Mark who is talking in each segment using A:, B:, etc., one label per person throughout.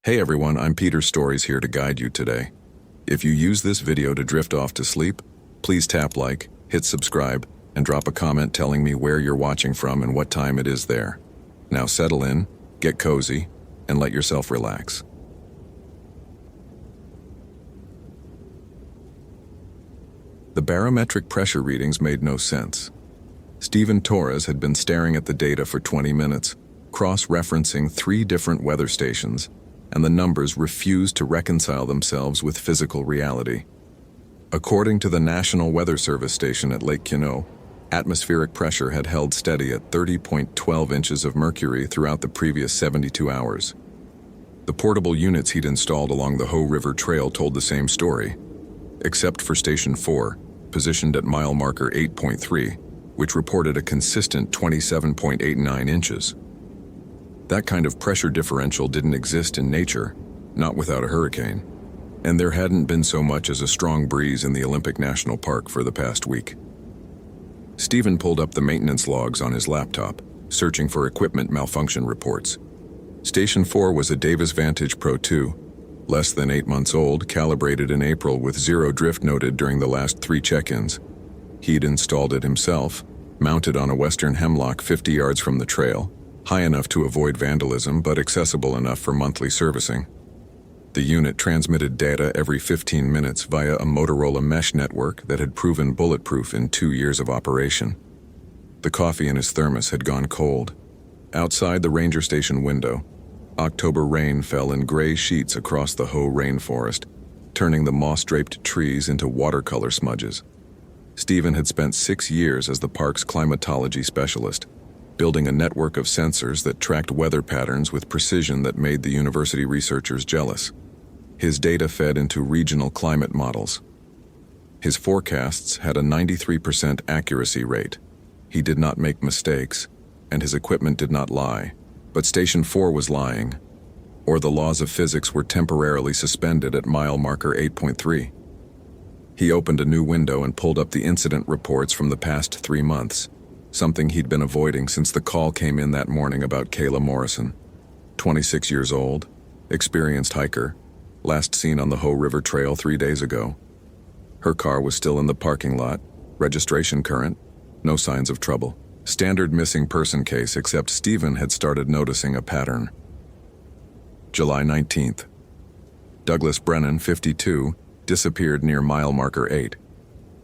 A: Hey everyone, I'm Peter Stories here to guide you today. If you use this video to drift off to sleep, please tap like, hit subscribe, and drop a comment telling me where you're watching from and what time it is there. Now settle in, get cozy, and let yourself relax. The barometric pressure readings made no sense. Stephen Torres had been staring at the data for 20 minutes, cross-referencing 3 different weather stations, and the numbers refused to reconcile themselves with physical reality. According to the National Weather Service station at Lake Quinault, atmospheric pressure had held steady at 30.12 inches of mercury throughout the previous 72 hours. The portable units he'd installed along the Hoh River Trail told the same story, except for Station 4, positioned at mile marker 8.3, which reported a consistent 27.89 inches. That kind of pressure differential didn't exist in nature, not without a hurricane, and there hadn't been so much as a strong breeze in the Olympic National Park for the past week. Stephen pulled up the maintenance logs on his laptop, searching for equipment malfunction reports. Station 4 was a Davis Vantage Pro 2, less than 8 months old, calibrated in April with 0 drift noted during the last 3 check-ins. He'd installed it himself, mounted on a western hemlock 50 yards from the trail, high enough to avoid vandalism but accessible enough for monthly servicing. The unit transmitted data every 15 minutes via a Motorola mesh network that had proven bulletproof in 2 years of operation. The coffee in his thermos had gone cold. Outside the ranger station window, October rain fell in gray sheets across the Hoh rainforest, turning the moss-draped trees into watercolor smudges. Stephen had spent 6 years as the park's climatology specialist, building a network of sensors that tracked weather patterns with precision that made the university researchers jealous. His data fed into regional climate models. His forecasts had a 93% accuracy rate. He did not make mistakes, and his equipment did not lie. But Station 4 was lying, or the laws of physics were temporarily suspended at mile marker 8.3. He opened a new window and pulled up the incident reports from the past 3 months. Something he'd been avoiding since the call came in that morning about Kayla Morrison. 26 years old, experienced hiker, last seen on the Hoh River Trail 3 days ago. Her car was still in the parking lot, registration current, no signs of trouble. Standard missing person case, except Stephen had started noticing a pattern. July 19th. Douglas Brennan, 52, disappeared near mile marker 8.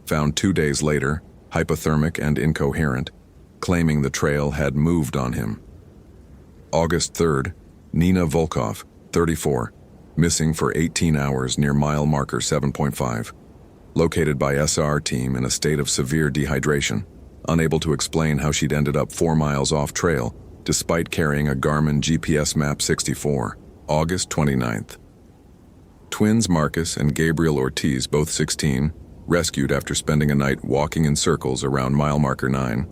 A: Found 2 days later, hypothermic and incoherent, claiming the trail had moved on him. August 3rd, Nina Volkov, 34, missing for 18 hours near mile marker 7.5, located by SR team in a state of severe dehydration, unable to explain how she'd ended up 4 miles off trail despite carrying a Garmin GPS Map 64. August 29th. Twins Marcus and Gabriel Ortiz, both 16, rescued after spending a night walking in circles around mile marker 9.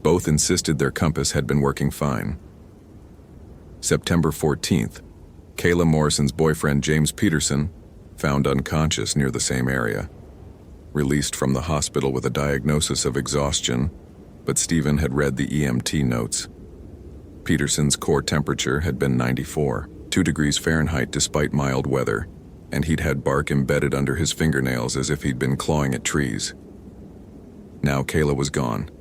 A: Both insisted their compass had been working fine. September 14th, Kayla Morrison's boyfriend James Peterson, found unconscious near the same area. Released from the hospital with a diagnosis of exhaustion, but Stephen had read the EMT notes. Peterson's core temperature had been 94, 2 degrees Fahrenheit despite mild weather, and he'd had bark embedded under his fingernails as if he'd been clawing at trees. Now Kayla was gone,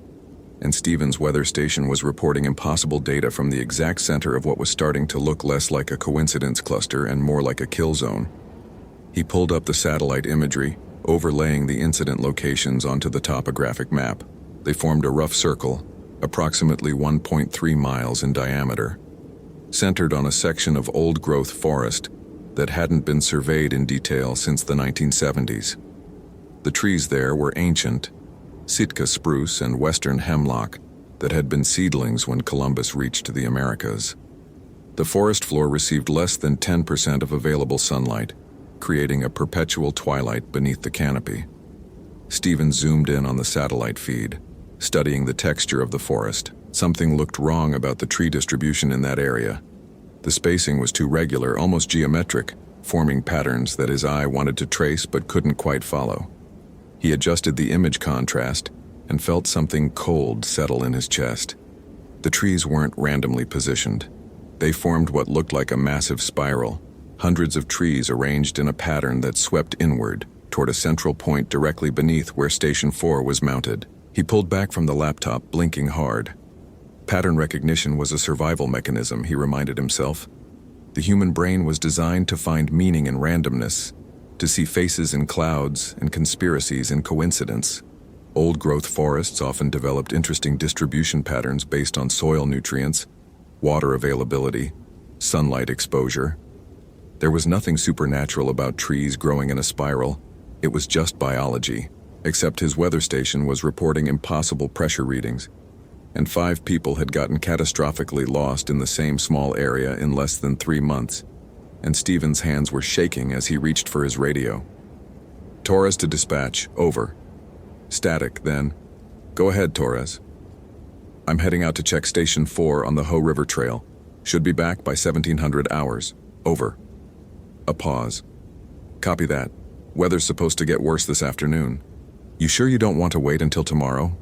A: and Stephen's weather station was reporting impossible data from the exact center of what was starting to look less like a coincidence cluster and more like a kill zone. He pulled up the satellite imagery, overlaying the incident locations onto the topographic map. They formed a rough circle, approximately 1.3 miles in diameter, centered on a section of old-growth forest that hadn't been surveyed in detail since the 1970s. The trees there were ancient, Sitka spruce and western hemlock that had been seedlings when Columbus reached the Americas. The forest floor received less than 10% of available sunlight, creating a perpetual twilight beneath the canopy. Stephen zoomed in on the satellite feed, studying the texture of the forest. Something looked wrong about the tree distribution in that area. The spacing was too regular, almost geometric, forming patterns that his eye wanted to trace but couldn't quite follow. He adjusted the image contrast and felt something cold settle in his chest. The trees weren't randomly positioned. They formed what looked like a massive spiral, hundreds of trees arranged in a pattern that swept inward, toward a central point directly beneath where Station 4 was mounted. He pulled back from the laptop, blinking hard. Pattern recognition was a survival mechanism, he reminded himself. The human brain was designed to find meaning in randomness, to see faces in clouds and conspiracies in coincidence. Old-growth forests often developed interesting distribution patterns based on soil nutrients, water availability, sunlight exposure. There was nothing supernatural about trees growing in a spiral. It was just biology, except his weather station was reporting impossible pressure readings, and 5 people had gotten catastrophically lost in the same small area in less than 3 months, and Stephen's hands were shaking as he reached for his radio. Torres to dispatch, over. Static, then. Go ahead, Torres. I'm heading out to check Station 4 on the Ho River Trail. Should be back by 1700 hours. Over. A pause. Copy that. Weather's supposed to get worse this afternoon. You sure you don't want to wait until tomorrow?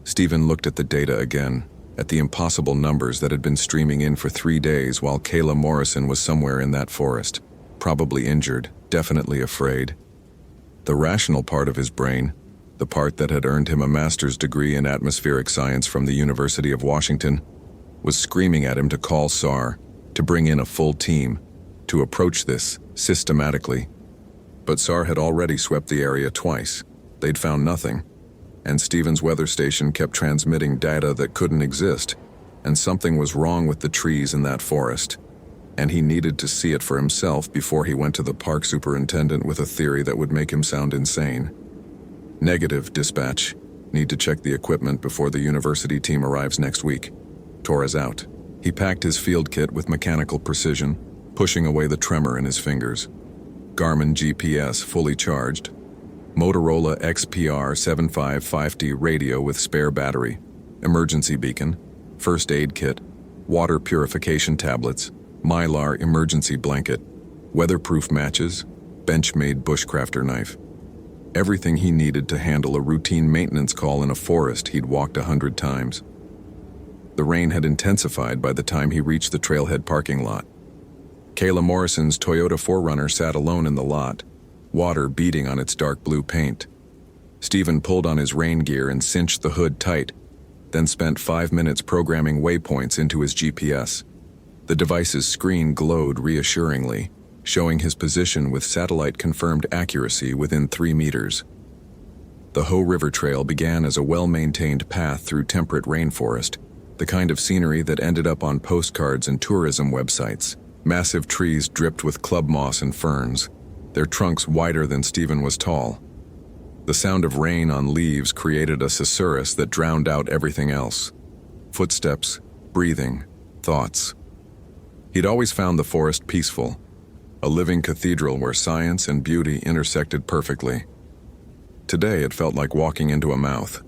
A: Stephen looked at the data again, at the impossible numbers that had been streaming in for 3 days while Kayla Morrison was somewhere in that forest, probably injured, definitely afraid. The rational part of his brain, the part that had earned him a master's degree in atmospheric science from the University of Washington, was screaming at him to call SAR, to bring in a full team, to approach this systematically. But SAR had already swept the area twice. They'd found nothing, and Stephen's weather station kept transmitting data that couldn't exist, and something was wrong with the trees in that forest, and he needed to see it for himself before he went to the park superintendent with a theory that would make him sound insane. Negative, dispatch. Need to check the equipment before the university team arrives next week. Torres out. He packed his field kit with mechanical precision, pushing away the tremor in his fingers. Garmin GPS fully charged. Motorola XPR 755D radio with spare battery. Emergency beacon. First aid kit. Water purification tablets. Mylar emergency blanket. Weatherproof matches. Bench-made bushcrafter knife. Everything he needed to handle a routine maintenance call in a forest he'd walked 100 times. The rain had intensified by the time he reached the trailhead parking lot. Kayla Morrison's Toyota 4Runner sat alone in the lot, water beading on its dark blue paint. Stephen pulled on his rain gear and cinched the hood tight, then spent 5 minutes programming waypoints into his GPS. The device's screen glowed reassuringly, showing his position with satellite-confirmed accuracy within 3 meters. The Ho River Trail began as a well-maintained path through temperate rainforest, the kind of scenery that ended up on postcards and tourism websites. Massive trees dripped with club moss and ferns, their trunks wider than Stephen was tall. The sound of rain on leaves created a susurrus that drowned out everything else. Footsteps, breathing, thoughts. He'd always found the forest peaceful, a living cathedral where science and beauty intersected perfectly. Today it felt like walking into a mouth.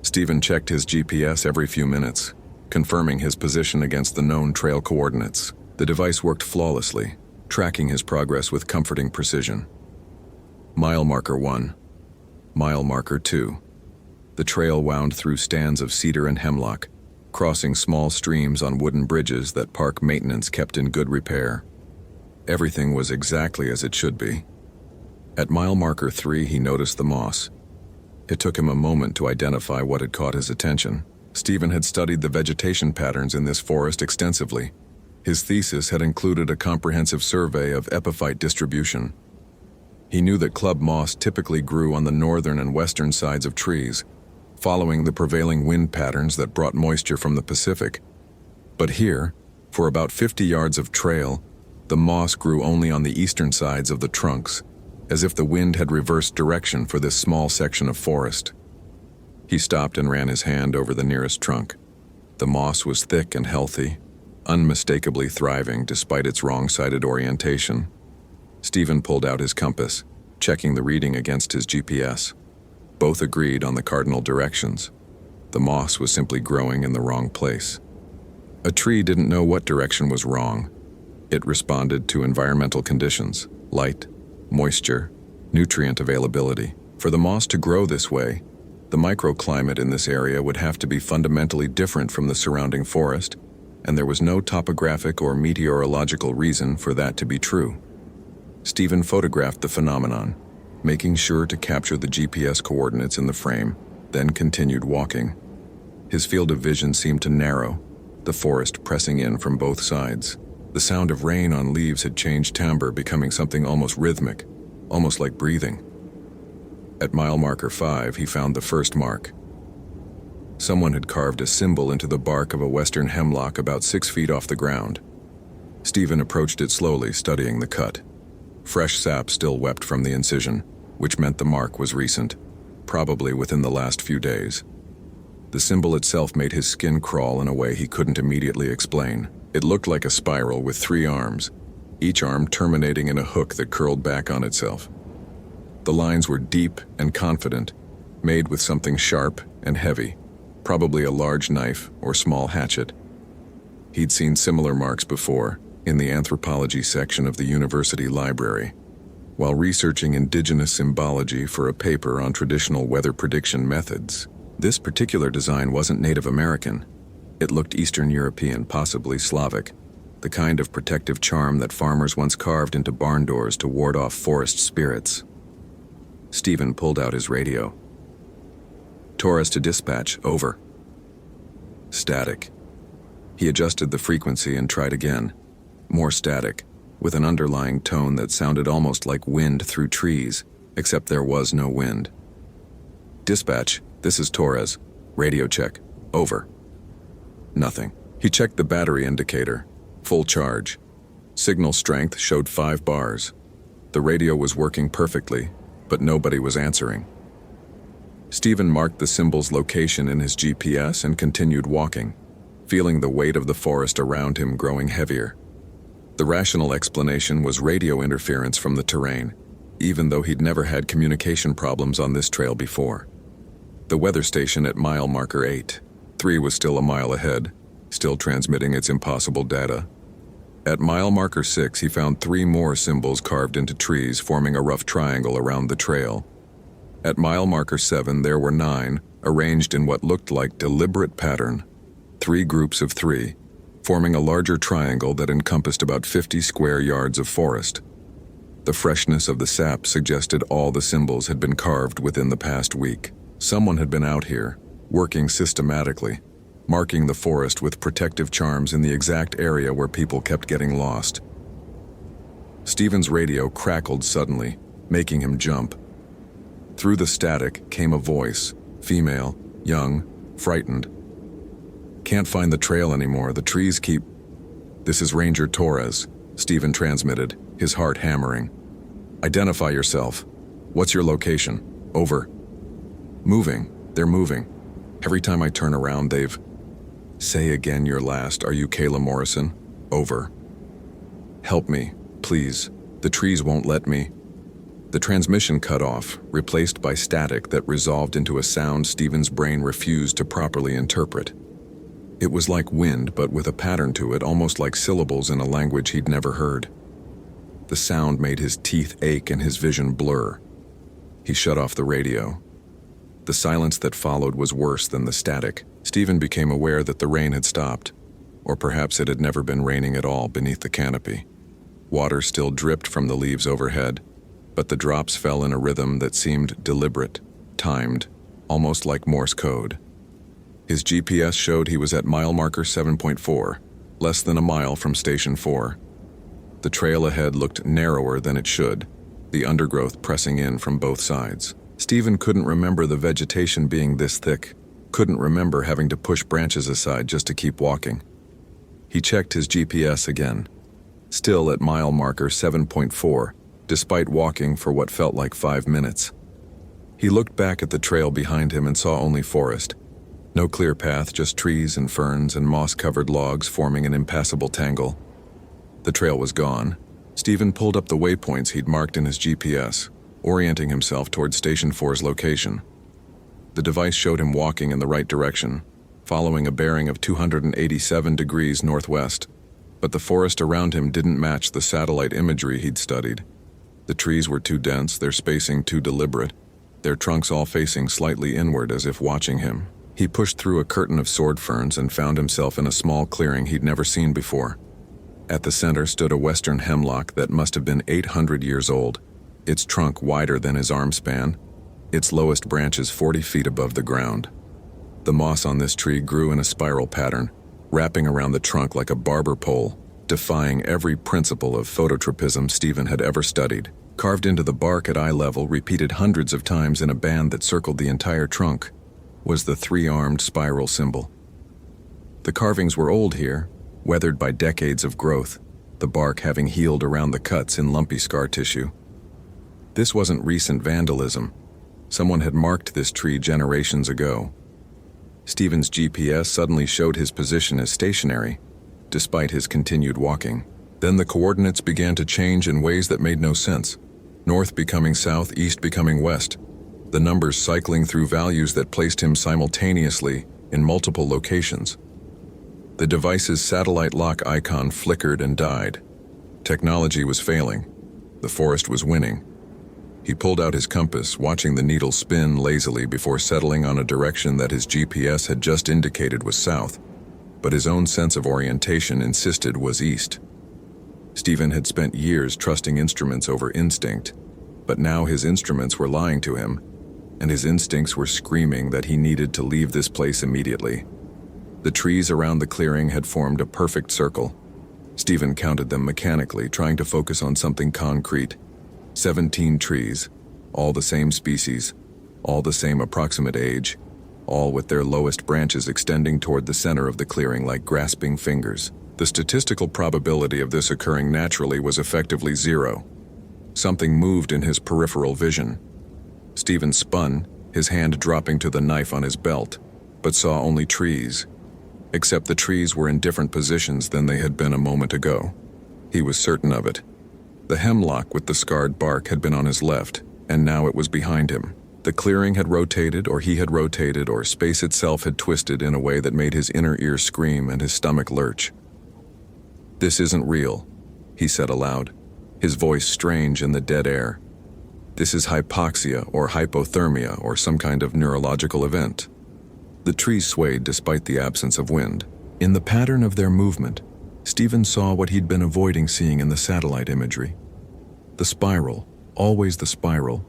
A: Stephen checked his GPS every few minutes, confirming his position against the known trail coordinates. The device worked flawlessly, tracking his progress with comforting precision. Mile marker 1. Mile marker 2. The trail wound through stands of cedar and hemlock, crossing small streams on wooden bridges that park maintenance kept in good repair. Everything was exactly as it should be. At mile marker 3, he noticed the moss. It took him a moment to identify what had caught his attention. Stephen had studied the vegetation patterns in this forest extensively. His thesis had included a comprehensive survey of epiphyte distribution. He knew that club moss typically grew on the northern and western sides of trees, following the prevailing wind patterns that brought moisture from the Pacific. But here, for about 50 yards of trail, the moss grew only on the eastern sides of the trunks, as if the wind had reversed direction for this small section of forest. He stopped and ran his hand over the nearest trunk. The moss was thick and healthy, unmistakably thriving despite its wrong-sided orientation. Stephen pulled out his compass, checking the reading against his GPS. Both agreed on the cardinal directions. The moss was simply growing in the wrong place. A tree didn't know what direction was wrong. It responded to environmental conditions, light, moisture, nutrient availability. For the moss to grow this way, the microclimate in this area would have to be fundamentally different from the surrounding forest, and there was no topographic or meteorological reason for that to be true. Stephen photographed the phenomenon, making sure to capture the GPS coordinates in the frame, then continued walking. His field of vision seemed to narrow, the forest pressing in from both sides. The sound of rain on leaves had changed timbre, becoming something almost rhythmic, almost like breathing. At mile marker 5, he found the first mark. Someone had carved a symbol into the bark of a western hemlock about 6 feet off the ground. Stephen approached it slowly, studying the cut. Fresh sap still wept from the incision, which meant the mark was recent, probably within the last few days. The symbol itself made his skin crawl in a way he couldn't immediately explain. It looked like a spiral with 3 arms, each arm terminating in a hook that curled back on itself. The lines were deep and confident, made with something sharp and heavy, probably a large knife or small hatchet. He'd seen similar marks before, in the anthropology section of the university library, while researching indigenous symbology for a paper on traditional weather prediction methods. This particular design wasn't Native American. It looked Eastern European, possibly Slavic, the kind of protective charm that farmers once carved into barn doors to ward off forest spirits. Stephen pulled out his radio. Torres to dispatch, over. Static. He adjusted the frequency and tried again. More static, with an underlying tone that sounded almost like wind through trees, except there was no wind. Dispatch, this is Torres. Radio check, over. Nothing. He checked the battery indicator. Full charge. Signal strength showed 5 bars. The radio was working perfectly, but nobody was answering. Stephen marked the symbol's location in his GPS and continued walking, feeling the weight of the forest around him growing heavier. The rational explanation was radio interference from the terrain, even though he'd never had communication problems on this trail before. The weather station at mile marker 8, 3 was still a mile ahead, still transmitting its impossible data. At mile marker 6, he found 3 more symbols carved into trees, forming a rough triangle around the trail. At mile marker 7, there were 9, arranged in what looked like deliberate pattern, 3 groups of 3, forming a larger triangle that encompassed about 50 square yards of forest. The freshness of the sap suggested all the symbols had been carved within the past week. Someone had been out here, working systematically, marking the forest with protective charms in the exact area where people kept getting lost. Stephen's radio crackled suddenly, making him jump. Through the static came a voice, female, young, frightened. Can't find the trail anymore, the trees keep... This is Ranger Torres, Stephen transmitted, his heart hammering. Identify yourself. What's your location? Over. Moving. They're moving. Every time I turn around, they've... Say again your last. Are you Kayla Morrison? Over. Help me, please. The trees won't let me. The transmission cut off, replaced by static that resolved into a sound Stephen's brain refused to properly interpret. It was like wind, but with a pattern to it, almost like syllables in a language he'd never heard. The sound made his teeth ache and his vision blur. He shut off the radio. The silence that followed was worse than the static. Stephen became aware that the rain had stopped, or perhaps it had never been raining at all beneath the canopy. Water still dripped from the leaves overhead, but the drops fell in a rhythm that seemed deliberate, timed, almost like Morse code. His GPS showed he was at mile marker 7.4, less than a mile from Station 4. The trail ahead looked narrower than it should, the undergrowth pressing in from both sides. Stephen couldn't remember the vegetation being this thick, couldn't remember having to push branches aside just to keep walking. He checked his GPS again, still at mile marker 7.4, despite walking for what felt like 5 minutes. He looked back at the trail behind him and saw only forest. No clear path, just trees and ferns and moss-covered logs forming an impassable tangle. The trail was gone. Stephen pulled up the waypoints he'd marked in his GPS, orienting himself toward Station 4's location. The device showed him walking in the right direction, following a bearing of 287 degrees northwest, but the forest around him didn't match the satellite imagery he'd studied. The trees were too dense, their spacing too deliberate, their trunks all facing slightly inward as if watching him. He pushed through a curtain of sword ferns and found himself in a small clearing he'd never seen before. At the center stood a western hemlock that must have been 800 years old, its trunk wider than his arm span, its lowest branches 40 feet above the ground. The moss on this tree grew in a spiral pattern, wrapping around the trunk like a barber pole, defying every principle of phototropism Stephen had ever studied. Carved into the bark at eye level, repeated hundreds of times in a band that circled the entire trunk, was the three-armed spiral symbol. The carvings were old here, weathered by decades of growth, the bark having healed around the cuts in lumpy scar tissue. This wasn't recent vandalism. Someone had marked this tree generations ago. Stephen's GPS suddenly showed his position as stationary, despite his continued walking. Then the coordinates began to change in ways that made no sense. North becoming south, east becoming west. The numbers cycling through values that placed him simultaneously in multiple locations. The device's satellite lock icon flickered and died. Technology was failing. The forest was winning. He pulled out his compass, watching the needle spin lazily before settling on a direction that his GPS had just indicated was south, but his own sense of orientation insisted was east. Stephen had spent years trusting instruments over instinct, but now his instruments were lying to him, and his instincts were screaming that he needed to leave this place immediately. The trees around the clearing had formed a perfect circle. Stephen counted them mechanically, trying to focus on something concrete. 17 trees, all the same species, all the same approximate age, all with their lowest branches extending toward the center of the clearing like grasping fingers. The statistical probability of this occurring naturally was effectively zero. Something moved in his peripheral vision. Stephen spun, his hand dropping to the knife on his belt, but saw only trees. Except the trees were in different positions than they had been a moment ago. He was certain of it. The hemlock with the scarred bark had been on his left, and now it was behind him. The clearing had rotated, or he had rotated, or space itself had twisted in a way that made his inner ear scream and his stomach lurch. "This isn't real," he said aloud, his voice strange in the dead air. "This is hypoxia or hypothermia or some kind of neurological event." The trees swayed despite the absence of wind. In the pattern of their movement, Stephen saw what he'd been avoiding seeing in the satellite imagery. The spiral, always the spiral,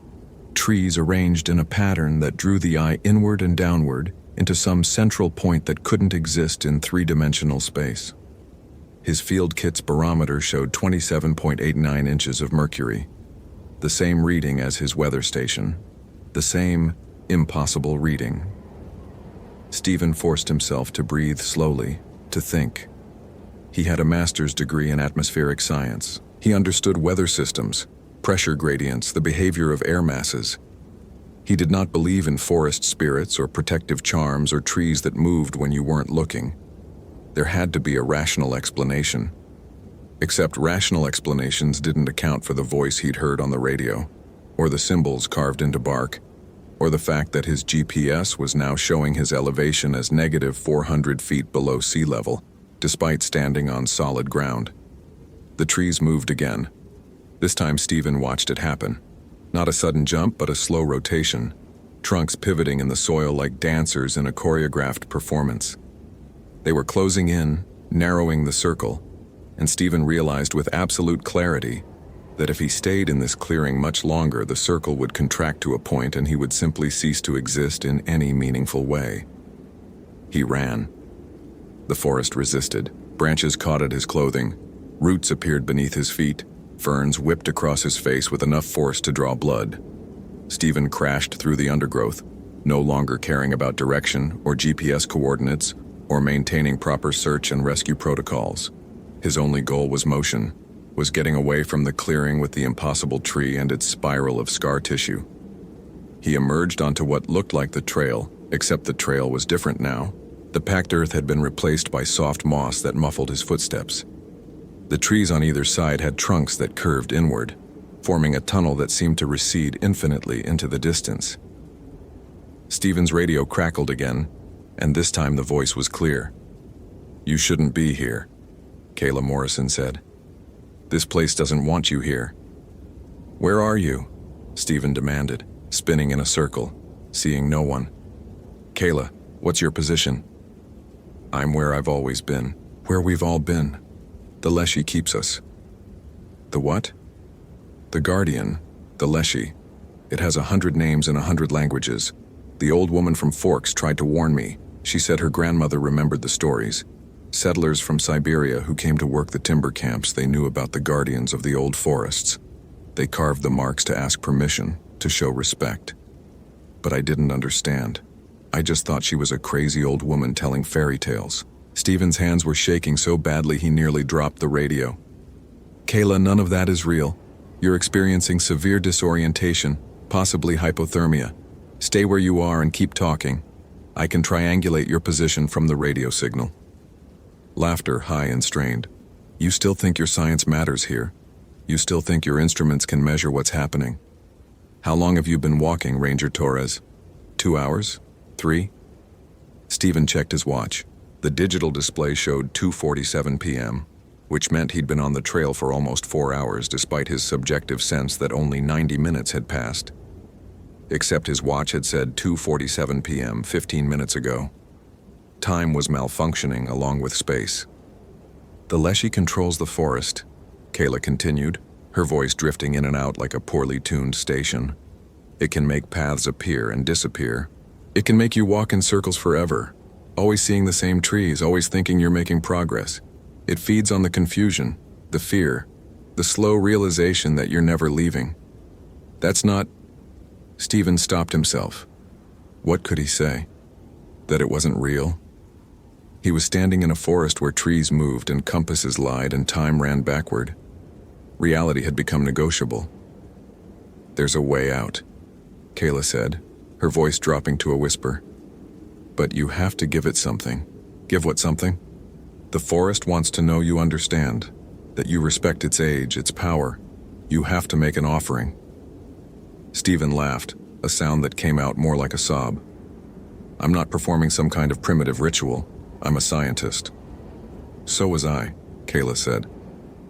A: trees arranged in a pattern that drew the eye inward and downward into some central point that couldn't exist in three-dimensional space. His field kit's barometer showed 27.89 inches of mercury, the same reading as his weather station, the same impossible reading. Stephen forced himself to breathe slowly, to think. He had a master's degree in atmospheric science. He understood weather systems, pressure gradients, the behavior of air masses. He did not believe in forest spirits or protective charms or trees that moved when you weren't looking. There had to be a rational explanation. Except rational explanations didn't account for the voice he'd heard on the radio, or the symbols carved into bark, or the fact that his GPS was now showing his elevation as negative 400 feet below sea level, despite standing on solid ground. The trees moved again. This time Stephen watched it happen. Not a sudden jump, but a slow rotation, trunks pivoting in the soil like dancers in a choreographed performance. They were closing in, narrowing the circle, and Stephen realized with absolute clarity that if he stayed in this clearing much longer, the circle would contract to a point and he would simply cease to exist in any meaningful way. He ran. The forest resisted. Branches caught at his clothing. Roots appeared beneath his feet. Ferns whipped across his face with enough force to draw blood. Stephen crashed through the undergrowth, no longer caring about direction or GPS coordinates or maintaining proper search and rescue protocols. His only goal was motion, was getting away from the clearing with the impossible tree and its spiral of scar tissue. He emerged onto what looked like the trail, except the trail was different now. The packed earth had been replaced by soft moss that muffled his footsteps. The trees on either side had trunks that curved inward, forming a tunnel that seemed to recede infinitely into the distance. Stephen's radio crackled again, and this time the voice was clear. "You shouldn't be here," Kayla Morrison said. "This place doesn't want you here." "Where are you?" Stephen demanded, spinning in a circle, seeing no one. "Kayla, What's your position? I'm where I've always been. Where we've all been. The Leshy keeps us. The what? The Guardian. The Leshy. It has 100 names in 100 languages. The old woman from Forks tried to warn me. She said her grandmother remembered the stories. Settlers from Siberia who came to work the timber camps, they knew about the guardians of the old forests. They carved the marks to ask permission, to show respect. But I didn't understand. I just thought she was a crazy old woman telling fairy tales. Stephen's hands were shaking so badly he nearly dropped the radio. Kayla, none of that is real. You're experiencing severe disorientation, possibly hypothermia. Stay where you are and keep talking. I can triangulate your position from the radio signal. Laughter, high and strained. You still think your science matters here? You still think your instruments can measure what's happening? How long have you been walking, Ranger Torres? 2 hours? 3? Stephen checked his watch. The digital display showed 2:47 p.m., which meant he'd been on the trail for almost 4 hours despite his subjective sense that only 90 minutes had passed. Except his watch had said 2:47 p.m. 15 minutes ago. Time was malfunctioning along with space. The Leshy controls the forest, Kayla continued, her voice drifting in and out like a poorly tuned station. It can make paths appear and disappear. It can make you walk in circles forever, always seeing the same trees, always thinking you're making progress. It feeds on the confusion, the fear, the slow realization that you're never leaving. That's not... Stephen stopped himself. What could he say? That it wasn't real? He was standing in a forest where trees moved and compasses lied and time ran backward. Reality had become negotiable. There's a way out, Kayla said, her voice dropping to a whisper. But you have to give it something. Give what something? The forest wants to know you understand, that you respect its age, its power. You have to make an offering. Stephen laughed, a sound that came out more like a sob. I'm not performing some kind of primitive ritual. I'm a scientist. So was I, Kayla said.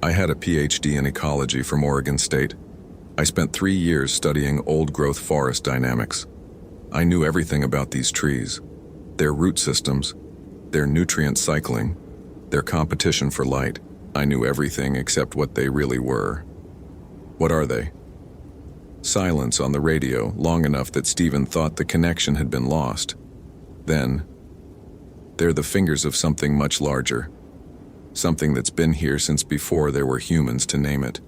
A: I had a PhD in ecology from Oregon State. I spent 3 years studying old-growth forest dynamics. I knew everything about these trees, their root systems, their nutrient cycling, their competition for light. I knew everything except what they really were. What are they? Silence on the radio, long enough that Stephen thought the connection had been lost. Then, they're the fingers of something much larger. Something that's been here since before there were humans to name it.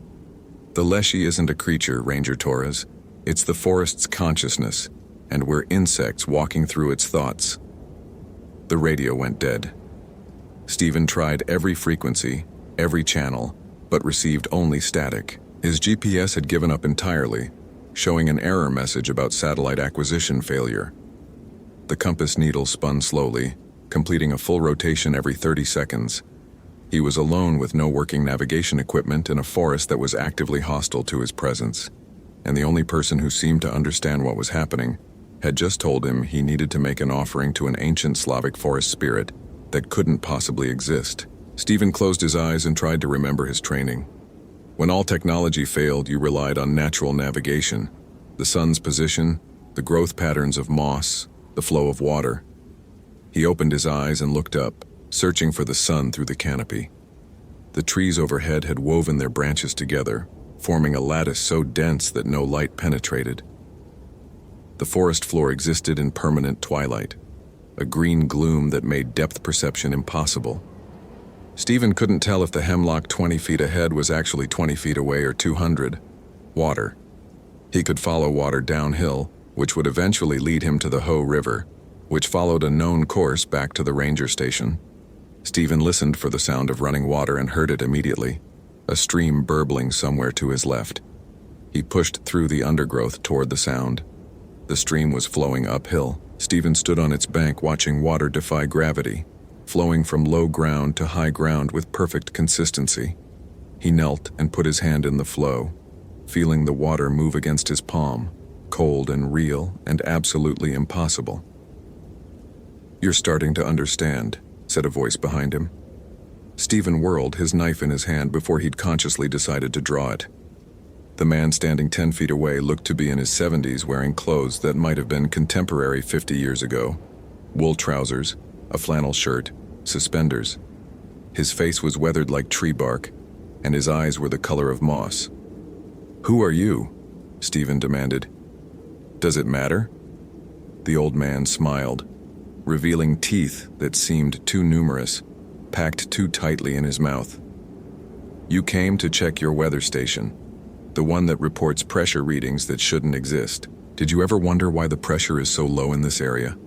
A: The Leshy isn't a creature, Ranger Torres. It's the forest's consciousness, and we're insects walking through its thoughts. The radio went dead. Stephen tried every frequency, every channel, but received only static. His GPS had given up entirely, showing an error message about satellite acquisition failure. The compass needle spun slowly, completing a full rotation every 30 seconds. He was alone with no working navigation equipment in a forest that was actively hostile to his presence, and the only person who seemed to understand what was happening had just told him he needed to make an offering to an ancient Slavic forest spirit that couldn't possibly exist. Stephen closed his eyes and tried to remember his training. When all technology failed, you relied on natural navigation, the sun's position, the growth patterns of moss, the flow of water. He opened his eyes and looked up, searching for the sun through the canopy. The trees overhead had woven their branches together, forming a lattice so dense that no light penetrated. The forest floor existed in permanent twilight, a green gloom that made depth perception impossible. Stephen couldn't tell if the hemlock 20 feet ahead was actually 20 feet away or 200. Water. He could follow water downhill, which would eventually lead him to the Hoh River, which followed a known course back to the ranger station. Stephen listened for the sound of running water and heard it immediately, a stream burbling somewhere to his left. He pushed through the undergrowth toward the sound. The stream was flowing uphill. Stephen stood on its bank watching water defy gravity, flowing from low ground to high ground with perfect consistency. He knelt and put his hand in the flow, feeling the water move against his palm, cold and real and absolutely impossible. "You're starting to understand," said a voice behind him. Stephen whirled, his knife in his hand, before he'd consciously decided to draw it. The man standing 10 feet away looked to be in his 70s, wearing clothes that might have been contemporary 50 years ago. Wool trousers, a flannel shirt, suspenders. His face was weathered like tree bark, and his eyes were the color of moss. "Who are you?" Stephen demanded. "Does it matter?" The old man smiled, revealing teeth that seemed too numerous, packed too tightly in his mouth. "You came to check your weather station, the one that reports pressure readings that shouldn't exist. Did you ever wonder why the pressure is so low in this area?"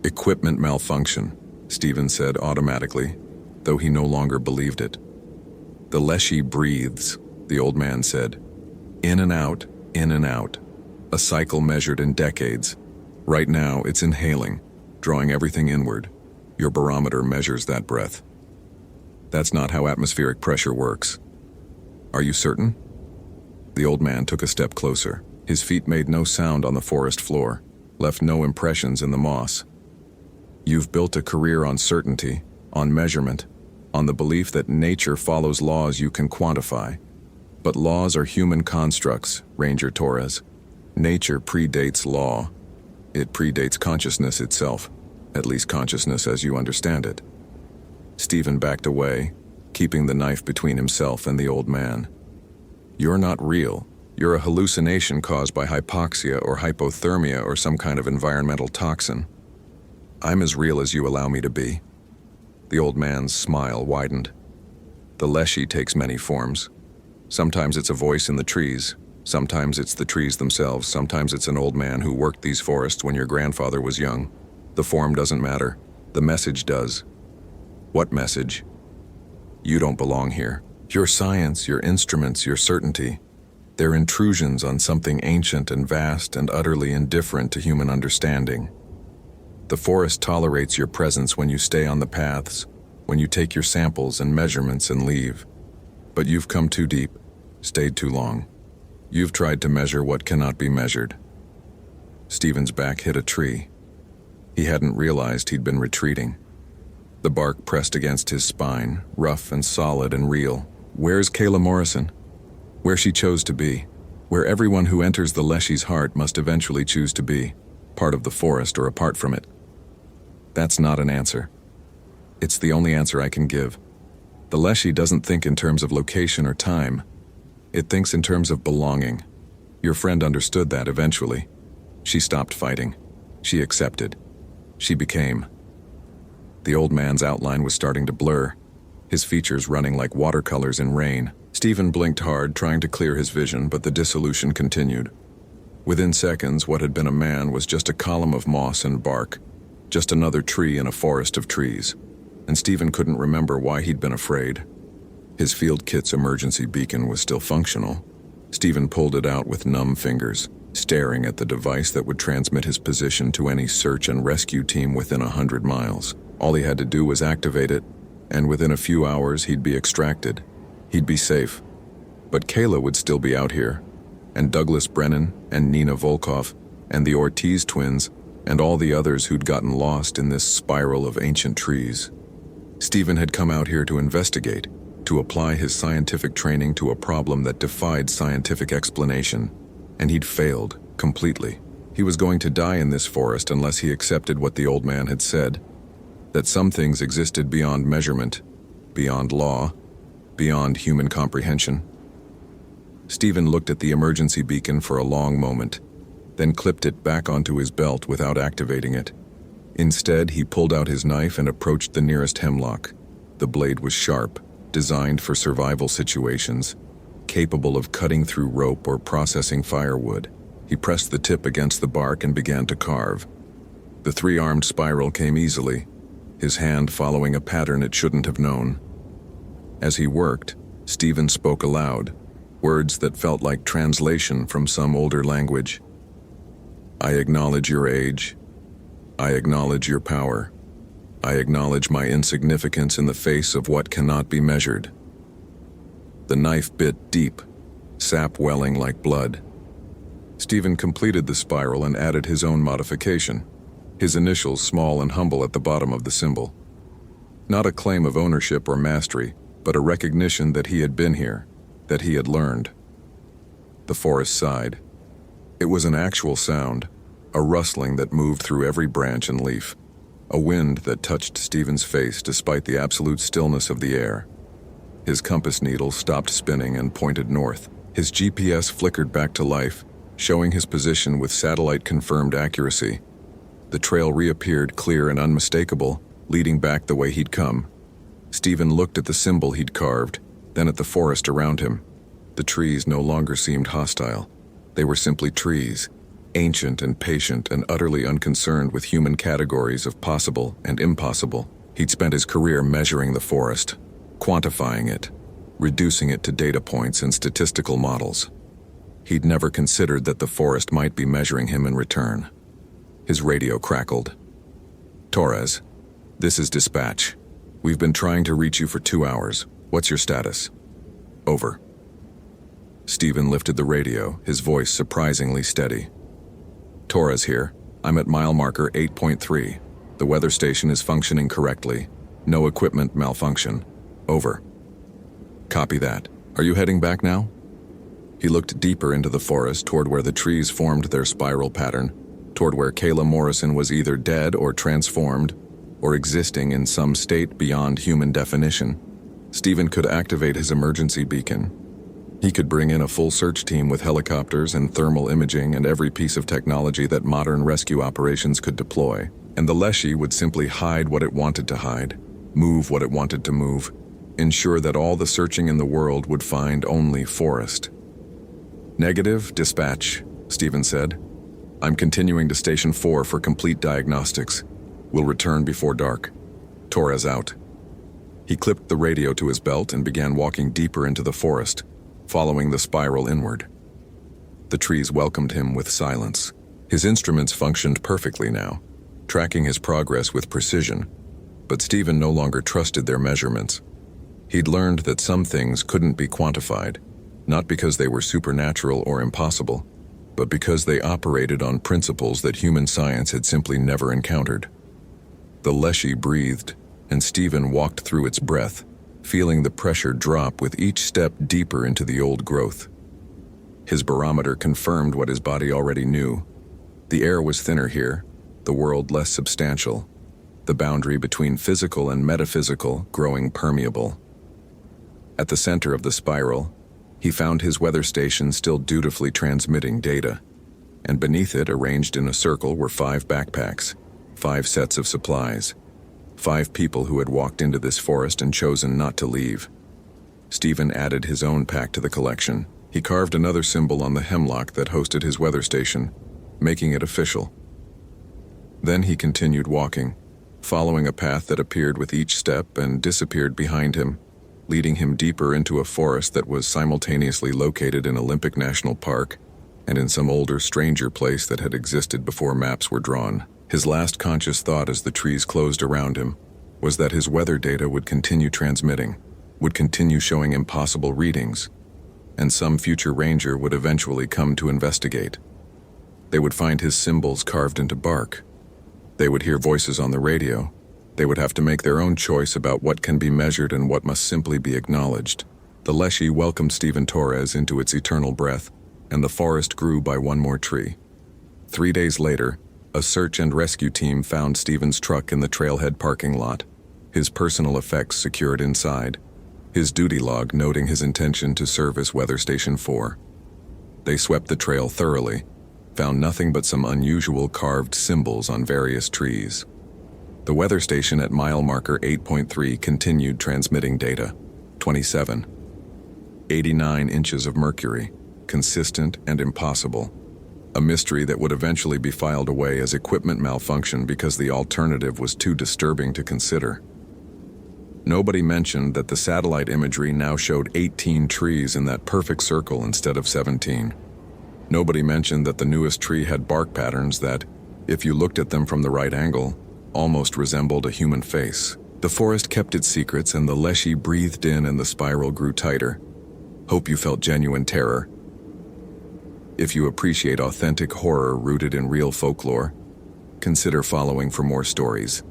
A: "Equipment malfunction," Stephen said automatically, though he no longer believed it. "The Leshy breathes," the old man said. In and out, in and out. A cycle measured in decades. Right now, it's inhaling, drawing everything inward. Your barometer measures that breath. That's not how atmospheric pressure works. Are you certain? The old man took a step closer. His feet made no sound on the forest floor, left no impressions in the moss. You've built a career on certainty, on measurement, on the belief that nature follows laws you can quantify. But laws are human constructs, Ranger Torres. Nature predates law. It predates consciousness itself, at least consciousness as you understand it. Stephen backed away, keeping the knife between himself and the old man. You're not real. You're a hallucination caused by hypoxia or hypothermia or some kind of environmental toxin. I'm as real as you allow me to be. The old man's smile widened. The Leshy takes many forms. Sometimes it's a voice in the trees. Sometimes it's the trees themselves. Sometimes it's an old man who worked these forests when your grandfather was young. The form doesn't matter. The message does. What message? You don't belong here. Your science, your instruments, your certainty, they're intrusions on something ancient and vast and utterly indifferent to human understanding. The forest tolerates your presence when you stay on the paths, when you take your samples and measurements and leave. But you've come too deep, stayed too long. You've tried to measure what cannot be measured. Stephen's back hit a tree. He hadn't realized he'd been retreating. The bark pressed against his spine, rough and solid and real. Where's Kayla Morrison? Where she chose to be. Where everyone who enters the Leshy's heart must eventually choose to be. Part of the forest or apart from it. That's not an answer. It's the only answer I can give. The Leshy doesn't think in terms of location or time. It thinks in terms of belonging. Your friend understood that eventually. She stopped fighting. She accepted. She became. The old man's outline was starting to blur, his features running like watercolors in rain. Stephen blinked hard, trying to clear his vision, but the dissolution continued. Within seconds, what had been a man was just a column of moss and bark, just another tree in a forest of trees. And Stephen couldn't remember why he'd been afraid. His field kit's emergency beacon was still functional. Stephen pulled it out with numb fingers, staring at the device that would transmit his position to any search and rescue team within 100 miles. All he had to do was activate it, and within a few hours he'd be extracted. He'd be safe. But Kayla would still be out here, and Douglas Brennan, and Nina Volkov, and the Ortiz twins, and all the others who'd gotten lost in this spiral of ancient trees. Stephen had come out here to investigate, to apply his scientific training to a problem that defied scientific explanation, and he'd failed completely. He was going to die in this forest unless he accepted what the old man had said, that some things existed beyond measurement, beyond law, beyond human comprehension. Stephen looked at the emergency beacon for a long moment, then clipped it back onto his belt without activating it. Instead, he pulled out his knife and approached the nearest hemlock. The blade was sharp, designed for survival situations, capable of cutting through rope or processing firewood. He pressed the tip against the bark and began to carve. The three-armed spiral came easily, his hand following a pattern it shouldn't have known. As he worked, Stephen spoke aloud, words that felt like translation from some older language. I acknowledge your age. I acknowledge your power. I acknowledge my insignificance in the face of what cannot be measured. The knife bit deep, sap welling like blood. Stephen completed the spiral and added his own modification, his initials small and humble at the bottom of the symbol. Not a claim of ownership or mastery, but a recognition that he had been here, that he had learned. The forest sighed. It was an actual sound, a rustling that moved through every branch and leaf. a wind that touched Stephen's face despite the absolute stillness of the air. His compass needle stopped spinning and pointed north. His GPS flickered back to life, showing his position with satellite-confirmed accuracy. The trail reappeared clear and unmistakable, leading back the way he'd come. Stephen looked at the symbol he'd carved, then at the forest around him. The trees no longer seemed hostile. They were simply trees, ancient and patient and utterly unconcerned with human categories of possible and impossible. He'd spent his career measuring the forest, quantifying it, reducing it to data points and statistical models. He'd never considered that the forest might be measuring him in return. His radio crackled. "Torres, this is dispatch. We've been trying to reach you for 2 hours. What's your status?" "Over." Stephen lifted the radio, his voice surprisingly steady. "Torres here. I'm at mile marker 8.3. The weather station is functioning correctly. No equipment malfunction. Over." "Copy that. Are you heading back now?" He looked deeper into the forest toward where the trees formed their spiral pattern, toward where Kayla Morrison was either dead or transformed, or existing in some state beyond human definition. Stephen could activate his emergency beacon. He could bring in a full search team with helicopters and thermal imaging and every piece of technology that modern rescue operations could deploy, and the Leshy would simply hide what it wanted to hide, move what it wanted to move, ensure that all the searching in the world would find only forest. "Negative, dispatch," Stephen said. "I'm continuing to Station 4 for complete diagnostics. We'll return before dark. Torres out." He clipped the radio to his belt and began walking deeper into the forest, following the spiral inward. The trees welcomed him with silence. His instruments functioned perfectly now, tracking his progress with precision, but Stephen no longer trusted their measurements. He'd learned that some things couldn't be quantified, not because they were supernatural or impossible, but because they operated on principles that human science had simply never encountered. The Leshy breathed, and Stephen walked through its breath, feeling the pressure drop with each step deeper into the old growth. His barometer confirmed what his body already knew. The air was thinner here, the world less substantial, the boundary between physical and metaphysical growing permeable. At the center of the spiral, he found his weather station still dutifully transmitting data, and beneath it, arranged in a circle, were 5 backpacks, 5 sets of supplies, 5 people who had walked into this forest and chosen not to leave. Stephen added his own pack to the collection. He carved another symbol on the hemlock that hosted his weather station, making it official. Then he continued walking, following a path that appeared with each step and disappeared behind him, leading him deeper into a forest that was simultaneously located in Olympic National Park and in some older, stranger place that had existed before maps were drawn. His last conscious thought as the trees closed around him was that his weather data would continue transmitting, would continue showing impossible readings, and some future ranger would eventually come to investigate. They would find his symbols carved into bark. They would hear voices on the radio. They would have to make their own choice about what can be measured and what must simply be acknowledged. The Leshy welcomed Stephen Torres into its eternal breath, and the forest grew by one more tree. 3 days later, a search and rescue team found Stephen's truck in the trailhead parking lot, his personal effects secured inside, his duty log noting his intention to service Weather Station 4. They swept the trail thoroughly, found nothing but some unusual carved symbols on various trees. The weather station at mile marker 8.3 continued transmitting data. 27. 89 inches of mercury, consistent and impossible. A mystery that would eventually be filed away as equipment malfunction because the alternative was too disturbing to consider. Nobody mentioned that the satellite imagery now showed 18 trees in that perfect circle instead of 17. Nobody mentioned that the newest tree had bark patterns that, if you looked at them from the right angle, almost resembled a human face. The forest kept its secrets and the Leshy breathed in and the spiral grew tighter. Hope you felt genuine terror. If you appreciate authentic horror rooted in real folklore, consider following for more stories.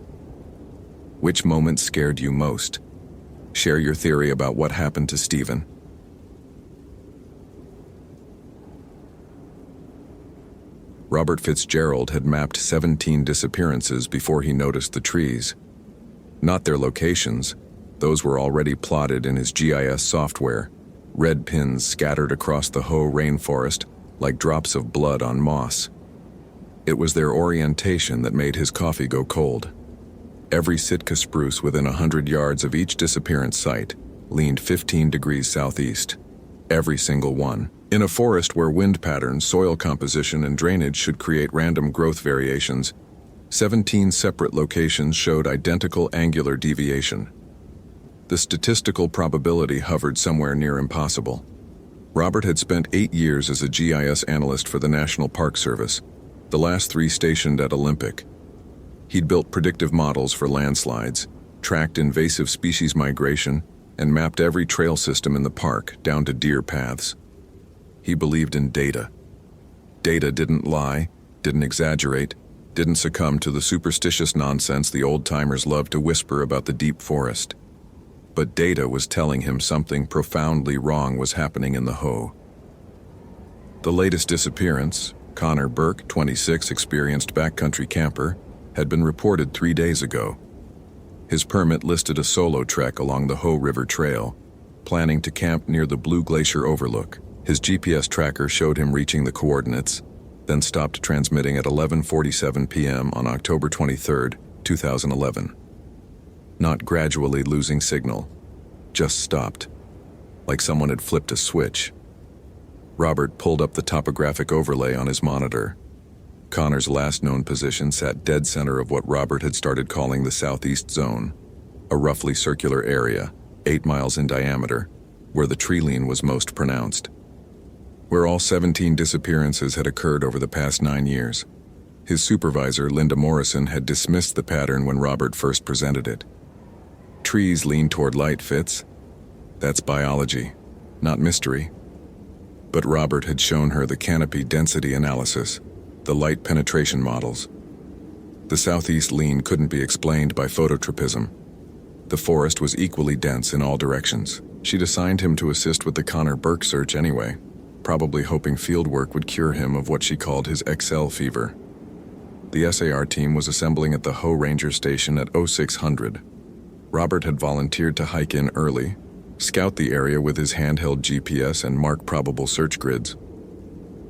A: Which moment scared you most? Share your theory about what happened to Stephen. Robert Fitzgerald had mapped 17 disappearances before he noticed the trees. Not their locations, those were already plotted in his GIS software, red pins scattered across the Hoh rainforest like drops of blood on moss. It was their orientation that made his coffee go cold. Every Sitka spruce within 100 yards of each disappearance site leaned 15 degrees southeast. Every single one. In a forest where wind patterns, soil composition, and drainage should create random growth variations, 17 separate locations showed identical angular deviation. The statistical probability hovered somewhere near impossible. Robert had spent 8 years as a GIS analyst for the National Park Service, the last 3 stationed at Olympic. He'd built predictive models for landslides, tracked invasive species migration, and mapped every trail system in the park down to deer paths. He believed in data. Data didn't lie, didn't exaggerate, didn't succumb to the superstitious nonsense the old-timers loved to whisper about the deep forest. But data was telling him something profoundly wrong was happening in the Hoh. The latest disappearance, Connor Burke, 26, experienced backcountry camper, had been reported 3 days ago. His permit listed a solo trek along the Hoh River Trail, planning to camp near the Blue Glacier Overlook. His GPS tracker showed him reaching the coordinates, then stopped transmitting at 11:47 p.m. on October 23, 2011. Not gradually losing signal, just stopped, like someone had flipped a switch. Robert pulled up the topographic overlay on his monitor. Connor's last known position sat dead center of what Robert had started calling the Southeast Zone, a roughly circular area, 8 miles in diameter, where the tree lean was most pronounced. Where all 17 disappearances had occurred over the past 9 years. His supervisor, Linda Morrison, had dismissed the pattern when Robert first presented it. Trees lean toward light, Fitz. That's biology, not mystery. But Robert had shown her the canopy density analysis, the light penetration models. The southeast lean couldn't be explained by phototropism. The forest was equally dense in all directions. She'd assigned him to assist with the Connor Burke search anyway, probably hoping field work would cure him of what she called his XL fever. The SAR team was assembling at the Hoh Ranger Station at 0600. Robert had volunteered to hike in early, scout the area with his handheld GPS and mark probable search grids.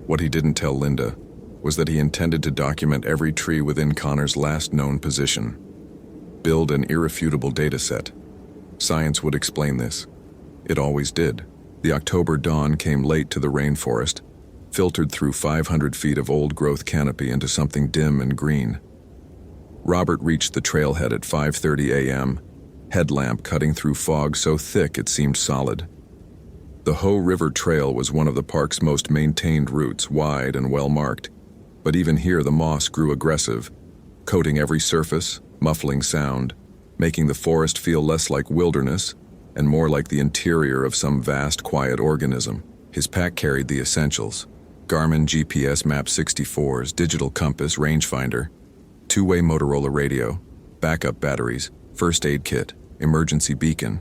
A: What he didn't tell Linda was that he intended to document every tree within Connor's last known position. Build an irrefutable data set. Science would explain this. It always did. The October dawn came late to the rainforest, filtered through 500 feet of old-growth canopy into something dim and green. Robert reached the trailhead at 5:30 a.m., headlamp cutting through fog so thick it seemed solid. The Hoh River Trail was one of the park's most maintained routes, wide and well-marked, but even here the moss grew aggressive, coating every surface, muffling sound, making the forest feel less like wilderness and more like the interior of some vast, quiet organism. His pack carried the essentials: Garmin GPS Map 64s, digital compass, rangefinder, two-way Motorola radio, backup batteries, first aid kit, emergency beacon,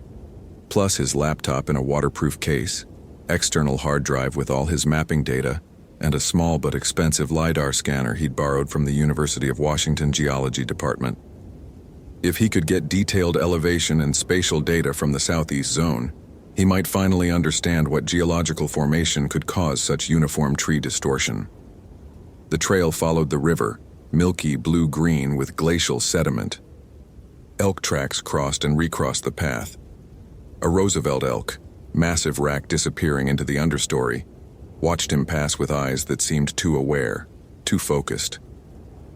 A: plus his laptop in a waterproof case, external hard drive with all his mapping data, and a small but expensive LiDAR scanner he'd borrowed from the University of Washington Geology Department. If he could get detailed elevation and spatial data from the Southeast Zone, he might finally understand what geological formation could cause such uniform tree distortion. The trail followed the river, milky blue-green with glacial sediment. Elk tracks crossed and recrossed the path. A Roosevelt elk, massive rack disappearing into the understory, watched him pass with eyes that seemed too aware, too focused.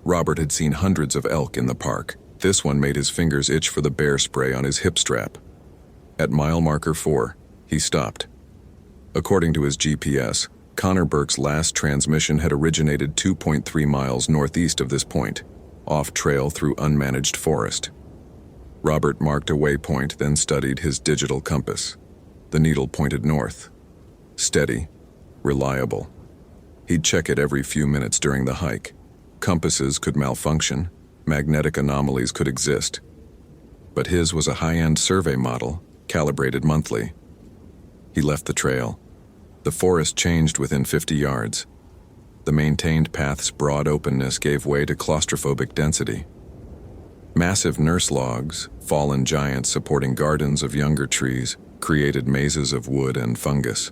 A: Robert had seen hundreds of elk in the park. This one made his fingers itch for the bear spray on his hip strap. At mile marker 4, he stopped. According to his GPS, Connor Burke's last transmission had originated 2.3 miles northeast of this point, off-trail through unmanaged forest. Robert marked a waypoint, then studied his digital compass. The needle pointed north. Steady, reliable. He'd check it every few minutes during the hike. Compasses could malfunction, magnetic anomalies could exist. But his was a high-end survey model, calibrated monthly. He left the trail. The forest changed within 50 yards. The maintained path's broad openness gave way to claustrophobic density. Massive nurse logs, fallen giants supporting gardens of younger trees, created mazes of wood and fungus.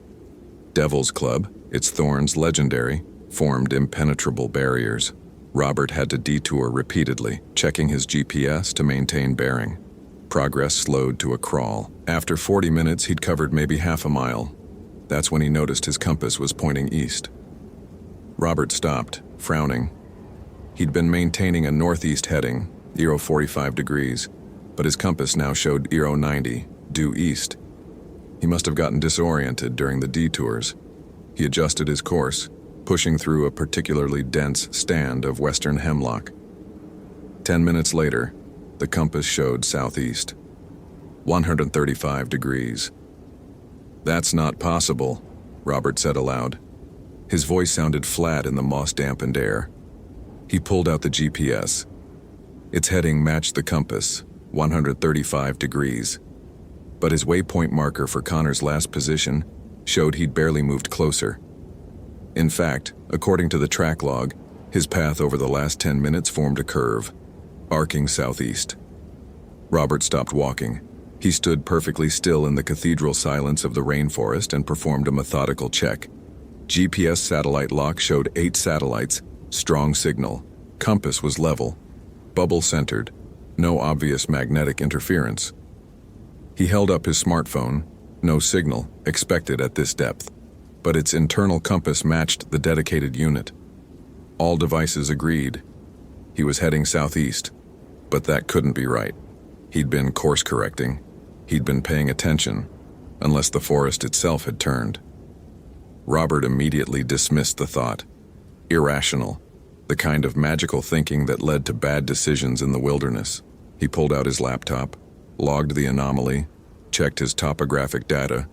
A: Devil's Club, its thorns legendary, formed impenetrable barriers. Robert had to detour repeatedly, checking his GPS to maintain bearing. Progress slowed to a crawl. After 40 minutes, he'd covered maybe half a mile. That's when he noticed his compass was pointing east. Robert stopped, frowning. He'd been maintaining a northeast heading, 45 degrees, but his compass now showed 90, due east. He must have gotten disoriented during the detours. He adjusted his course, pushing through a particularly dense stand of western hemlock. 10 minutes later, the compass showed southeast, 135 degrees. "That's not possible," Robert said aloud. His voice sounded flat in the moss-dampened air. He pulled out the GPS. Its heading matched the compass, 135 degrees. But his waypoint marker for Connor's last position showed he'd barely moved closer. In fact, according to the track log, his path over the last 10 minutes formed a curve, arcing southeast. Robert stopped walking. He stood perfectly still in the cathedral silence of the rainforest and performed a methodical check. GPS satellite lock showed 8 satellites, strong signal. Compass was level, bubble-centered, no obvious magnetic interference. He held up his smartphone, no signal expected at this depth, but its internal compass matched the dedicated unit. All devices agreed. He was heading southeast, but that couldn't be right. He'd been course-correcting. He'd been paying attention, unless the forest itself had turned. Robert immediately dismissed the thought. Irrational, the kind of magical thinking that led to bad decisions in the wilderness. He pulled out his laptop, logged the anomaly, checked his topographic data.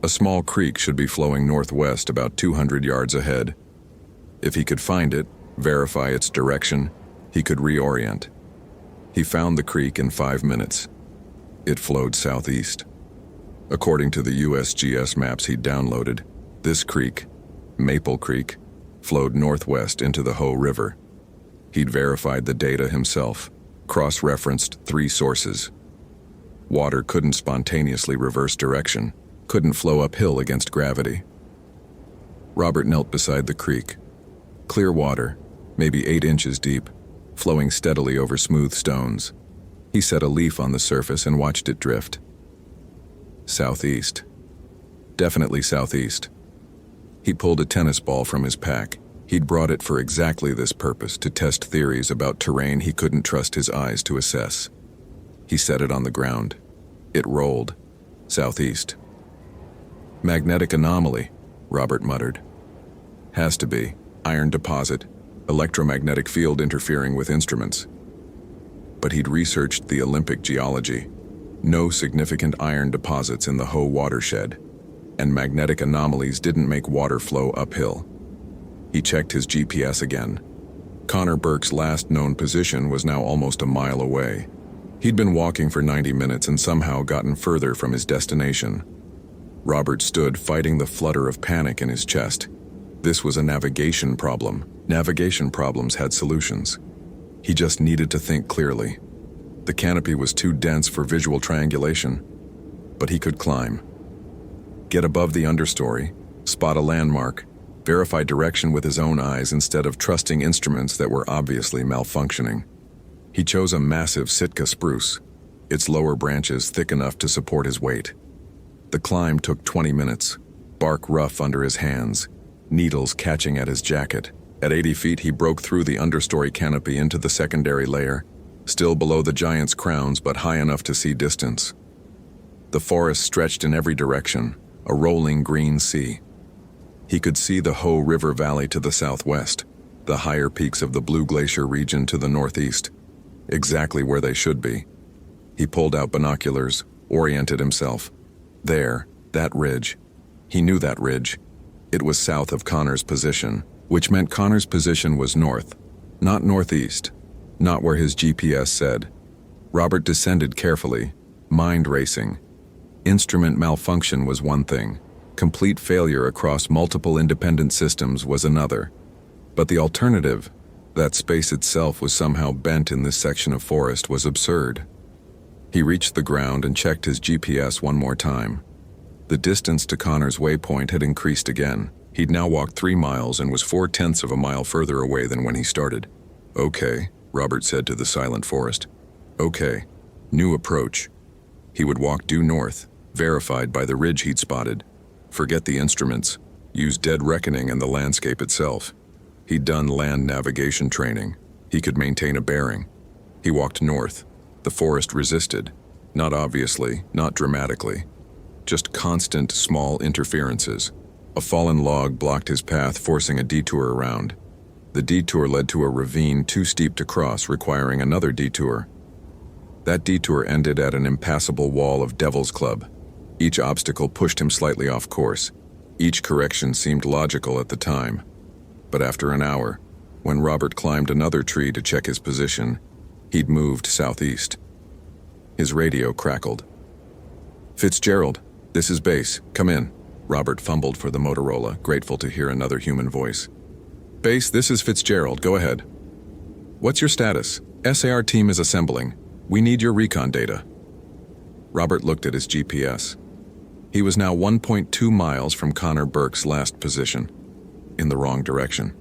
A: A small creek should be flowing northwest about 200 yards ahead. If he could find it, verify its direction, he could reorient. He found the creek in 5 minutes. It flowed southeast. According to the USGS maps he'd downloaded, this creek, Maple Creek, flowed northwest into the Hoh River. He'd verified the data himself, cross-referenced 3 sources. Water couldn't spontaneously reverse direction, couldn't flow uphill against gravity. Robert knelt beside the creek. Clear water, maybe 8 inches deep, flowing steadily over smooth stones. He set a leaf on the surface and watched it drift. Southeast. Definitely southeast. He pulled a tennis ball from his pack. He'd brought it for exactly this purpose, to test theories about terrain he couldn't trust his eyes to assess. He set it on the ground. It rolled. Southeast. "Magnetic anomaly," Robert muttered. "Has to be. Iron deposit. Electromagnetic field interfering with instruments." But he'd researched the Olympic geology. No significant iron deposits in the Hoh watershed, and magnetic anomalies didn't make water flow uphill. He checked his GPS again. Connor Burke's last known position was now almost a mile away. He'd been walking for 90 minutes and somehow gotten further from his destination. Robert stood fighting the flutter of panic in his chest. This was a navigation problem. Navigation problems had solutions. He just needed to think clearly. The canopy was too dense for visual triangulation, but he could climb. Get above the understory, spot a landmark, verify direction with his own eyes instead of trusting instruments that were obviously malfunctioning. He chose a massive Sitka spruce, its lower branches thick enough to support his weight. The climb took 20 minutes, bark rough under his hands, needles catching at his jacket. At 80 feet, he broke through the understory canopy into the secondary layer, still below the giant's crowns but high enough to see distance. The forest stretched in every direction, a rolling green sea. He could see the Hoh River Valley to the southwest, the higher peaks of the Blue Glacier region to the northeast, exactly where they should be. He pulled out binoculars, oriented himself. There, that ridge. He knew that ridge. It was south of Connor's position, which meant Connor's position was north, not northeast, not where his GPS said. Robert descended carefully, mind racing. Instrument malfunction was one thing. Complete failure across multiple independent systems was another. But the alternative, that space itself was somehow bent in this section of forest, was absurd. He reached the ground and checked his GPS one more time. The distance to Connor's waypoint had increased again. He'd now walked 3 miles and was 4/10 of a mile further away than when he started. "Okay," Robert said to the silent forest. "Okay, new approach." He would walk due north, verified by the ridge he'd spotted. Forget the instruments. Use dead reckoning and the landscape itself. He'd done land navigation training. He could maintain a bearing. He walked north. The forest resisted. Not obviously, not dramatically. Just constant, small interferences. A fallen log blocked his path, forcing a detour around. The detour led to a ravine too steep to cross, requiring another detour. That detour ended at an impassable wall of Devil's Club. Each obstacle pushed him slightly off course. Each correction seemed logical at the time. But after an hour, when Robert climbed another tree to check his position, he'd moved southeast. His radio crackled. "Fitzgerald, this is Base. Come in." Robert fumbled for the Motorola, grateful to hear another human voice. "Base, this is Fitzgerald. Go ahead." "What's your status? SAR team is assembling. We need your recon data." Robert looked at his GPS. He was now 1.2 miles from Connor Burke's last position, in the wrong direction.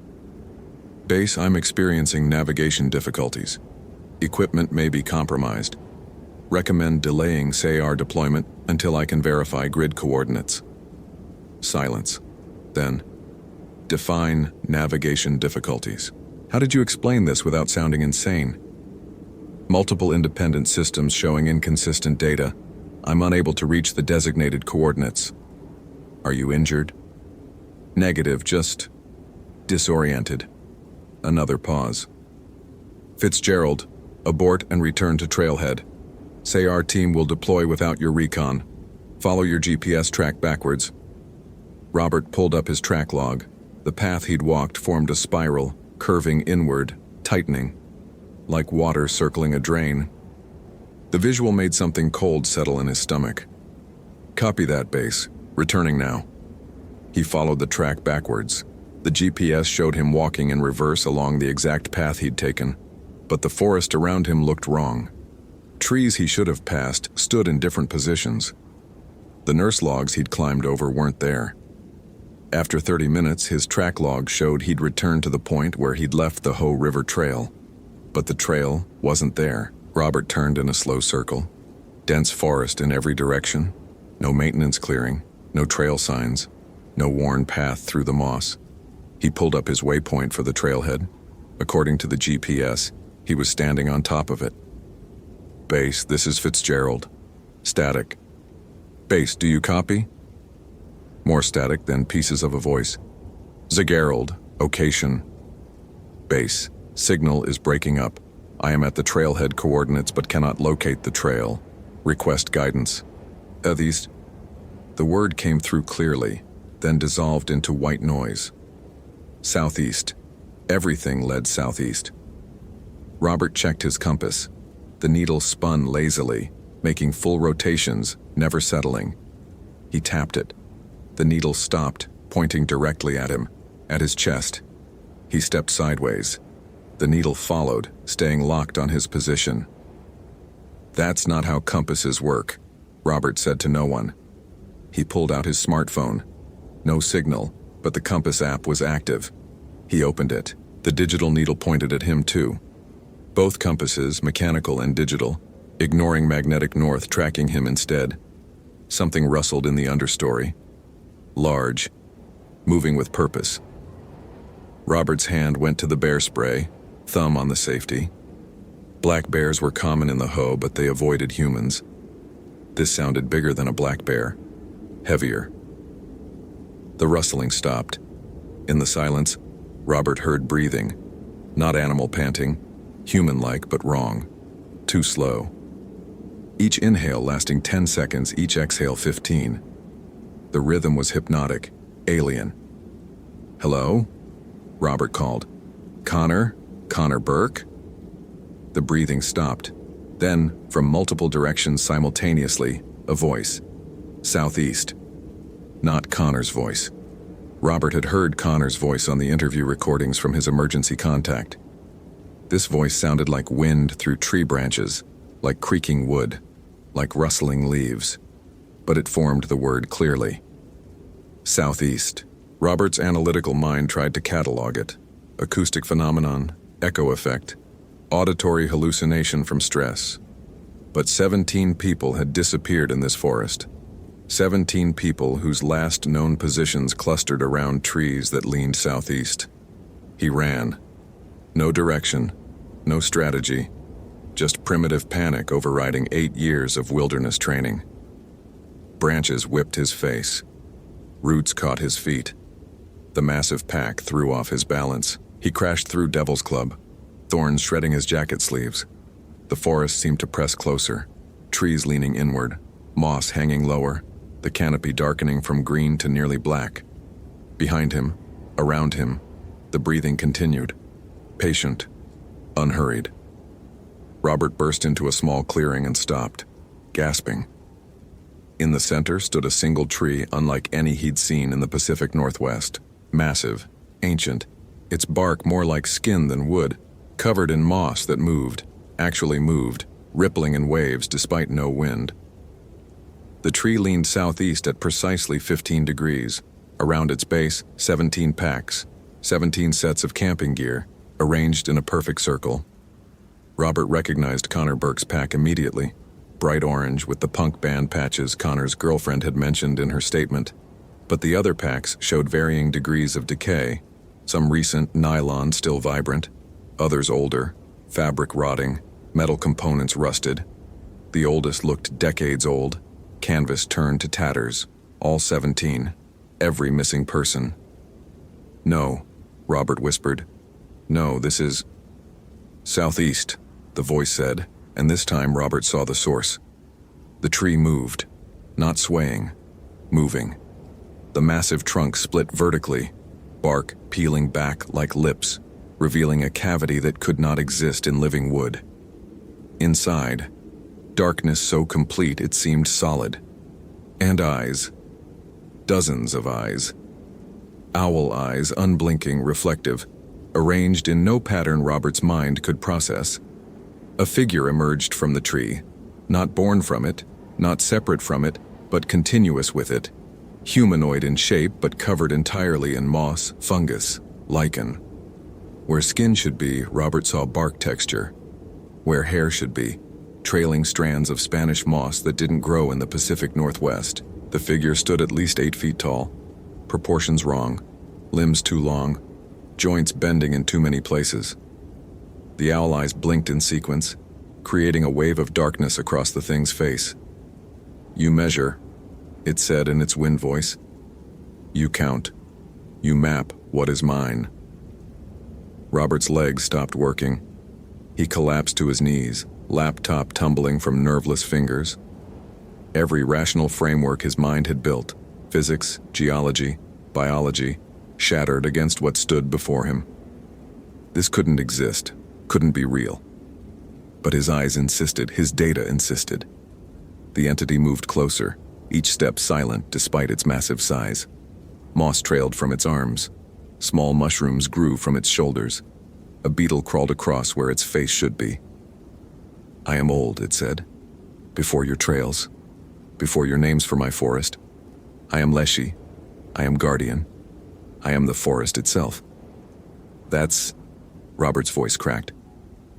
A: "Base, I'm experiencing navigation difficulties. Equipment may be compromised. Recommend delaying SAR deployment until I can verify grid coordinates." Silence. Then, "Define navigation difficulties. How did you explain this without sounding insane?" "Multiple independent systems showing inconsistent data. I'm unable to reach the designated coordinates." "Are you injured?" "Negative, just disoriented." Another pause. "Fitzgerald, abort and return to trailhead. SAR team will deploy without your recon. Follow your GPS track backwards." Robert pulled up his track log. The path he'd walked formed a spiral, curving inward, tightening, like water circling a drain. The visual made something cold settle in his stomach. "Copy that, Base. Returning now." He followed the track backwards. The GPS showed him walking in reverse along the exact path he'd taken, but the forest around him looked wrong. Trees he should have passed stood in different positions. The nurse logs he'd climbed over weren't there. After 30 minutes, his track log showed he'd returned to the point where he'd left the Hoh River Trail. But the trail wasn't there. Robert turned in a slow circle. Dense forest in every direction. No maintenance clearing. No trail signs. No worn path through the moss. He pulled up his waypoint for the trailhead. According to the GPS, he was standing on top of it. "Base, this is Fitzgerald. Static." "Base, do you copy?" More static, then pieces of a voice. "Fitzgerald, location." "Base, signal is breaking up. I am at the trailhead coordinates but cannot locate the trail. Request guidance." "East." The word came through clearly, then dissolved into white noise. "Southeast." Everything led southeast. Robert checked his compass. The needle spun lazily, making full rotations, never settling. He tapped it. The needle stopped, pointing directly at him, at his chest. He stepped sideways. The needle followed, staying locked on his position. "That's not how compasses work," Robert said to no one. He pulled out his smartphone. No signal, but the compass app was active. He opened it. The digital needle pointed at him too. Both compasses, mechanical and digital, ignoring magnetic north, tracking him instead. Something rustled in the understory. Large, moving with purpose. Robert's hand went to the bear spray, thumb on the safety. Black bears were common in the Hoh, but they avoided humans. This sounded bigger than a black bear, heavier. The rustling stopped. In the silence, Robert heard breathing. Not animal panting, human-like but wrong. Too slow. Each inhale lasting 10 seconds, each exhale 15. The rhythm was hypnotic, alien. "Hello?" Robert called. "Connor? Connor Burke?" The breathing stopped. Then, from multiple directions simultaneously, a voice. Southeast. Not Connor's voice. Robert had heard Connor's voice on the interview recordings from his emergency contact. This voice sounded like wind through tree branches, like creaking wood, like rustling leaves, but it formed the word clearly. Southeast. Robert's analytical mind tried to catalog it. Acoustic phenomenon, echo effect, auditory hallucination from stress. But 17 people had disappeared in this forest. 17 people whose last known positions clustered around trees that leaned southeast. He ran. No direction, no strategy, just primitive panic overriding 8 years of wilderness training. Branches whipped his face. Roots caught his feet. The massive pack threw off his balance. He crashed through Devil's Club, thorns shredding his jacket sleeves. The forest seemed to press closer, trees leaning inward, moss hanging lower, the canopy darkening from green to nearly black. Behind him, around him, the breathing continued, patient, unhurried. Robert burst into a small clearing and stopped, gasping. In the center stood a single tree unlike any he'd seen in the Pacific Northwest. Massive, ancient, its bark more like skin than wood, covered in moss that moved, actually moved, rippling in waves despite no wind. The tree leaned southeast at precisely 15 degrees. Around its base, 17 packs, 17 sets of camping gear, arranged in a perfect circle. Robert recognized Connor Burke's pack immediately, bright orange with the punk band patches Connor's girlfriend had mentioned in her statement. But the other packs showed varying degrees of decay, some recent nylon still vibrant, others older, fabric rotting, metal components rusted. The oldest looked decades old, canvas turned to tatters, all 17, every missing person. "No," Robert whispered. "No, this is southeast," the voice said, and this time Robert saw the source. The tree moved, not swaying, moving. The massive trunk split vertically, bark peeling back like lips, revealing a cavity that could not exist in living wood. Inside, darkness so complete it seemed solid. And eyes. Dozens of eyes. Owl eyes, unblinking, reflective, arranged in no pattern Robert's mind could process. A figure emerged from the tree, not born from it, not separate from it, but continuous with it. Humanoid in shape, but covered entirely in moss, fungus, lichen. Where skin should be, Robert saw bark texture. Where hair should be, trailing strands of Spanish moss that didn't grow in the Pacific Northwest. The figure stood at least 8 feet tall, proportions wrong, limbs too long, joints bending in too many places. The owl eyes blinked in sequence, creating a wave of darkness across the thing's face. "You measure," it said in its wind voice. "You count. You map what is mine." Robert's legs stopped working. He collapsed to his knees, laptop tumbling from nerveless fingers. Every rational framework his mind had built, physics, geology, biology, shattered against what stood before him. This couldn't exist, couldn't be real. But his eyes insisted, his data insisted. The entity moved closer, each step silent despite its massive size. Moss trailed from its arms. Small mushrooms grew from its shoulders. A beetle crawled across where its face should be. "I am old," it said. "Before your trails. Before your names for my forest. I am Leshy. I am guardian. I am the forest itself." "That's..." Robert's voice cracked.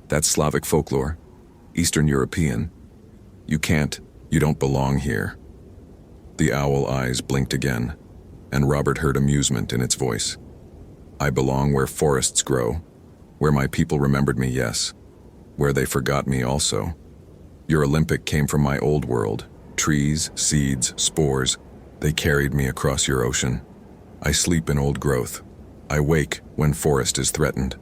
A: "That's Slavic folklore. Eastern European. You don't belong here." The owl eyes blinked again, and Robert heard amusement in its voice. "I belong where forests grow. Where my people remembered me, yes. Where they forgot me also. Your Olympic came from my old world. Trees, seeds, spores. They carried me across your ocean. I sleep in old growth. I wake when forest is threatened."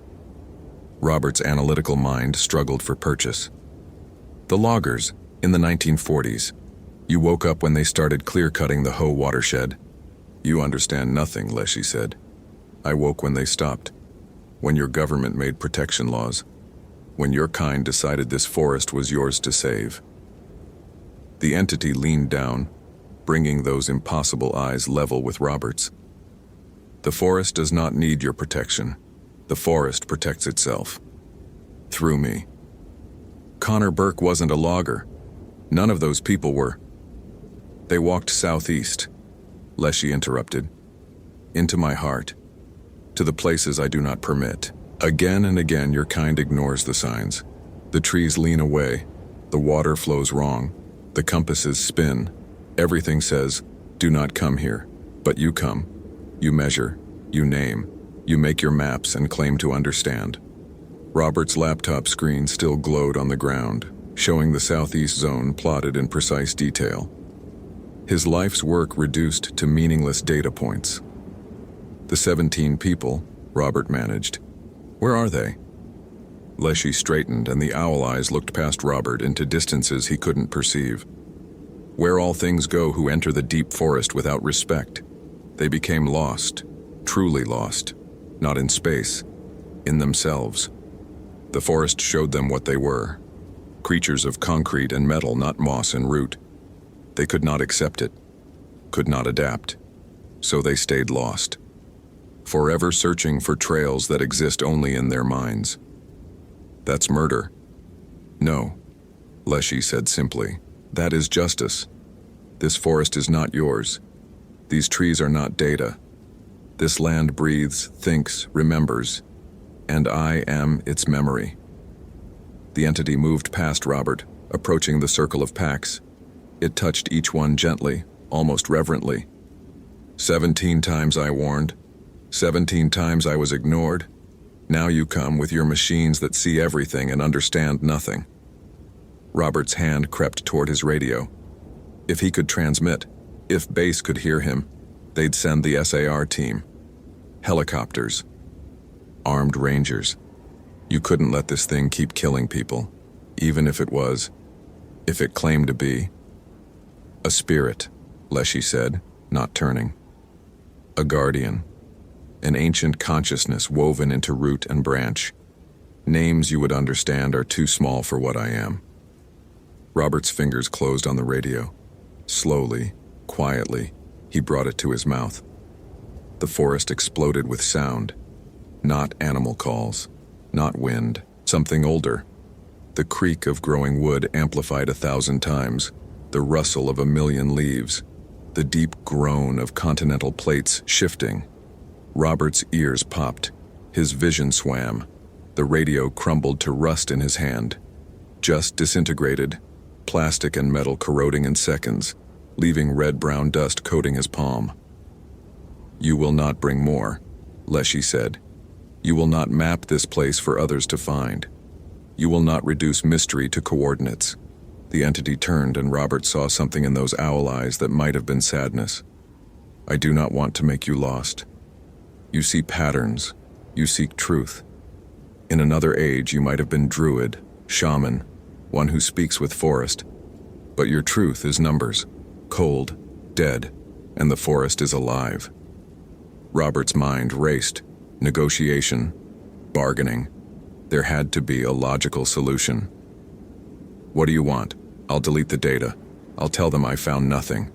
A: Robert's analytical mind struggled for purchase. "The loggers, in the 1940s. You woke up when they started clear-cutting the Ho watershed." "You understand nothing," Leshy said. "I woke when they stopped. When your government made protection laws. When your kind decided this forest was yours to save." The entity leaned down, bringing those impossible eyes level with Robert's. The forest does not need your protection. The forest protects itself. Through me. Connor Burke wasn't a logger. None of those people were. They walked southeast, Leshy interrupted. Into my heart. To the places I do not permit. Again and again your kind ignores the signs. The trees lean away. The water flows wrong. The compasses spin. Everything says, do not come here. But you come. You measure. You name. You make your maps and claim to understand. Robert's laptop screen still glowed on the ground, showing the southeast zone plotted in precise detail. His life's work reduced to meaningless data points. The 17 people, Robert managed. Where are they? Leshy straightened and the owl eyes looked past Robert into distances he couldn't perceive. Where all things go who enter the deep forest without respect. They became lost, truly lost, not in space, in themselves. The forest showed them what they were. Creatures of concrete and metal, not moss and root. They could not accept it, could not adapt, so they stayed lost. Forever searching for trails that exist only in their minds. That's murder. No, Leshy said simply. That is justice. This forest is not yours. These trees are not data. This land breathes, thinks, remembers, and I am its memory. The entity moved past Robert, approaching the circle of packs. It touched each one gently, almost reverently. 17 times I warned. 17 times I was ignored. Now you come with your machines that see everything and understand nothing. Robert's hand crept toward his radio. If he could transmit, if base could hear him, they'd send the SAR team. Helicopters. Armed rangers. You couldn't let this thing keep killing people, even if it was, if it claimed to be. A spirit, Leshy said, not turning. A guardian. An ancient consciousness woven into root and branch. Names you would understand are too small for what I am. Robert's fingers closed on the radio. Slowly, quietly, he brought it to his mouth. The forest exploded with sound. Not animal calls, not wind, something older. The creak of growing wood amplified 1,000 times, the rustle of 1,000,000 leaves, the deep groan of continental plates shifting. Robert's ears popped, his vision swam. The radio crumbled to rust in his hand. Just disintegrated, plastic and metal corroding in seconds, leaving red-brown dust coating his palm. You will not bring more, Leshy said. You will not map this place for others to find. You will not reduce mystery to coordinates. The entity turned and Robert saw something in those owl eyes that might have been sadness. I do not want to make you lost. You see patterns. You seek truth. In another age, you might have been druid, shaman, one who speaks with forest. But your truth is numbers, cold, dead, and the forest is alive. Robert's mind raced. Negotiation, bargaining. There had to be a logical solution. What do you want? I'll delete the data. I'll tell them I found nothing.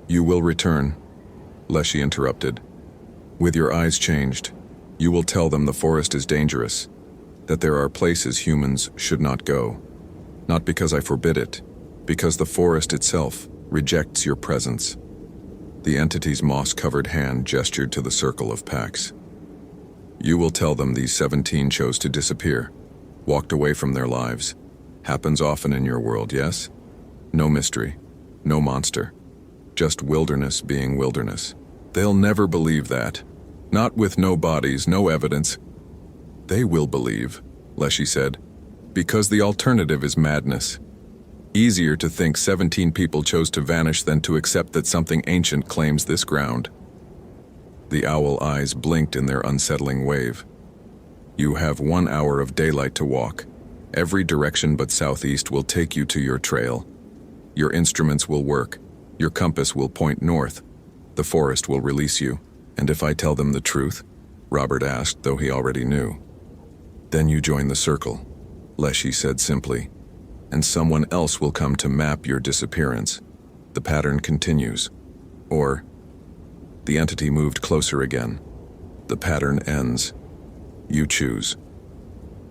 A: You will return, Leshy interrupted. With your eyes changed, you will tell them the forest is dangerous, that there are places humans should not go. Not because I forbid it, because the forest itself rejects your presence. The entity's moss-covered hand gestured to the circle of packs. You will tell them these 17 chose to disappear, walked away from their lives. Happens often in your world, yes? No mystery, no monster, just wilderness being wilderness. They'll never believe that. Not with no bodies, no evidence. They will believe, Leshy said, because the alternative is madness. Easier to think 17 people chose to vanish than to accept that something ancient claims this ground. The owl eyes blinked in their unsettling wave. You have 1 hour of daylight to walk. Every direction but southeast will take you to your trail. Your instruments will work. Your compass will point north. The forest will release you. And if I tell them the truth? Robert asked, though he already knew. Then you join the circle, Leshy said simply. And someone else will come to map your disappearance. The pattern continues. Or, The entity moved closer again. The pattern ends. You choose.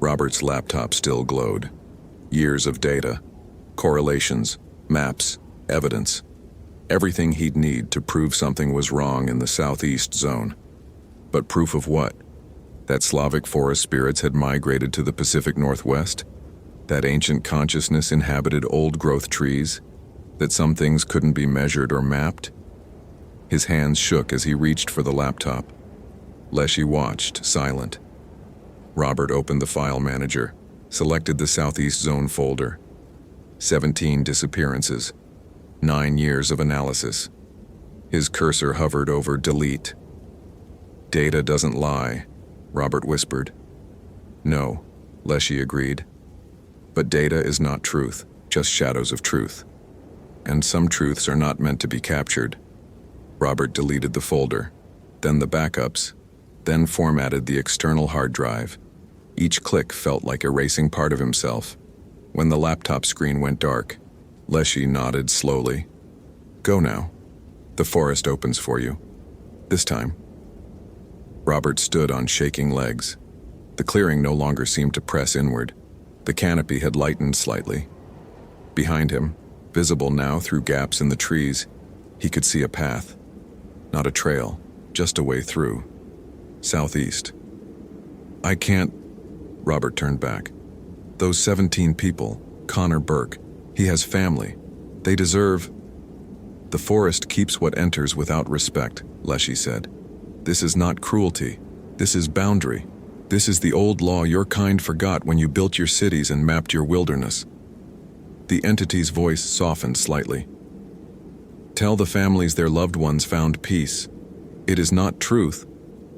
A: Robert's laptop still glowed. Years of data, correlations, maps, evidence. Everything he'd need to prove something was wrong in the southeast zone. But proof of what? That Slavic forest spirits had migrated to the Pacific Northwest? That ancient consciousness inhabited old-growth trees? That some things couldn't be measured or mapped? His hands shook as he reached for the laptop. Leshy watched, silent. Robert opened the file manager, selected the Southeast Zone folder. 17 disappearances. 9 years of analysis. His cursor hovered over delete. Data doesn't lie, Robert whispered. No, Leshy agreed. But data is not truth, just shadows of truth. And some truths are not meant to be captured. Robert deleted the folder, then the backups, then formatted the external hard drive. Each click felt like erasing part of himself. When the laptop screen went dark, Leshy nodded slowly. Go now. The forest opens for you. This time. Robert stood on shaking legs. The clearing no longer seemed to press inward. The canopy had lightened slightly. Behind him, visible now through gaps in the trees, he could see a path. Not a trail, just a way through. Southeast. I can't... Robert turned back. Those 17 people, Connor Burke, he has family. They deserve... The forest keeps what enters without respect, Leshy said. This is not cruelty. This is boundary. This is the old law your kind forgot when you built your cities and mapped your wilderness. The entity's voice softened slightly. Tell the families their loved ones found peace. It is not truth,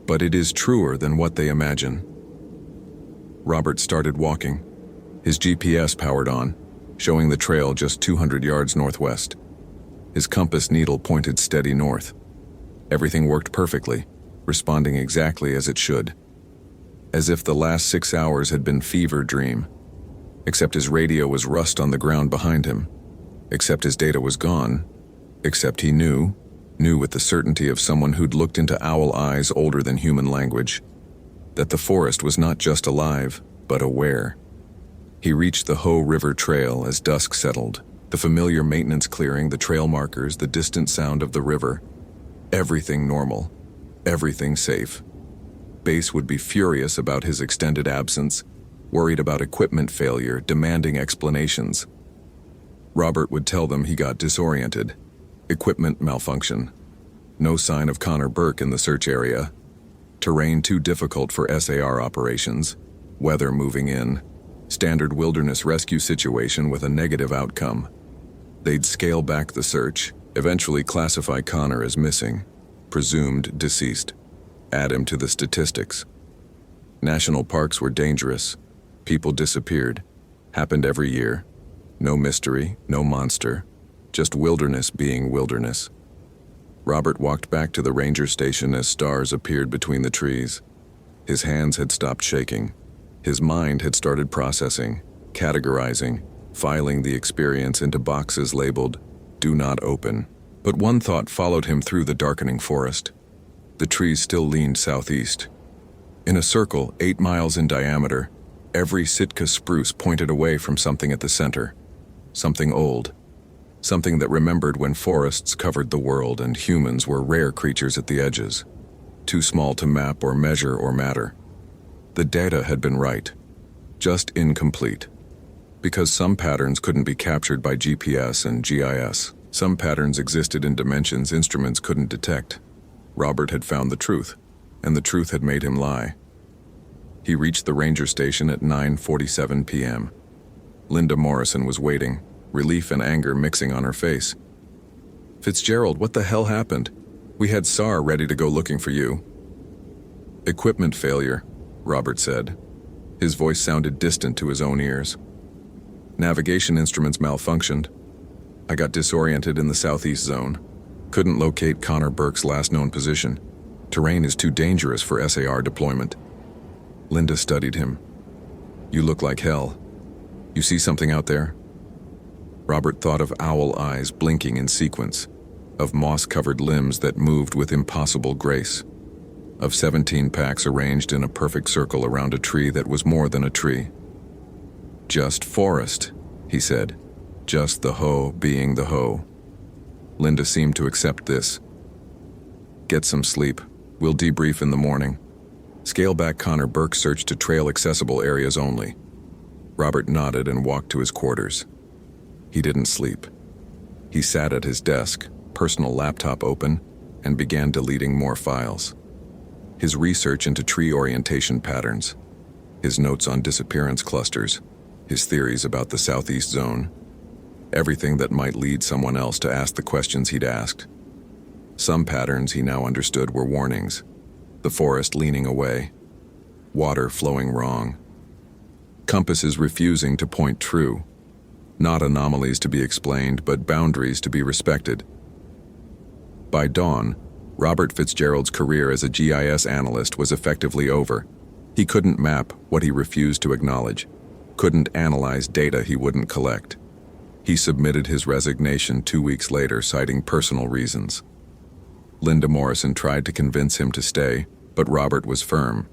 A: but it is truer than what they imagine. Robert started walking. His GPS powered on, showing the trail just 200 yards northwest. His compass needle pointed steady north. Everything worked perfectly, responding exactly as it should. As if the last 6 hours had been fever dream. Except his radio was rust on the ground behind him. Except his data was gone. Except he knew with the certainty of someone who'd looked into owl eyes older than human language, that the forest was not just alive, but aware. He reached the Hoh River Trail as dusk settled, the familiar maintenance clearing, the trail markers, the distant sound of the river. Everything normal, everything safe. Base would be furious about his extended absence, worried about equipment failure, demanding explanations. Robert would tell them he got disoriented. Equipment malfunction. No sign of Connor Burke in the search area. Terrain too difficult for SAR operations. Weather moving in. Standard wilderness rescue situation with a negative outcome. They'd scale back the search, eventually classify Connor as missing, presumed deceased. Add him to the statistics. National parks were dangerous. People disappeared. Happened every year. No mystery, no monster. Just wilderness being wilderness. Robert walked back to the ranger station as stars appeared between the trees. His hands had stopped shaking. His mind had started processing, categorizing, filing the experience into boxes labeled, "Do not open." But one thought followed him through the darkening forest. The trees still leaned southeast. In a circle 8 miles in diameter, every Sitka spruce pointed away from something at the center. Something old. Something that remembered when forests covered the world and humans were rare creatures at the edges. Too small to map or measure or matter. The data had been right. Just incomplete. Because some patterns couldn't be captured by GPS and GIS. Some patterns existed in dimensions instruments couldn't detect. Robert had found the truth, and the truth had made him lie. He reached the ranger station at 9:47 p.m. Linda Morrison was waiting, relief and anger mixing on her face. "Fitzgerald, what the hell happened? We had SAR ready to go looking for you." "Equipment failure," Robert said. His voice sounded distant to his own ears. "Navigation instruments malfunctioned. I got disoriented in the southeast zone. Couldn't locate Connor Burke's last known position. Terrain is too dangerous for SAR deployment." Linda studied him. "You look like hell. You see something out there?" Robert thought of owl eyes blinking in sequence. of moss-covered limbs that moved with impossible grace, of 17 packs arranged in a perfect circle around a tree that was more than a tree. "Just forest," he said, "just the hoe being the hoe." Linda seemed to accept this. "Get some sleep. We'll debrief in the morning." Scaleback Connor Burke searched to trail-accessible areas only. Robert nodded and walked to his quarters. He didn't sleep. He sat at his desk, personal laptop open, and began deleting more files. His research into tree orientation patterns, his notes on disappearance clusters, his theories about the southeast zone, everything that might lead someone else to ask the questions he'd asked. Some patterns he now understood were warnings. The forest leaning away, water flowing wrong, compasses refusing to point true, not anomalies to be explained, but boundaries to be respected. By dawn, Robert Fitzgerald's career as a GIS analyst was effectively over. He couldn't map what he refused to acknowledge, couldn't analyze data he wouldn't collect. He submitted his resignation 2 weeks later, citing personal reasons. Linda Morrison tried to convince him to stay, but Robert was firm.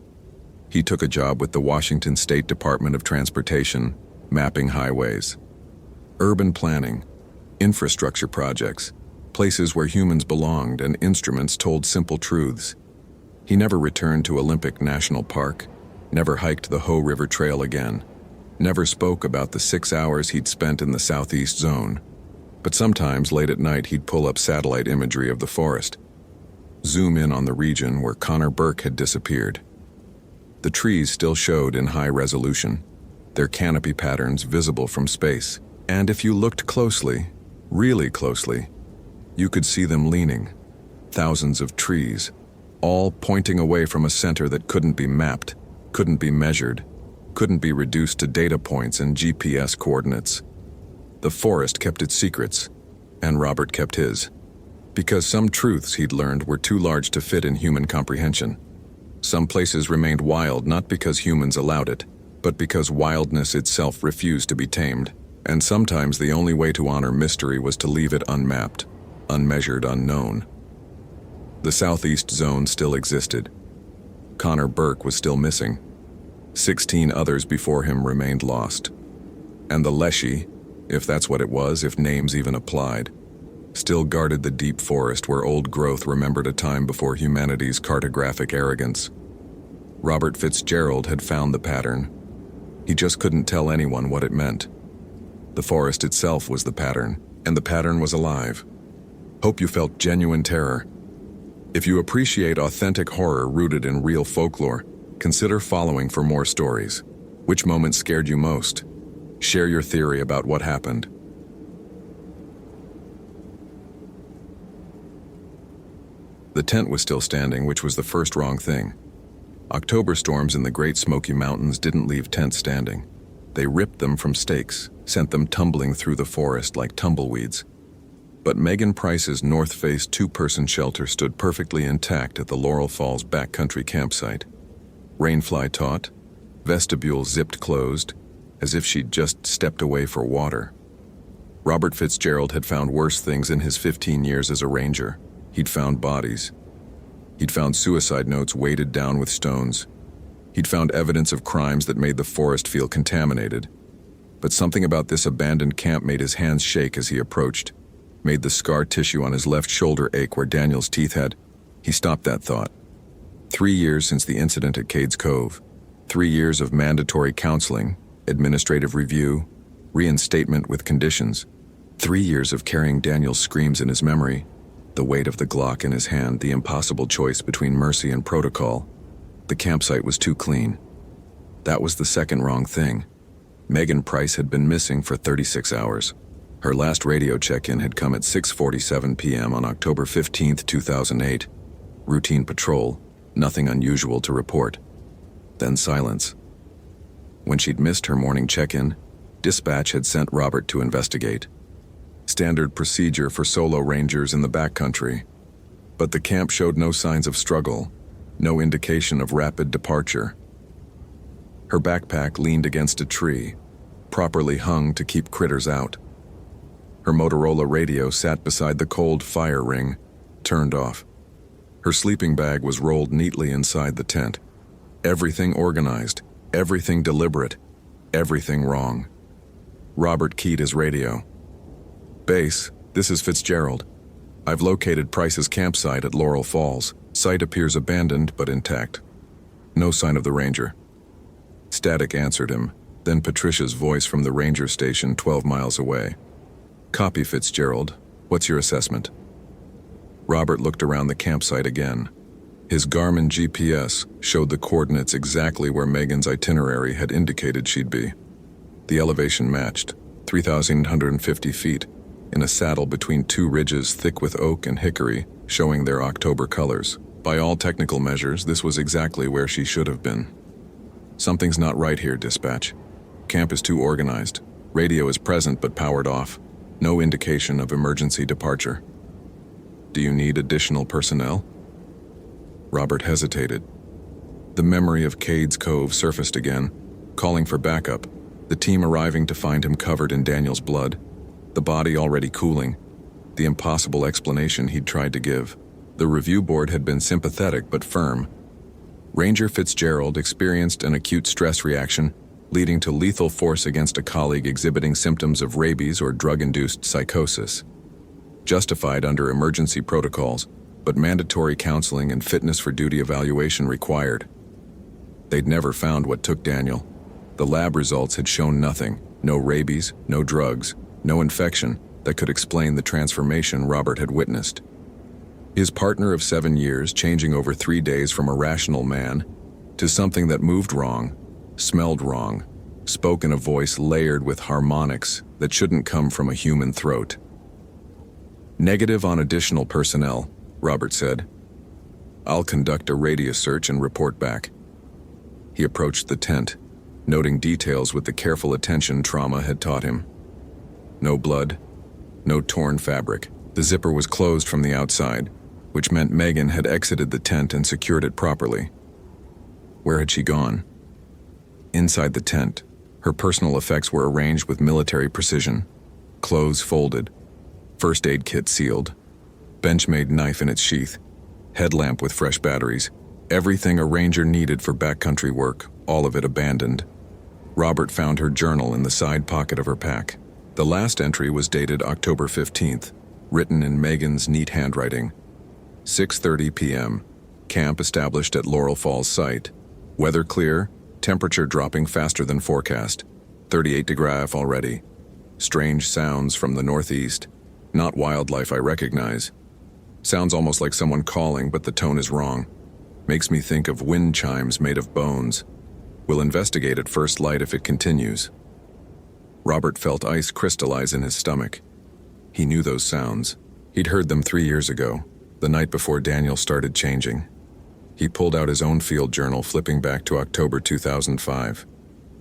A: He took a job with the Washington State Department of Transportation, mapping highways, urban planning, infrastructure projects, places where humans belonged and instruments told simple truths. He never returned to Olympic National Park, never hiked the Hoh River Trail again, never spoke about the 6 hours he'd spent in the southeast zone. But sometimes late at night he'd pull up satellite imagery of the forest, zoom in on the region where Connor Burke had disappeared. The trees still showed in high resolution, their canopy patterns visible from space. And if you looked closely, really closely, you could see them leaning. Thousands of trees, all pointing away from a center that couldn't be mapped, couldn't be measured, couldn't be reduced to data points and GPS coordinates. The forest kept its secrets, and Robert kept his. Because some truths he'd learned were too large to fit in human comprehension. Some places remained wild not because humans allowed it, but because wildness itself refused to be tamed. And sometimes the only way to honor mystery was to leave it unmapped, unmeasured, unknown. The southeast zone still existed. Connor Burke was still missing. 16 others before him remained lost. And the Leshy, if that's what it was, if names even applied, still guarded the deep forest where old growth remembered a time before humanity's cartographic arrogance. Robert Fitzgerald had found the pattern. He just couldn't tell anyone what it meant. The forest itself was the pattern, and the pattern was alive. Hope you felt genuine terror. If you appreciate authentic horror rooted in real folklore, consider following for more stories. Which moment scared you most? Share your theory about what happened. The tent was still standing, which was the first wrong thing. October storms in the Great Smoky Mountains didn't leave tents standing. They ripped them from stakes, sent them tumbling through the forest like tumbleweeds. But Megan Price's north-face two-person shelter stood perfectly intact at the Laurel Falls backcountry campsite. Rainfly taut, vestibule zipped closed, as if she'd just stepped away for water. Robert Fitzgerald had found worse things in his 15 years as a ranger. He'd found bodies. He'd found suicide notes weighted down with stones. He'd found evidence of crimes that made the forest feel contaminated. But something about this abandoned camp made his hands shake as he approached, made the scar tissue on his left shoulder ache where Daniel's teeth had. He stopped that thought. 3 years since the incident at Cades Cove. 3 years of mandatory counseling, administrative review, reinstatement with conditions. 3 years of carrying Daniel's screams in his memory, the weight of the Glock in his hand, the impossible choice between mercy and protocol. The campsite was too clean. That was the second wrong thing. Megan Price had been missing for 36 hours. Her last radio check-in had come at 6:47 p.m. on October 15, 2008. Routine patrol, nothing unusual to report. Then silence. When she'd missed her morning check-in, dispatch had sent Robert to investigate. Standard procedure for solo rangers in the backcountry. But the camp showed no signs of struggle, no indication of rapid departure. Her backpack leaned against a tree, properly hung to keep critters out. Her Motorola radio sat beside the cold fire ring, turned off. Her sleeping bag was rolled neatly inside the tent. Everything organized, everything deliberate, everything wrong. Robert keyed his radio. "Base, this is Fitzgerald. I've located Price's campsite at Laurel Falls. Site appears abandoned but intact. No sign of the ranger." Static answered him, then Patricia's voice from the ranger station 12 miles away. "Copy, Fitzgerald. What's your assessment?" Robert looked around the campsite again. His Garmin GPS showed the coordinates exactly where Megan's itinerary had indicated she'd be. The elevation matched, 3,150 feet, in a saddle between two ridges thick with oak and hickory, showing their October colors. By all technical measures, this was exactly where she should have been. "Something's not right here, dispatch. Camp is too organized. Radio is present but powered off. No indication of emergency departure. Do you need additional personnel?" Robert hesitated. The memory of Cade's Cove surfaced again, calling for backup, the team arriving to find him covered in Daniel's blood, the body already cooling, the impossible explanation he'd tried to give. The review board had been sympathetic but firm. Ranger Fitzgerald experienced an acute stress reaction, leading to lethal force against a colleague exhibiting symptoms of rabies or drug-induced psychosis. Justified under emergency protocols, but mandatory counseling and fitness for duty evaluation required. They'd never found what took Daniel. The lab results had shown nothing, no rabies, no drugs, no infection that could explain the transformation Robert had witnessed. His partner of 7 years changing over 3 days from a rational man to something that moved wrong, smelled wrong, spoke in a voice layered with harmonics that shouldn't come from a human throat. "Negative on additional personnel," Robert said. "I'll conduct a radius search and report back." He approached the tent, noting details with the careful attention trauma had taught him. No blood, no torn fabric. The zipper was closed from the outside, which meant Megan had exited the tent and secured it properly. Where had she gone? Inside the tent, her personal effects were arranged with military precision. Clothes folded, first aid kit sealed, Benchmade knife in its sheath, headlamp with fresh batteries, everything a ranger needed for backcountry work, all of it abandoned. Robert found her journal in the side pocket of her pack. The last entry was dated October 15th, written in Megan's neat handwriting. 6:30 p.m. Camp established at Laurel Falls site. Weather clear, temperature dropping faster than forecast. 38 degrees already. Strange sounds from the northeast. Not wildlife I recognize. Sounds almost like someone calling, but the tone is wrong. Makes me think of wind chimes made of bones. We'll investigate at first light if it continues. Robert felt ice crystallize in his stomach. He knew those sounds. He'd heard them 3 years ago, the night before Daniel started changing. He pulled out his own field journal, flipping back to October 2005.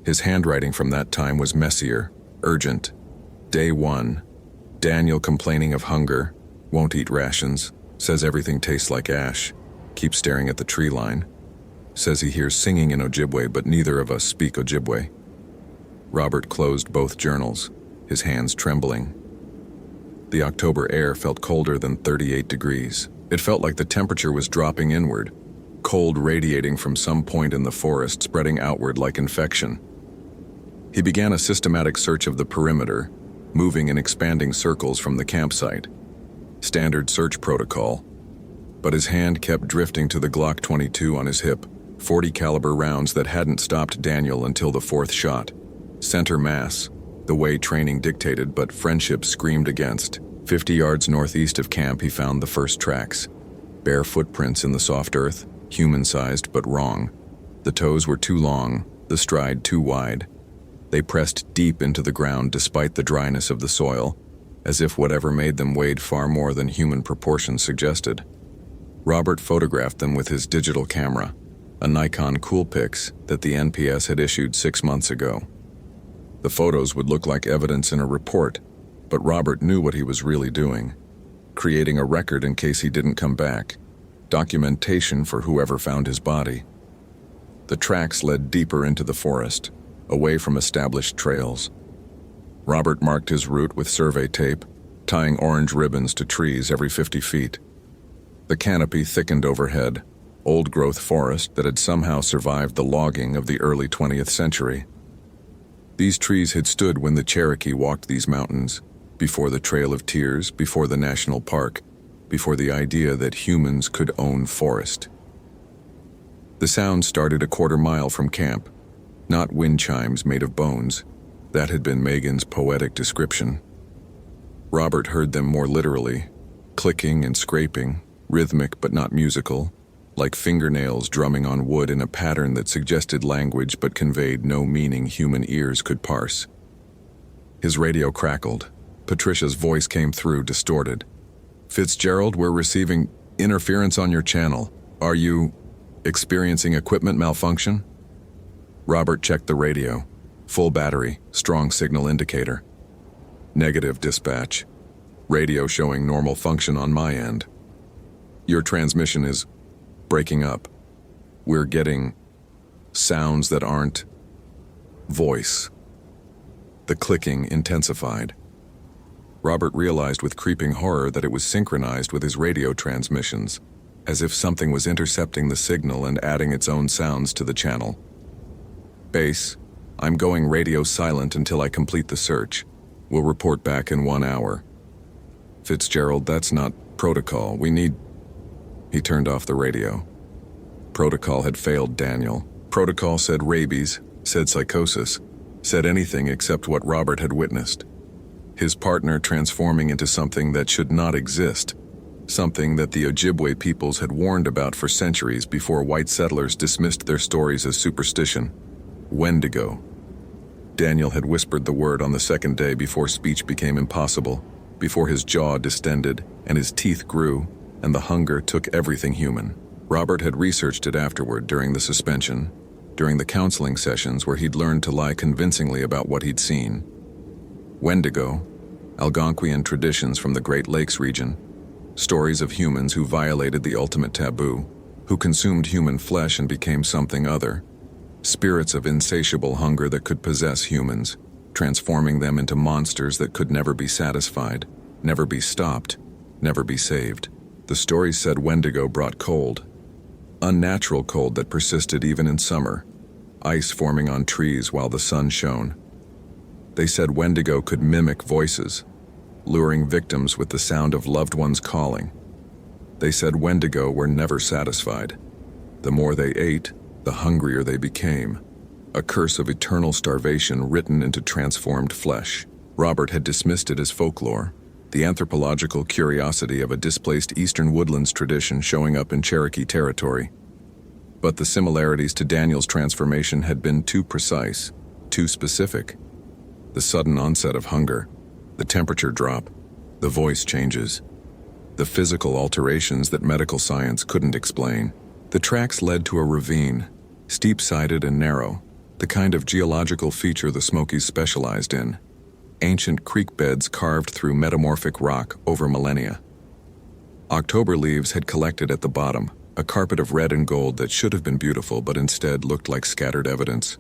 A: His handwriting from that time was messier, urgent. Day 1. Daniel complaining of hunger, won't eat rations, says everything tastes like ash, keeps staring at the tree line, says he hears singing in Ojibwe but neither of us speak Ojibwe. Robert closed both journals, his hands trembling. The October air felt colder than 38 degrees. It felt like the temperature was dropping inward, cold radiating from some point in the forest, spreading outward like infection. He began a systematic search of the perimeter, moving in expanding circles from the campsite. Standard search protocol. But his hand kept drifting to the Glock 22 on his hip, 40 caliber rounds that hadn't stopped Daniel until the fourth shot. Center mass, the way training dictated but friendship screamed against. 50 yards northeast of camp he found the first tracks. Bare footprints in the soft earth, human-sized but wrong. The toes were too long, the stride too wide. They pressed deep into the ground despite the dryness of the soil, as if whatever made them weighed far more than human proportions suggested. Robert photographed them with his digital camera, a Nikon Coolpix that the NPS had issued 6 months ago. The photos would look like evidence in a report, but Robert knew what he was really doing, creating a record in case he didn't come back, documentation for whoever found his body. The tracks led deeper into the forest, away from established trails. Robert marked his route with survey tape, tying orange ribbons to trees every 50 feet. The canopy thickened overhead, old-growth forest that had somehow survived the logging of the early 20th century. These trees had stood when the Cherokee walked these mountains, before the Trail of Tears, before the national park, before the idea that humans could own forest. The sound started a quarter-mile from camp, not wind chimes made of bones. That had been Megan's poetic description. Robert heard them more literally, clicking and scraping, rhythmic but not musical, like fingernails drumming on wood in a pattern that suggested language but conveyed no meaning human ears could parse. His radio crackled. Patricia's voice came through, distorted. "Fitzgerald, we're receiving interference on your channel. Are you experiencing equipment malfunction?" Robert checked the radio. Full battery, strong signal indicator. "Negative, dispatch. Radio showing normal function on my end. Your transmission is breaking up. We're getting sounds that aren't voice." The clicking intensified. Robert realized with creeping horror that it was synchronized with his radio transmissions, as if something was intercepting the signal and adding its own sounds to the channel. "Base, I'm going radio silent until I complete the search. We'll report back in 1 hour." "Fitzgerald, that's not protocol. We need..." He turned off the radio. Protocol had failed Daniel. Protocol said rabies, said psychosis, said anything except what Robert had witnessed. His partner transforming into something that should not exist, something that the Ojibwe peoples had warned about for centuries before white settlers dismissed their stories as superstition. Wendigo. Daniel had whispered the word on the second day before speech became impossible, before his jaw distended and his teeth grew, and the hunger took everything human. Robert had researched it afterward during the suspension, during the counseling sessions where he'd learned to lie convincingly about what he'd seen. Wendigo, Algonquian traditions from the Great Lakes region, stories of humans who violated the ultimate taboo, who consumed human flesh and became something other, spirits of insatiable hunger that could possess humans, transforming them into monsters that could never be satisfied, never be stopped, never be saved. The stories said Wendigo brought cold, unnatural cold that persisted even in summer, ice forming on trees while the sun shone. They said Wendigo could mimic voices, luring victims with the sound of loved ones calling. They said Wendigo were never satisfied. The more they ate, the hungrier they became, a curse of eternal starvation written into transformed flesh. Robert had dismissed it as folklore, the anthropological curiosity of a displaced eastern woodlands tradition showing up in Cherokee territory. But the similarities to Daniel's transformation had been too precise, too specific. The sudden onset of hunger, the temperature drop, the voice changes, the physical alterations that medical science couldn't explain. The tracks led to a ravine, steep-sided and narrow, the kind of geological feature the Smokies specialized in. Ancient creek beds carved through metamorphic rock over millennia. October leaves had collected at the bottom, a carpet of red and gold that should have been beautiful but instead looked like scattered evidence.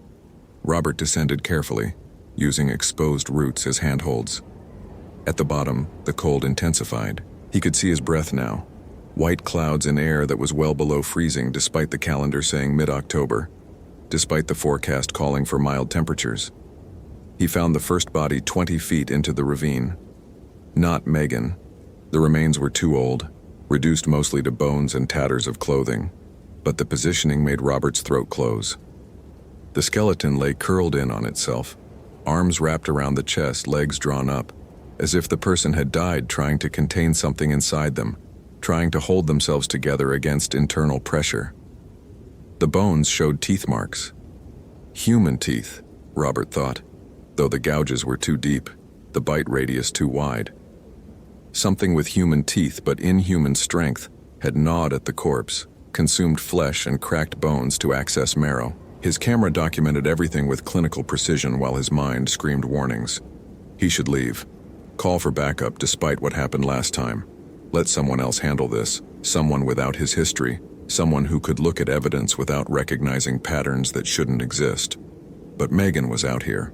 A: Robert descended carefully, using exposed roots as handholds. At the bottom, the cold intensified. He could see his breath now. White clouds in air that was well below freezing despite the calendar saying mid-October, despite the forecast calling for mild temperatures. He found the first body 20 feet into the ravine. Not Megan. The remains were too old, reduced mostly to bones and tatters of clothing, but the positioning made Robert's throat close. The skeleton lay curled in on itself, arms wrapped around the chest, legs drawn up, as if the person had died trying to contain something inside them, trying to hold themselves together against internal pressure. The bones showed teeth marks. Human teeth, Robert thought, though the gouges were too deep, the bite radius too wide. Something with human teeth but inhuman strength had gnawed at the corpse, consumed flesh and cracked bones to access marrow. His camera documented everything with clinical precision while his mind screamed warnings. He should leave. Call for backup despite what happened last time. Let someone else handle this, someone without his history, someone who could look at evidence without recognizing patterns that shouldn't exist. But Megan was out here,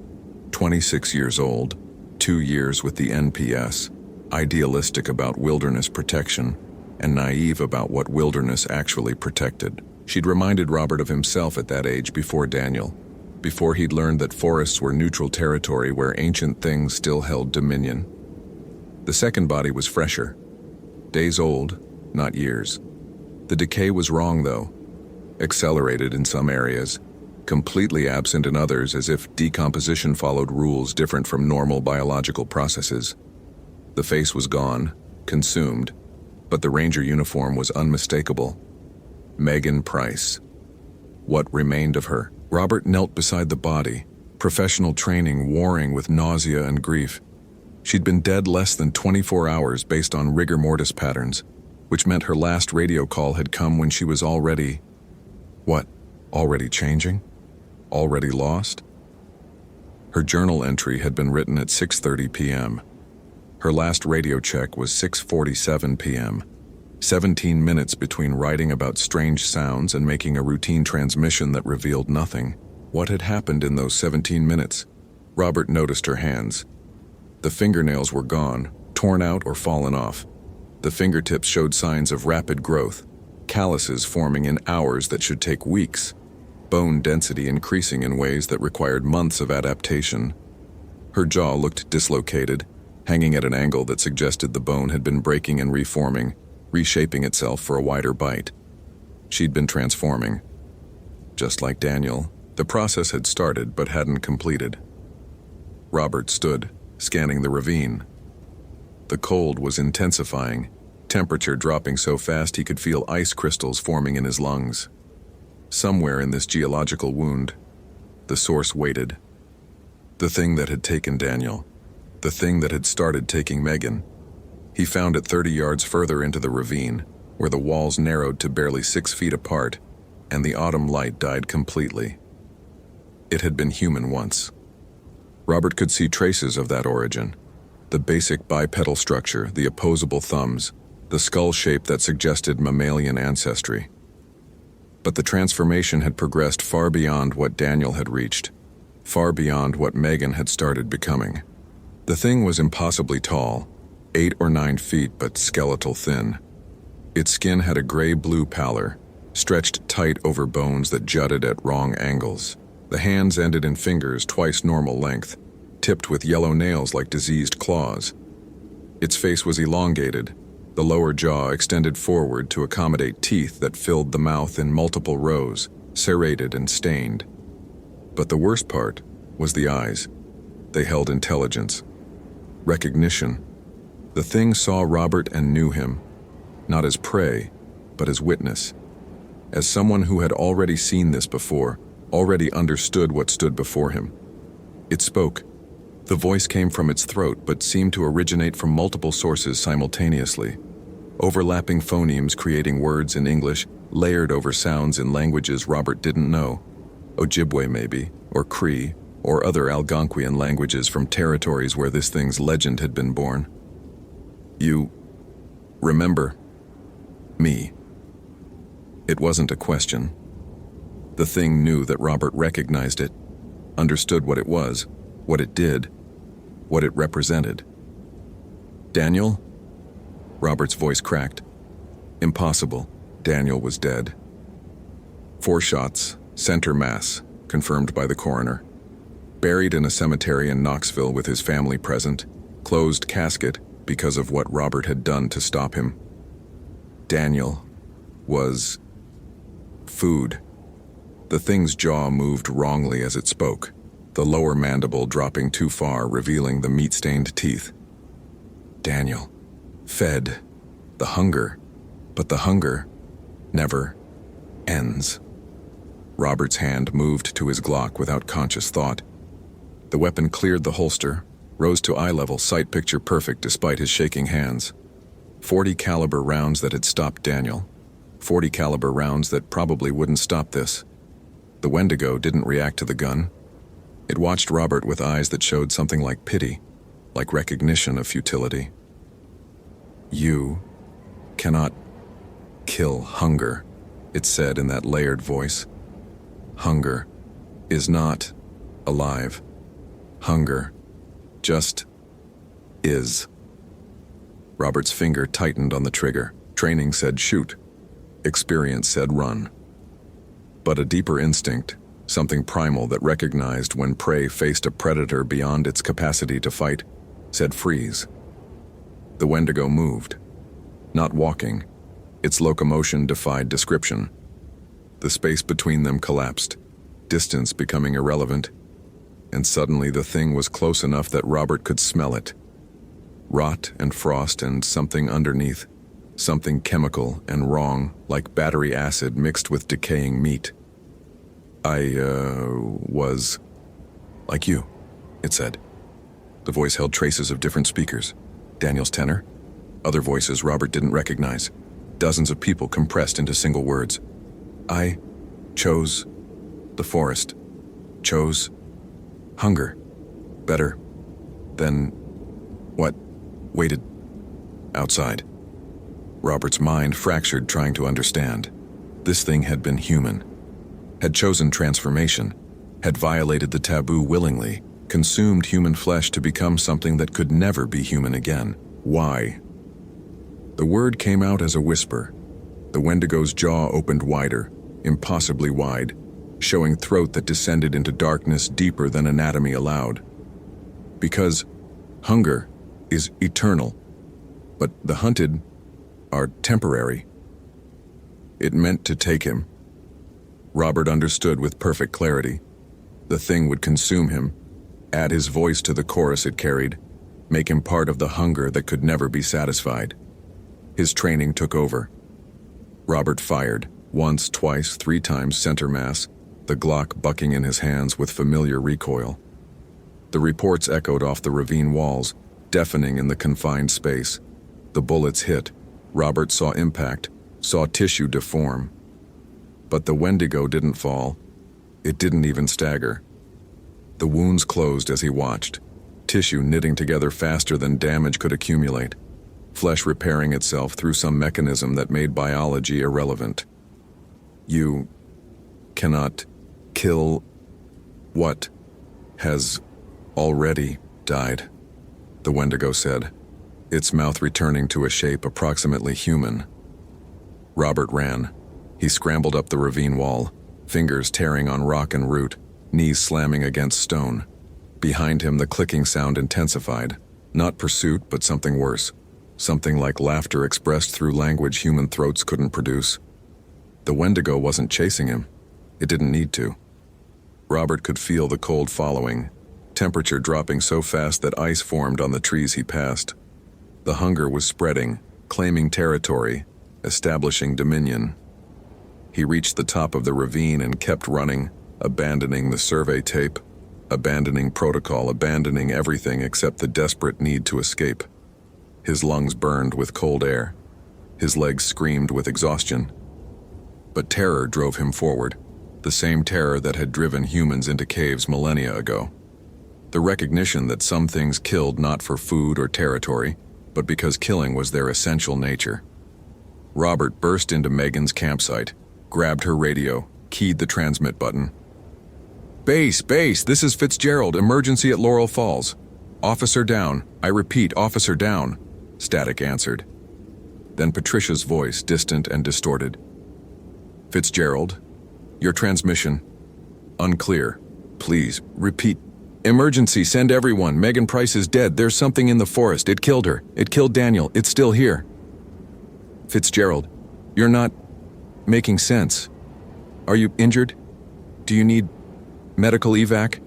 A: 26 years old, 2 years with the NPS, idealistic about wilderness protection, and naive about what wilderness actually protected. She'd reminded Robert of himself at that age before Daniel, before he'd learned that forests were neutral territory where ancient things still held dominion. The second body was fresher. Days old, not years. The decay was wrong, though. Accelerated in some areas, completely absent in others, as if decomposition followed rules different from normal biological processes. The face was gone, consumed, but the ranger uniform was unmistakable. Megan Price. What remained of her? Robert knelt beside the body, professional training warring with nausea and grief. She'd been dead less than 24 hours based on rigor mortis patterns, which meant her last radio call had come when she was already... what? Already changing? Already lost? Her journal entry had been written at 6:30 p.m. Her last radio check was 6:47 p.m. 17 minutes between writing about strange sounds and making a routine transmission that revealed nothing. What had happened in those 17 minutes? Robert noticed her hands. The fingernails were gone, torn out or fallen off. The fingertips showed signs of rapid growth, calluses forming in hours that should take weeks, bone density increasing in ways that required months of adaptation. Her jaw looked dislocated, hanging at an angle that suggested the bone had been breaking and reforming, reshaping itself for a wider bite. She'd been transforming. Just like Daniel, the process had started but hadn't completed. Robert stood, scanning the ravine. The cold was intensifying, temperature dropping so fast he could feel ice crystals forming in his lungs. Somewhere in this geological wound, the source waited. The thing that had taken Daniel, the thing that had started taking Megan. He found it 30 yards further into the ravine, where the walls narrowed to barely 6 feet apart, and the autumn light died completely. It had been human once. Robert could see traces of that origin. The basic bipedal structure, the opposable thumbs, the skull shape that suggested mammalian ancestry. But the transformation had progressed far beyond what Daniel had reached, far beyond what Megan had started becoming. The thing was impossibly tall, 8 or 9 feet, but skeletal thin. Its skin had a gray-blue pallor, stretched tight over bones that jutted at wrong angles. The hands ended in fingers twice normal length, tipped with yellow nails like diseased claws. Its face was elongated, the lower jaw extended forward to accommodate teeth that filled the mouth in multiple rows, serrated and stained. But the worst part was the eyes. They held intelligence, recognition. The thing saw Robert and knew him, not as prey, but as witness, as someone who had already seen this before, already understood what stood before him. It spoke. The voice came from its throat, but seemed to originate from multiple sources simultaneously. Overlapping phonemes creating words in English, layered over sounds in languages Robert didn't know. Ojibwe maybe, or Cree, or other Algonquian languages from territories where this thing's legend had been born. You remember me. It wasn't a question. The thing knew that Robert recognized it, understood what it was, what it did, what it represented. Daniel? Robert's voice cracked. Impossible. Daniel was dead. 4 shots, center mass, confirmed by the coroner. Buried in a cemetery in Knoxville with his family present, closed casket because of what Robert had done to stop him. Daniel was food. The thing's jaw moved wrongly as it spoke, the lower mandible dropping too far, revealing the meat-stained teeth. Daniel. Fed. The hunger. But the hunger never ends. Robert's hand moved to his Glock without conscious thought. The weapon cleared the holster, rose to eye level, sight picture perfect despite his shaking hands. 40 caliber rounds that had stopped Daniel. 40 caliber rounds that probably wouldn't stop this. The Wendigo didn't react to the gun. It watched Robert with eyes that showed something like pity, like recognition of futility. You cannot kill hunger, it said in that layered voice. Hunger is not alive. Hunger just is. Robert's finger tightened on the trigger. Training said shoot. Experience said run. But a deeper instinct, something primal that recognized when prey faced a predator beyond its capacity to fight, said freeze. The Wendigo moved. Not walking. Its locomotion defied description. The space between them collapsed, distance becoming irrelevant, and suddenly the thing was close enough that Robert could smell it. Rot and frost and something underneath, something chemical and wrong, like battery acid mixed with decaying meat. I was like you, it said. The voice held traces of different speakers. Daniel's tenor, other voices Robert didn't recognize, dozens of people compressed into single words. I chose the forest, chose hunger, better than what waited outside. Robert's mind fractured trying to understand. This thing had been human, had chosen transformation, had violated the taboo willingly, consumed human flesh to become something that could never be human again. Why? The word came out as a whisper. The Wendigo's jaw opened wider, impossibly wide, showing throat that descended into darkness deeper than anatomy allowed. Because hunger is eternal, but the hunted are temporary. It meant to take him. Robert understood with perfect clarity. The thing would consume him, add his voice to the chorus it carried, make him part of the hunger that could never be satisfied. His training took over. Robert fired, once, twice, 3 times center mass, the Glock bucking in his hands with familiar recoil. The reports echoed off the ravine walls, deafening in the confined space. The bullets hit. Robert saw impact, saw tissue deform. But the Wendigo didn't fall. It didn't even stagger. The wounds closed as he watched, tissue knitting together faster than damage could accumulate, flesh repairing itself through some mechanism that made biology irrelevant. You cannot kill what has already died, the Wendigo said, its mouth returning to a shape approximately human. Robert ran. He scrambled up the ravine wall, fingers tearing on rock and root, knees slamming against stone. Behind him, the clicking sound intensified. Not pursuit, but something worse. Something like laughter expressed through language human throats couldn't produce. The Wendigo wasn't chasing him. It didn't need to. Robert could feel the cold following, temperature dropping so fast that ice formed on the trees he passed. The hunger was spreading, claiming territory, establishing dominion. He reached the top of the ravine and kept running, abandoning the survey tape, abandoning protocol, abandoning everything except the desperate need to escape. His lungs burned with cold air. His legs screamed with exhaustion. But terror drove him forward, the same terror that had driven humans into caves millennia ago. The recognition that some things killed not for food or territory, but because killing was their essential nature. Robert burst into Megan's campsite, grabbed her radio, keyed the transmit button. Base, this is Fitzgerald, emergency at Laurel Falls. Officer down, I repeat, officer down, static answered. Then Patricia's voice, distant and distorted. Fitzgerald, your transmission. Unclear. Please, repeat. Emergency, send everyone. Megan Price is dead. There's something in the forest. It killed her. It killed Daniel. It's still here. Fitzgerald, you're not making sense. Are you injured? Do you need medical evac?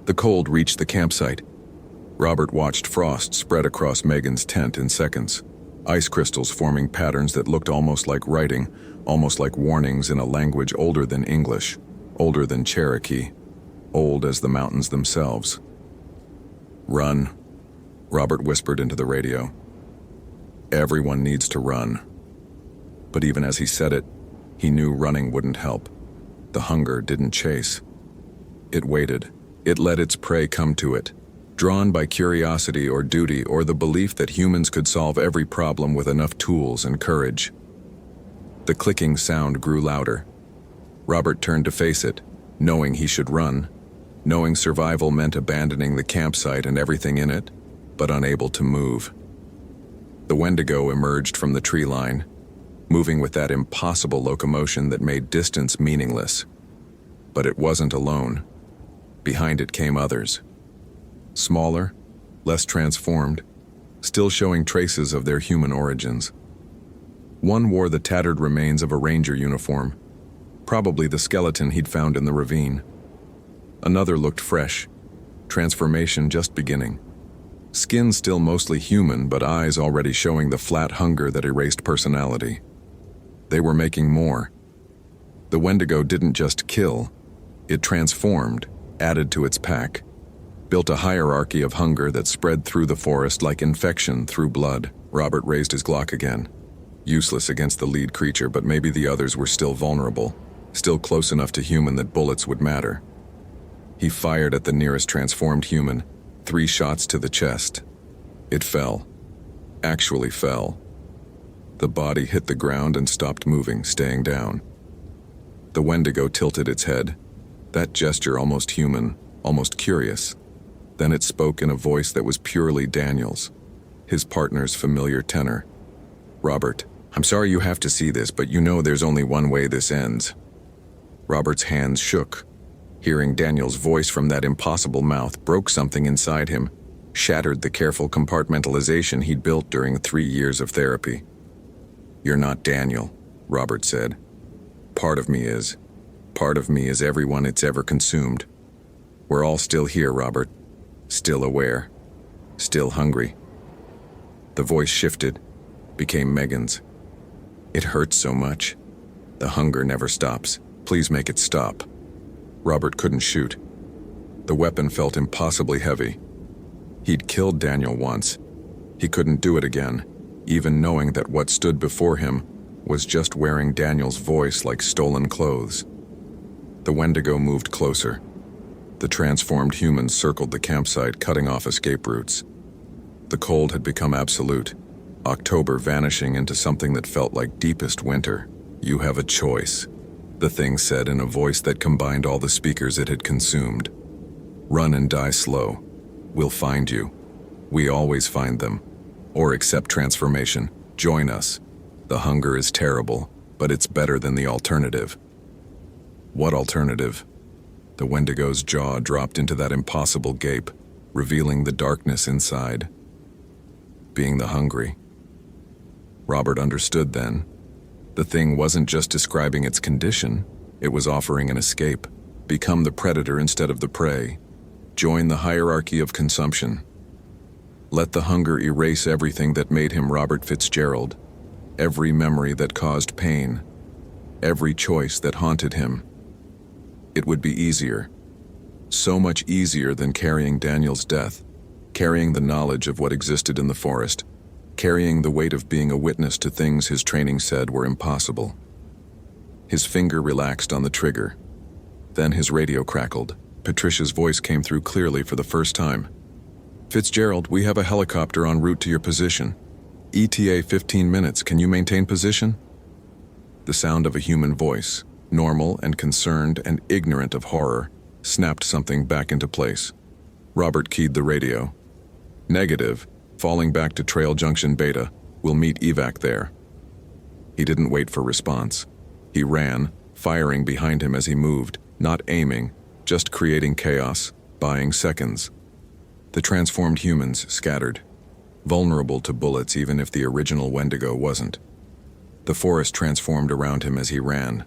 A: The cold reached the campsite. Robert watched frost spread across Megan's tent in seconds. Ice crystals forming patterns that looked almost like writing, almost like warnings in a language older than English, older than Cherokee, old as the mountains themselves. Run, Robert whispered into the radio. Everyone needs to run. But even as he said it, he knew running wouldn't help. The hunger didn't chase. It waited. It let its prey come to it, drawn by curiosity or duty or the belief that humans could solve every problem with enough tools and courage. The clicking sound grew louder. Robert turned to face it, knowing he should run, knowing survival meant abandoning the campsite and everything in it, but unable to move. The Wendigo emerged from the tree line, moving with that impossible locomotion that made distance meaningless. But it wasn't alone. Behind it came others. Smaller, less transformed, still showing traces of their human origins. One wore the tattered remains of a ranger uniform, probably the skeleton he'd found in the ravine. Another looked fresh, transformation just beginning. Skin still mostly human, but eyes already showing the flat hunger that erased personality. They were making more. The Wendigo didn't just kill, it transformed, added to its pack, built a hierarchy of hunger that spread through the forest like infection through blood. Robert raised his Glock again. Useless against the lead creature, but maybe the others were still vulnerable, still close enough to human that bullets would matter. He fired at the nearest transformed human, 3 shots to the chest. It fell. Actually fell. The body hit the ground and stopped moving, staying down. The Wendigo tilted its head, that gesture almost human, almost curious. Then it spoke in a voice that was purely Daniel's, his partner's familiar tenor. "Robert, I'm sorry you have to see this, but you know there's only one way this ends." Robert's hands shook. Hearing Daniel's voice from that impossible mouth broke something inside him, shattered the careful compartmentalization he'd built during 3 years of therapy. "You're not Daniel," Robert said. "Part of me is. Part of me is everyone it's ever consumed. We're all still here, Robert. Still aware. Still hungry." The voice shifted, became Megan's. "It hurts so much. The hunger never stops. Please make it stop." Robert couldn't shoot. The weapon felt impossibly heavy. He'd killed Daniel once. He couldn't do it again, even knowing that what stood before him was just wearing Daniel's voice like stolen clothes. The Wendigo moved closer. The transformed humans circled the campsite, cutting off escape routes. The cold had become absolute, October vanishing into something that felt like deepest winter. "You have a choice," the thing said in a voice that combined all the speakers it had consumed. "Run and die slow. We'll find you. We always find them. Or accept transformation. Join us. The hunger is terrible, but it's better than the alternative." What alternative? The Wendigo's jaw dropped into that impossible gape, revealing the darkness inside. Being the hungry. Robert understood then. The thing wasn't just describing its condition, it was offering an escape. Become the predator instead of the prey. Join the hierarchy of consumption. Let the hunger erase everything that made him Robert Fitzgerald, every memory that caused pain, every choice that haunted him. It would be easier. So much easier than carrying Daniel's death, carrying the knowledge of what existed in the forest, carrying the weight of being a witness to things his training said were impossible. His finger relaxed on the trigger. Then his radio crackled. Patricia's voice came through clearly for the first time. "Fitzgerald, we have a helicopter en route to your position. ETA 15 minutes. Can you maintain position?" The sound of a human voice, normal and concerned and ignorant of horror, snapped something back into place. Robert keyed the radio. "Negative. Falling back to Trail Junction Beta. We'll meet evac there." He didn't wait for response. He ran, firing behind him as he moved, not aiming, just creating chaos, buying seconds. The transformed humans scattered, vulnerable to bullets even if the original Wendigo wasn't. The forest transformed around him as he ran.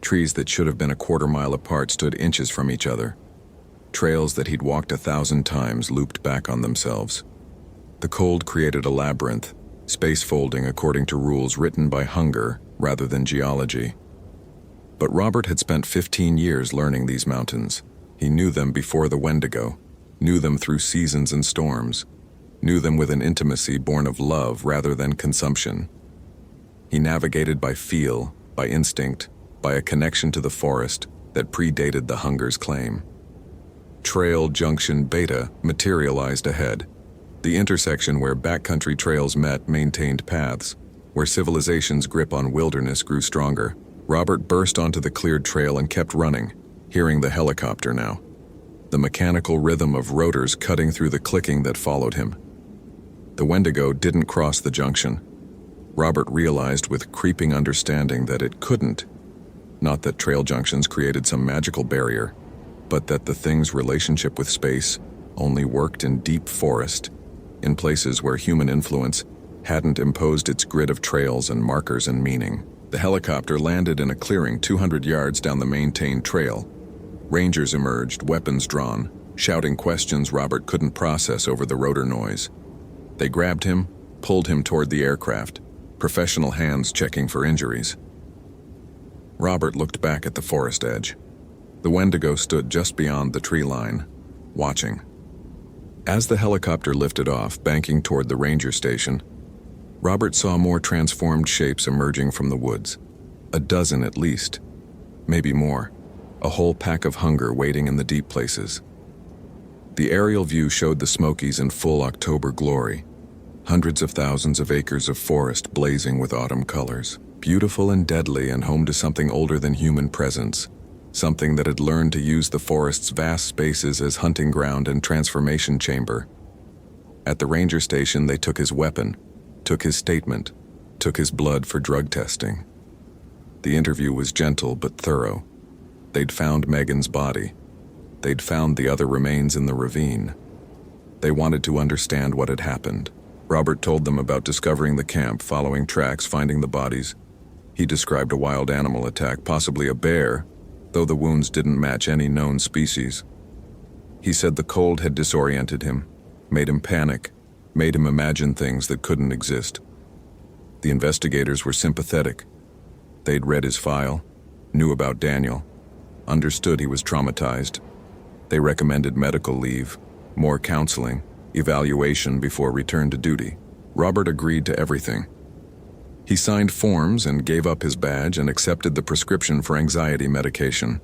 A: Trees that should have been a quarter-mile apart stood inches from each other. Trails that he'd walked 1,000 times looped back on themselves. The cold created a labyrinth, space folding according to rules written by hunger rather than geology. But Robert had spent 15 years learning these mountains. He knew them before the Wendigo, knew them through seasons and storms, knew them with an intimacy born of love rather than consumption. He navigated by feel, by instinct, by a connection to the forest that predated the hunger's claim. Trail Junction Beta materialized ahead, the intersection where backcountry trails met maintained paths, where civilization's grip on wilderness grew stronger. Robert burst onto the cleared trail and kept running, hearing the helicopter now. the mechanical rhythm of rotors cutting through the clicking that followed him. The Wendigo didn't cross the junction. Robert realized with creeping understanding that it couldn't. Not that trail junctions created some magical barrier, but that the thing's relationship with space only worked in deep forest, in places where human influence hadn't imposed its grid of trails and markers and meaning. The helicopter landed in a clearing 200 yards down the maintained trail. Rangers emerged, weapons drawn, shouting questions Robert couldn't process over the rotor noise. They grabbed him, pulled him toward the aircraft, professional hands checking for injuries. Robert looked back at the forest edge. The Wendigo stood just beyond the tree line, watching. As the helicopter lifted off, banking toward the ranger station, Robert saw more transformed shapes emerging from the woods. A dozen at least, maybe more. A whole pack of hunger waiting in the deep places. The aerial view showed the Smokies in full October glory. Hundreds of thousands of acres of forest blazing with autumn colors. Beautiful and deadly and home to something older than human presence. Something that had learned to use the forest's vast spaces as hunting ground and transformation chamber. At the ranger station, they took his weapon, took his statement, took his blood for drug testing. The interview was gentle but thorough. They'd found Megan's body. They'd found the other remains in the ravine. They wanted to understand what had happened. Robert told them about discovering the camp, following tracks, finding the bodies. He described a wild animal attack, possibly a bear, though the wounds didn't match any known species. He said the cold had disoriented him, made him panic, made him imagine things that couldn't exist. The investigators were sympathetic. They'd read his file, knew about Daniel, understood he was traumatized. They recommended medical leave, more counseling, evaluation before return to duty. Robert agreed to everything. He signed forms and gave up his badge and accepted the prescription for anxiety medication.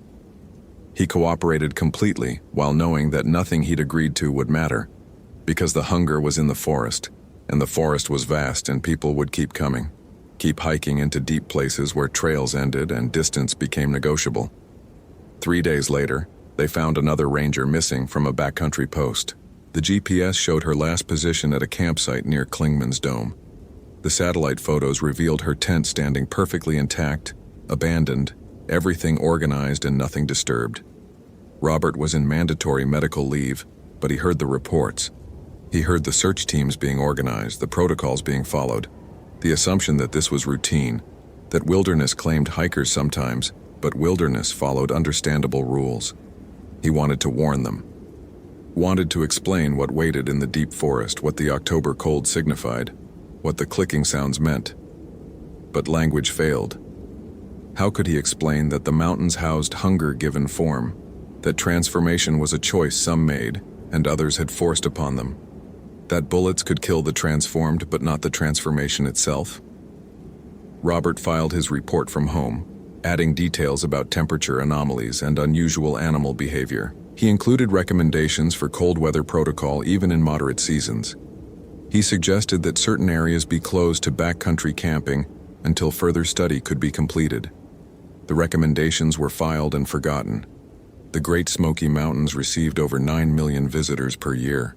A: He cooperated completely while knowing that nothing he'd agreed to would matter, because the hunger was in the forest, and the forest was vast and people would keep coming, keep hiking into deep places where trails ended and distance became negotiable. 3 days later, they found another ranger missing from a backcountry post. The GPS showed her last position at a campsite near Klingman's Dome. The satellite photos revealed her tent standing perfectly intact, abandoned, everything organized and nothing disturbed. Robert was in mandatory medical leave, but he heard the reports. He heard the search teams being organized, the protocols being followed, the assumption that this was routine, that wilderness claimed hikers sometimes, but wilderness followed understandable rules. He wanted to warn them. Wanted to explain what waited in the deep forest, what the October cold signified, what the clicking sounds meant. But language failed. How could he explain that the mountains housed hunger given form, that transformation was a choice some made and others had forced upon them, that bullets could kill the transformed but not the transformation itself? Robert filed his report from home, adding details about temperature anomalies and unusual animal behavior. He included recommendations for cold weather protocol even in moderate seasons. He suggested that certain areas be closed to backcountry camping until further study could be completed. The recommendations were filed and forgotten. The Great Smoky Mountains received over 9 million visitors per year.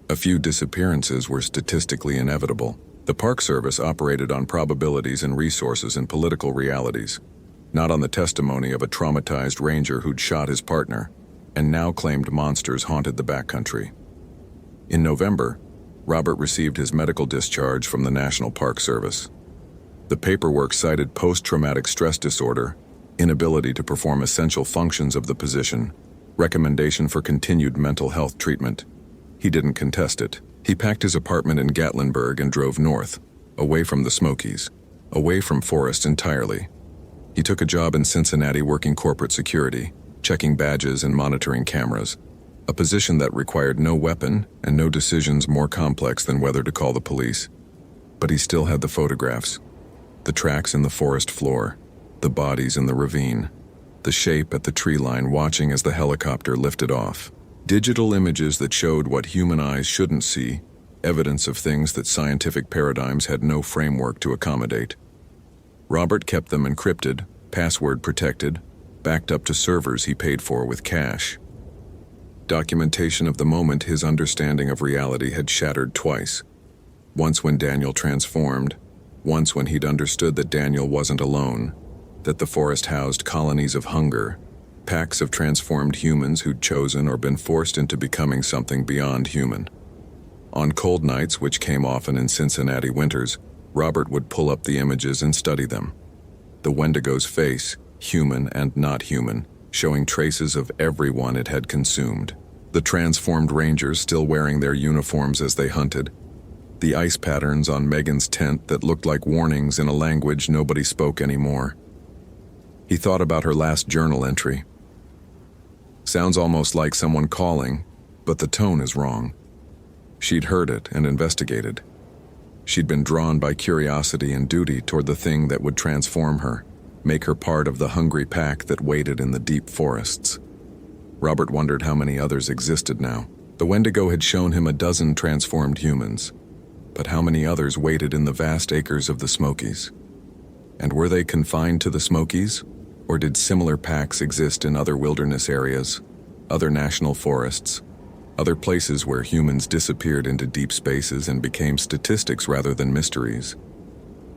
A: A few disappearances were statistically inevitable. The Park Service operated on probabilities and resources and political realities, not on the testimony of a traumatized ranger who'd shot his partner and now claimed monsters haunted the backcountry. In November, Robert received his medical discharge from the National Park Service. The paperwork cited post-traumatic stress disorder, inability to perform essential functions of the position, recommendation for continued mental health treatment. He didn't contest it. He packed his apartment in Gatlinburg and drove north, away from the Smokies, away from forest entirely. He took a job in Cincinnati working corporate security, checking badges and monitoring cameras, a position that required no weapon and no decisions more complex than whether to call the police. But he still had the photographs, the tracks in the forest floor, the bodies in the ravine, the shape at the tree line watching as the helicopter lifted off. Digital images that showed what human eyes shouldn't see, evidence of things that scientific paradigms had no framework to accommodate. Robert kept them encrypted, password protected, backed up to servers he paid for with cash. Documentation of the moment his understanding of reality had shattered twice. Once when Daniel transformed, once when he'd understood that Daniel wasn't alone, that the forest housed colonies of hunger, packs of transformed humans who'd chosen or been forced into becoming something beyond human. On cold nights, which came often in Cincinnati winters, Robert would pull up the images and study them. The Wendigo's face, human and not human, showing traces of everyone it had consumed. The transformed rangers still wearing their uniforms as they hunted. The ice patterns on Megan's tent that looked like warnings in a language nobody spoke anymore. He thought about her last journal entry. Sounds almost like someone calling, but the tone is wrong. She'd heard it and investigated. She'd been drawn by curiosity and duty toward the thing that would transform her, make her part of the hungry pack that waited in the deep forests. Robert wondered how many others existed now. The Wendigo had shown him a dozen transformed humans, but how many others waited in the vast acres of the Smokies? And were they confined to the Smokies, or did similar packs exist in other wilderness areas, other national forests, other places where humans disappeared into deep spaces and became statistics rather than mysteries?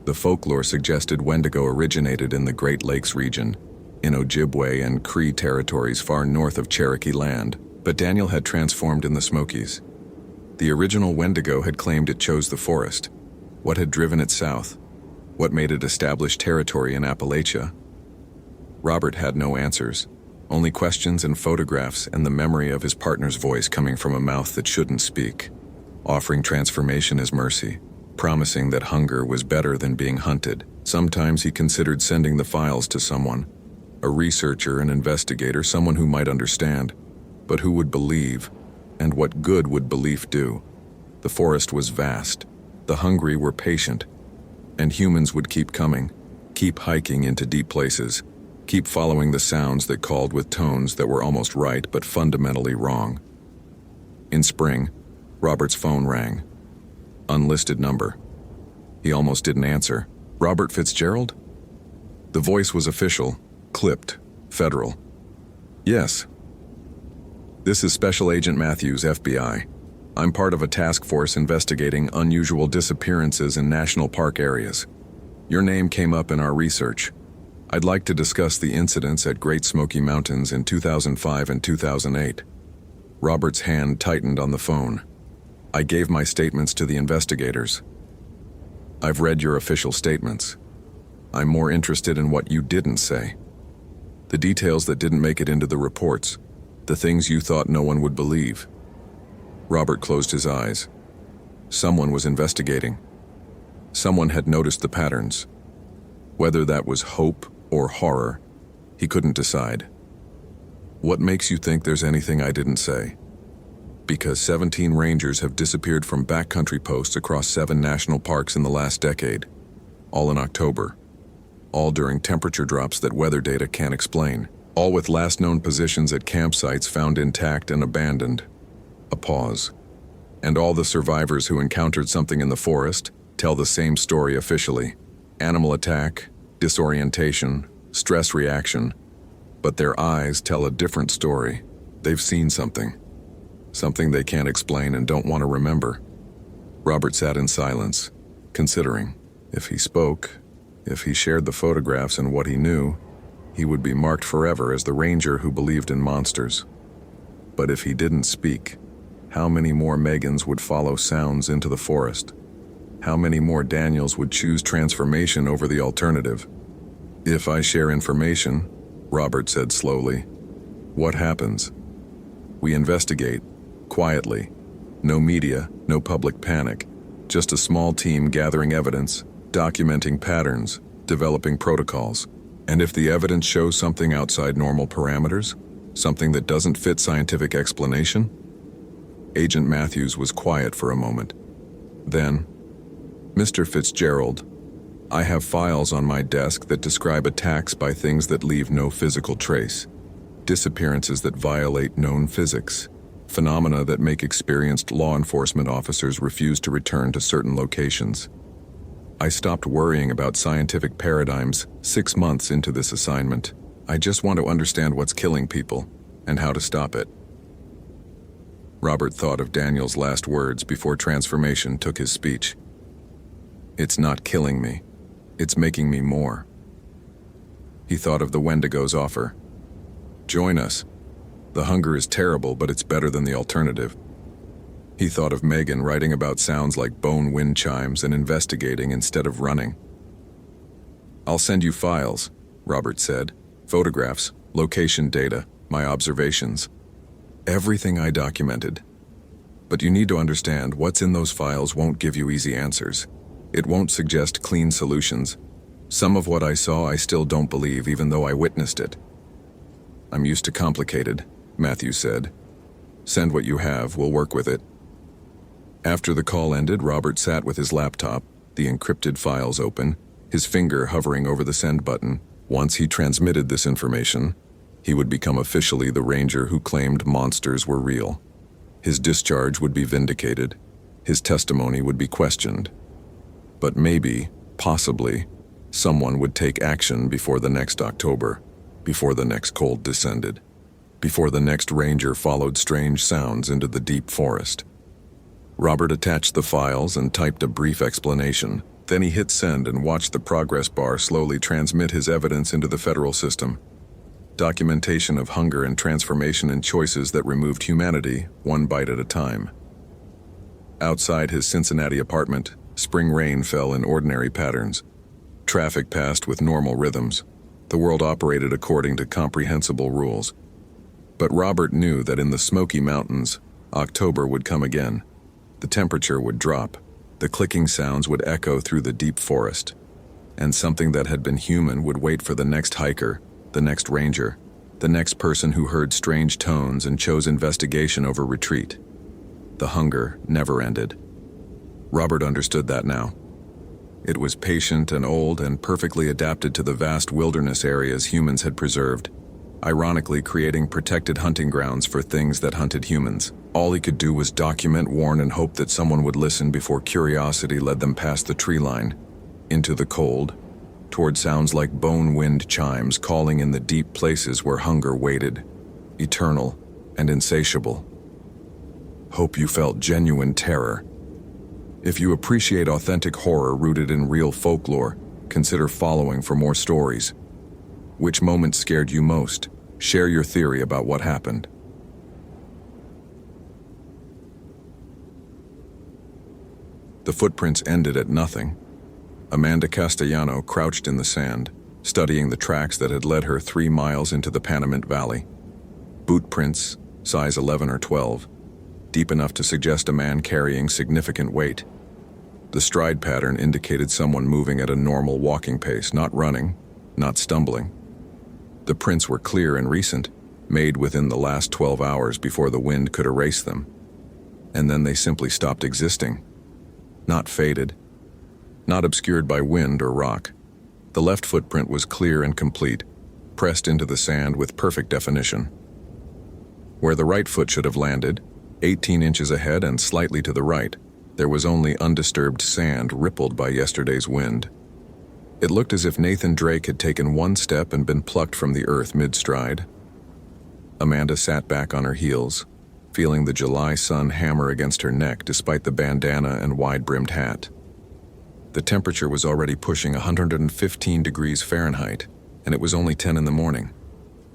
A: The folklore suggested Wendigo originated in the Great Lakes region, in Ojibwe and Cree territories far north of Cherokee land, but Daniel had transformed in the Smokies. The original Wendigo had claimed it chose the forest. What had driven it south? What made it establish territory in Appalachia? Robert had no answers, only questions and photographs and the memory of his partner's voice coming from a mouth that shouldn't speak, offering transformation as mercy, promising that hunger was better than being hunted. Sometimes he considered sending the files to someone, a researcher, an investigator, someone who might understand, but who would believe, and what good would belief do? The forest was vast, the hungry were patient, and humans would keep coming, keep hiking into deep places, keep following the sounds that called with tones that were almost right but fundamentally wrong. In spring, Robert's phone rang. Unlisted number. He almost didn't answer. Robert Fitzgerald? The voice was official, clipped, federal. Yes. This is Special Agent Matthews, FBI. I'm part of a task force investigating unusual disappearances in national park areas. Your name came up in our research. I'd like to discuss the incidents at Great Smoky Mountains in 2005 and 2008. Robert's hand tightened on the phone. I gave my statements to the investigators. I've read your official statements. I'm more interested in what you didn't say. The details that didn't make it into the reports, the things you thought no one would believe. Robert closed his eyes. Someone was investigating. Someone had noticed the patterns. Whether that was hope or horror, he couldn't decide. What makes you think there's anything I didn't say? Because 17 rangers have disappeared from backcountry posts across 7 national parks in the last decade, all in October, all during temperature drops that weather data can't explain, all with last known positions at campsites found intact and abandoned. A pause. And all the survivors who encountered something in the forest tell the same story officially. Animal attack, disorientation, stress reaction, but their eyes tell a different story. They've seen something. Something they can't explain and don't want to remember. Robert sat in silence, considering. If he spoke, if he shared the photographs and what he knew, he would be marked forever as the ranger who believed in monsters. But if he didn't speak, how many more Megans would follow sounds into the forest? How many more Daniels would choose transformation over the alternative? If I share information, Robert said slowly, what happens? We investigate, quietly. No media, no public panic. Just a small team gathering evidence, documenting patterns, developing protocols. And if the evidence shows something outside normal parameters, something that doesn't fit scientific explanation? Agent Matthews was quiet for a moment. Then, Mr. Fitzgerald, I have files on my desk that describe attacks by things that leave no physical trace, disappearances that violate known physics, phenomena that make experienced law enforcement officers refuse to return to certain locations. I stopped worrying about scientific paradigms 6 months into this assignment. I just want to understand what's killing people and how to stop it. Robert thought of Daniel's last words before transformation took his speech. It's not killing me. It's making me more. He thought of the Wendigos' offer. Join us. The hunger is terrible, but it's better than the alternative. He thought of Megan writing about sounds like bone wind chimes and investigating instead of running. I'll send you files, Robert said. Photographs, location data, my observations. Everything I documented. But you need to understand, what's in those files won't give you easy answers. It won't suggest clean solutions. Some of what I saw I still don't believe, even though I witnessed it. I'm used to complicated, Matthew said. Send what you have, we'll work with it. After the call ended, Robert sat with his laptop, the encrypted files open, his finger hovering over the send button. Once he transmitted this information, he would become officially the ranger who claimed monsters were real. His discharge would be vindicated. His testimony would be questioned. But maybe, possibly, someone would take action before the next October, before the next cold descended, before the next ranger followed strange sounds into the deep forest. Robert attached the files and typed a brief explanation. Then he hit send and watched the progress bar slowly transmit his evidence into the federal system. Documentation of hunger and transformation and choices that removed humanity, one bite at a time. Outside his Cincinnati apartment, spring rain fell in ordinary patterns. Traffic passed with normal rhythms. The world operated according to comprehensible rules. But Robert knew that in the Smoky Mountains, October would come again. The temperature would drop. The clicking sounds would echo through the deep forest. And something that had been human would wait for the next hiker, the next ranger, the next person who heard strange tones and chose investigation over retreat. The hunger never ended. Robert understood that now. It was patient and old and perfectly adapted to the vast wilderness areas humans had preserved, ironically creating protected hunting grounds for things that hunted humans. All he could do was document, warn, and hope that someone would listen before curiosity led them past the tree line, into the cold, toward sounds like bone wind chimes calling in the deep places where hunger waited, eternal and insatiable. Hope you felt genuine terror. If you appreciate authentic horror rooted in real folklore, consider following for more stories. Which moment scared you most? Share your theory about what happened. The footprints ended at nothing. Amanda Castellano crouched in the sand, studying the tracks that had led her 3 miles into the Panamint Valley. Boot prints, size 11 or 12, deep enough to suggest a man carrying significant weight. The stride pattern indicated someone moving at a normal walking pace, not running, not stumbling. The prints were clear and recent, made within the last 12 hours before the wind could erase them. And then they simply stopped existing. Not faded, not obscured by wind or rock. The left footprint was clear and complete, pressed into the sand with perfect definition. Where the right foot should have landed, 18 inches ahead and slightly to the right, there was only undisturbed sand rippled by yesterday's wind. It looked as if Nathan Drake had taken one step and been plucked from the earth mid-stride. Amanda sat back on her heels, feeling the July sun hammer against her neck despite the bandana and wide-brimmed hat. The temperature was already pushing 115 degrees Fahrenheit, and it was only 10 in the morning.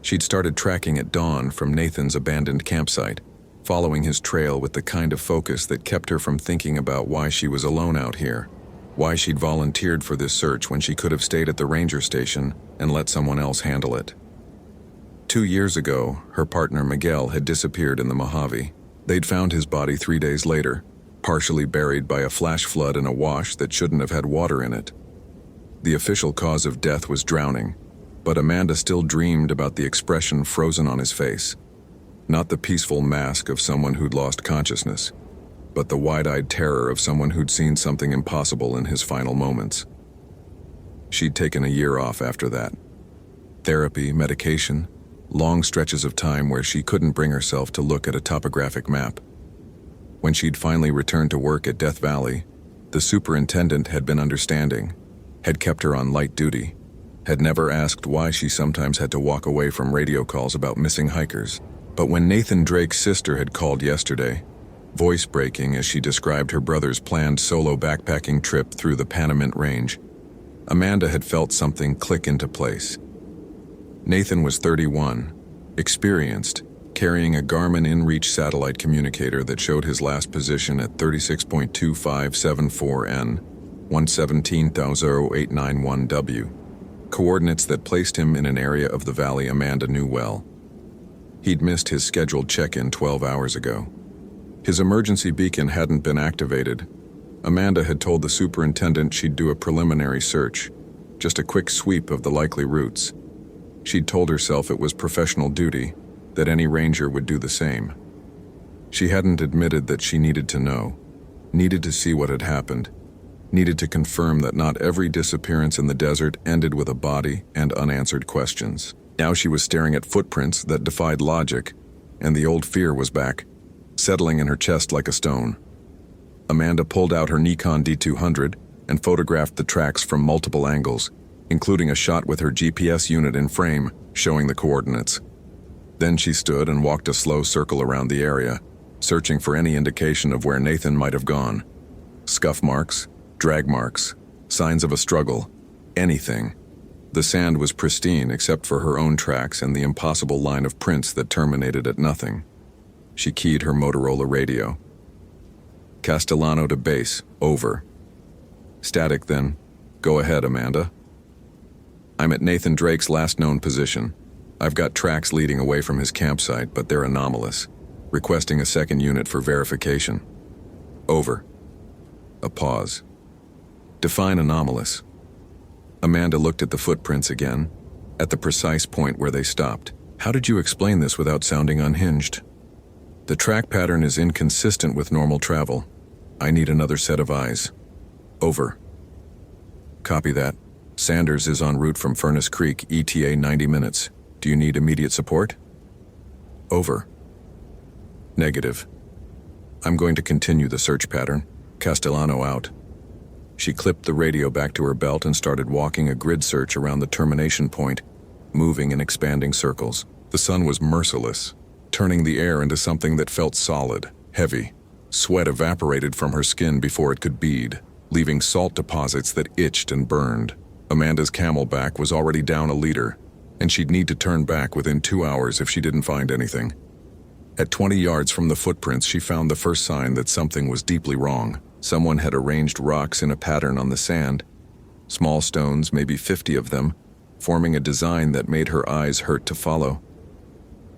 A: She'd started tracking at dawn from Nathan's abandoned campsite, following his trail with the kind of focus that kept her from thinking about why she was alone out here, why she'd volunteered for this search when she could have stayed at the ranger station and let someone else handle it. 2 years ago, her partner Miguel had disappeared in the Mojave. They'd found his body 3 days later, partially buried by a flash flood in a wash that shouldn't have had water in it. The official cause of death was drowning, but Amanda still dreamed about the expression frozen on his face. Not the peaceful mask of someone who'd lost consciousness, but the wide-eyed terror of someone who'd seen something impossible in his final moments. She'd taken a year off after that. Therapy, medication, long stretches of time where she couldn't bring herself to look at a topographic map. When she'd finally returned to work at Death Valley, the superintendent had been understanding, had kept her on light duty, had never asked why she sometimes had to walk away from radio calls about missing hikers. But when Nathan Drake's sister had called yesterday, voice breaking as she described her brother's planned solo backpacking trip through the Panamint Range, Amanda had felt something click into place. Nathan was 31, experienced, carrying a Garmin InReach satellite communicator that showed his last position at 36.2574 N, 117,0891 W, coordinates that placed him in an area of the valley Amanda knew well. He'd missed his scheduled check-in 12 hours ago. His emergency beacon hadn't been activated. Amanda had told the superintendent she'd do a preliminary search, just a quick sweep of the likely routes. She'd told herself it was professional duty, that any ranger would do the same. She hadn't admitted that she needed to know, needed to see what had happened, needed to confirm that not every disappearance in the desert ended with a body and unanswered questions. Now she was staring at footprints that defied logic, and the old fear was back, settling in her chest like a stone. Amanda pulled out her Nikon D200 and photographed the tracks from multiple angles, including a shot with her GPS unit in frame showing the coordinates. Then she stood and walked a slow circle around the area, searching for any indication of where Nathan might have gone. Scuff marks, drag marks, signs of a struggle, anything. The sand was pristine except for her own tracks and the impossible line of prints that terminated at nothing. She keyed her Motorola radio. Castellano to base, over. Static then. Go ahead, Amanda. I'm at Nathan Drake's last known position. I've got tracks leading away from his campsite, but they're anomalous. Requesting a second unit for verification. Over. A pause. Define anomalous. Amanda looked at the footprints again, at the precise point where they stopped. How did you explain this without sounding unhinged? The track pattern is inconsistent with normal travel. I need another set of eyes. Over. Copy that. Sanders is en route from Furnace Creek, ETA 90 minutes. Do you need immediate support? Over. Negative. I'm going to continue the search pattern. Castellano out. She clipped the radio back to her belt and started walking a grid search around the termination point, moving in expanding circles. The sun was merciless, turning the air into something that felt solid, heavy. Sweat evaporated from her skin before it could bead, leaving salt deposits that itched and burned. Amanda's camelback was already down a liter, and she'd need to turn back within 2 hours if she didn't find anything. At 20 yards from the footprints, she found the first sign that something was deeply wrong. Someone had arranged rocks in a pattern on the sand, small stones, maybe 50 of them, forming a design that made her eyes hurt to follow.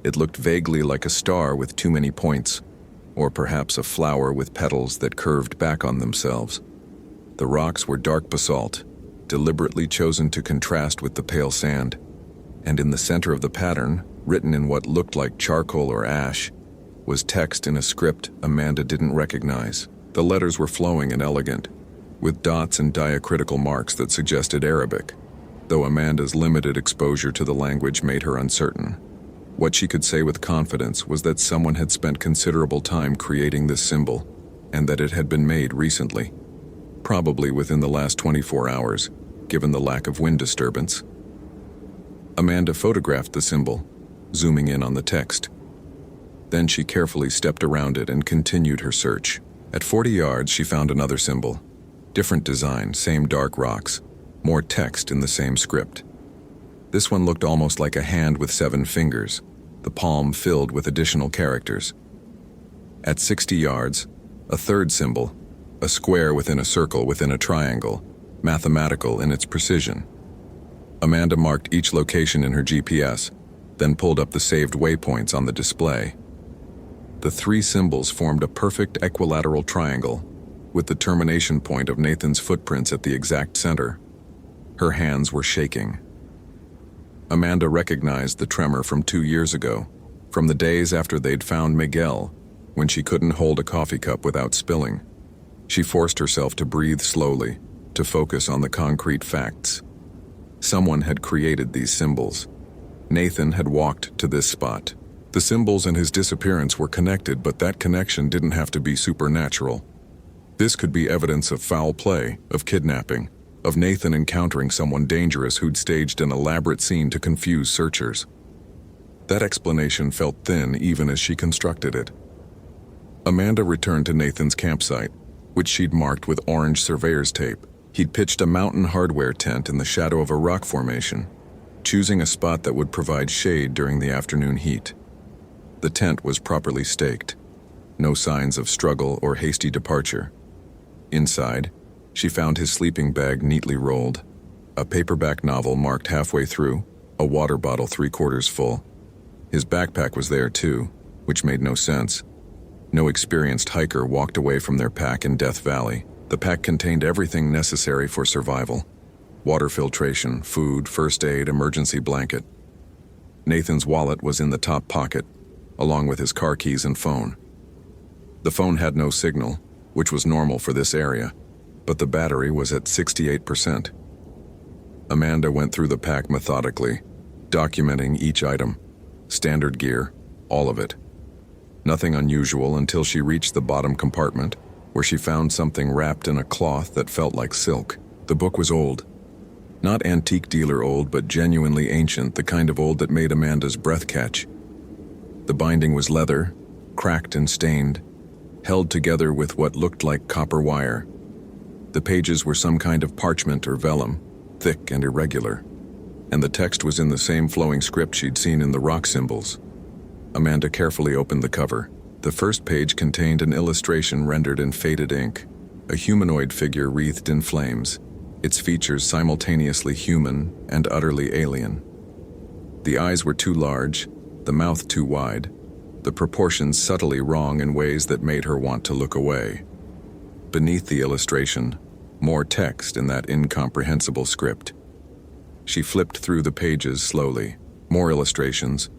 A: It looked vaguely like a star with too many points, or perhaps a flower with petals that curved back on themselves. The rocks were dark basalt, deliberately chosen to contrast with the pale sand, and in the center of the pattern, written in what looked like charcoal or ash, was text in a script Amanda didn't recognize. The letters were flowing and elegant, with dots and diacritical marks that suggested Arabic, though Amanda's limited exposure to the language made her uncertain. What she could say with confidence was that someone had spent considerable time creating this symbol, and that it had been made recently, probably within the last 24 hours, given the lack of wind disturbance. Amanda photographed the symbol, zooming in on the text. Then she carefully stepped around it and continued her search. At 40 yards, she found another symbol. Different design, same dark rocks, more text in the same script. This one looked almost like a hand with 7 fingers, the palm filled with additional characters. At 60 yards, a third symbol, a square within a circle within a triangle, mathematical in its precision. Amanda marked each location in her GPS, then pulled up the saved waypoints on the display. The 3 symbols formed a perfect equilateral triangle, with the termination point of Nathan's footprints at the exact center. Her hands were shaking. Amanda recognized the tremor from 2 years ago, from the days after they'd found Miguel, when she couldn't hold a coffee cup without spilling. She forced herself to breathe slowly, to focus on the concrete facts. Someone had created these symbols. Nathan had walked to this spot. The symbols and his disappearance were connected, but that connection didn't have to be supernatural. This could be evidence of foul play, of kidnapping, of Nathan encountering someone dangerous who'd staged an elaborate scene to confuse searchers. That explanation felt thin even as she constructed it. Amanda returned to Nathan's campsite, which she'd marked with orange surveyor's tape. He'd pitched a mountain hardware tent in the shadow of a rock formation, choosing a spot that would provide shade during the afternoon heat. The tent was properly staked. No signs of struggle or hasty departure. Inside, she found his sleeping bag neatly rolled, a paperback novel marked halfway through, a water bottle 3/4 full. His backpack was there too, which made no sense. No experienced hiker walked away from their pack in Death Valley. The pack contained everything necessary for survival: water filtration, food, first aid, emergency blanket. Nathan's wallet was in the top pocket, along with his car keys and phone. The phone had no signal, which was normal for this area, but the battery was at 68%. Amanda went through the pack methodically, documenting each item. Standard gear, all of it. Nothing unusual until she reached the bottom compartment, where she found something wrapped in a cloth that felt like silk. The book was old. Not antique dealer old, but genuinely ancient, the kind of old that made Amanda's breath catch. The binding was leather, cracked and stained, held together with what looked like copper wire. The pages were some kind of parchment or vellum, thick and irregular, and the text was in the same flowing script she'd seen in the rock symbols. Amanda carefully opened the cover. The first page contained an illustration rendered in faded ink, a humanoid figure wreathed in flames, its features simultaneously human and utterly alien. The eyes were too large, the mouth too wide, the proportions subtly wrong in ways that made her want to look away. Beneath the illustration, more text in that incomprehensible script. She flipped through the pages slowly. More illustrations,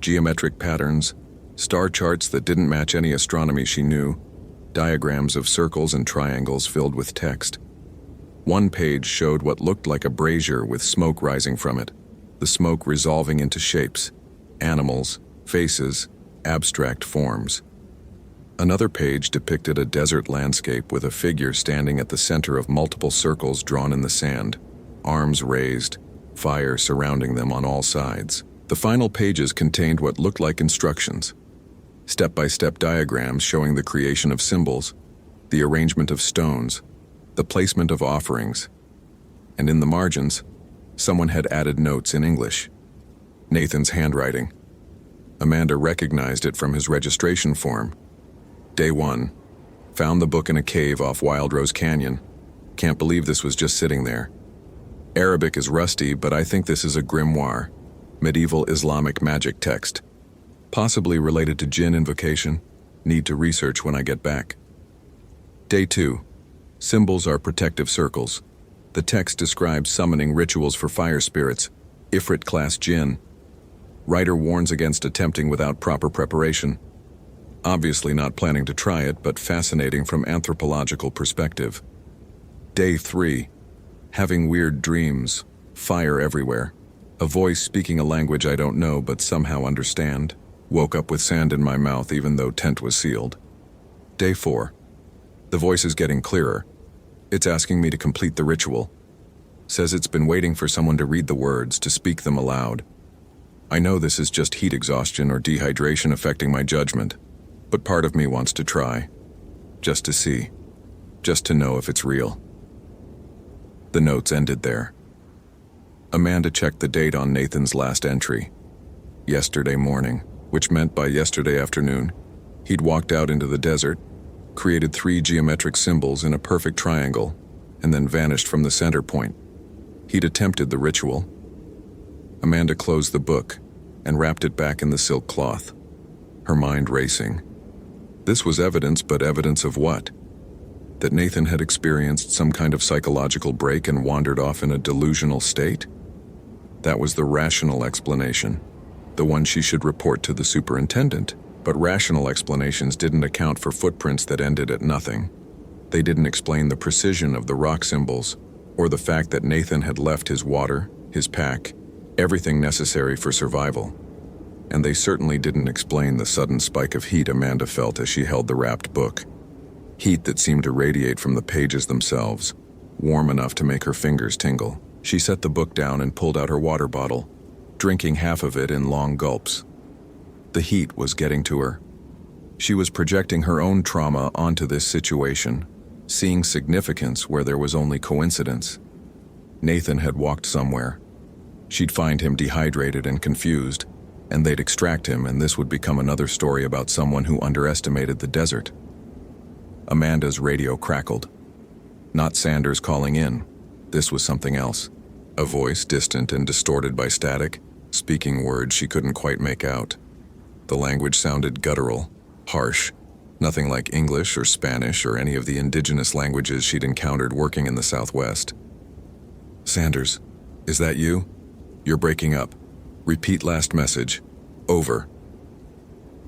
A: geometric patterns, star charts that didn't match any astronomy she knew, diagrams of circles and triangles filled with text. One page showed what looked like a brazier with smoke rising from it, the smoke resolving into shapes, animals, faces, abstract forms. Another page depicted a desert landscape with a figure standing at the center of multiple circles drawn in the sand, arms raised, fire surrounding them on all sides. The final pages contained what looked like instructions, step-by-step diagrams showing the creation of symbols, the arrangement of stones, the placement of offerings, and in the margins, someone had added notes in English. Nathan's handwriting. Amanda recognized it from his registration form. Day 1. Found the book in a cave off Wild Rose Canyon. Can't believe this was just sitting there. Arabic is rusty, but I think this is a grimoire, medieval Islamic magic text. Possibly related to jinn invocation. Need to research when I get back. Day 2. Symbols are protective circles. The text describes summoning rituals for fire spirits, Ifrit-class jinn. Writer warns against attempting without proper preparation. Obviously not planning to try it, but fascinating from anthropological perspective. Day 3. Having weird dreams, fire everywhere. A voice speaking a language I don't know but somehow understand. Woke up with sand in my mouth even though tent was sealed. Day 4. The voice is getting clearer. It's asking me to complete the ritual. Says it's been waiting for someone to read the words, to speak them aloud. I know this is just heat exhaustion or dehydration affecting my judgment, but part of me wants to try. Just to see. Just to know if it's real. The notes ended there. Amanda checked the date on Nathan's last entry. Yesterday morning, which meant by yesterday afternoon, he'd walked out into the desert, created 3 geometric symbols in a perfect triangle, and then vanished from the center point. He'd attempted the ritual. Amanda closed the book and wrapped it back in the silk cloth, her mind racing. This was evidence, but evidence of what? That Nathan had experienced some kind of psychological break and wandered off in a delusional state? That was the rational explanation, the one she should report to the superintendent. But rational explanations didn't account for footprints that ended at nothing. They didn't explain the precision of the rock symbols, or the fact that Nathan had left his water, his pack, everything necessary for survival. And they certainly didn't explain the sudden spike of heat Amanda felt as she held the wrapped book. Heat that seemed to radiate from the pages themselves, warm enough to make her fingers tingle. She set the book down and pulled out her water bottle, drinking half of it in long gulps. The heat was getting to her. She was projecting her own trauma onto this situation, seeing significance where there was only coincidence. Nathan had walked somewhere. She'd find him dehydrated and confused, and they'd extract him, and this would become another story about someone who underestimated the desert. Amanda's radio crackled. Not Sanders calling in. This was something else. A voice, distant and distorted by static, speaking words she couldn't quite make out. The language sounded guttural, harsh, nothing like English or Spanish or any of the indigenous languages she'd encountered working in the Southwest. "Sanders, is that you? You're breaking up. Repeat last message. Over."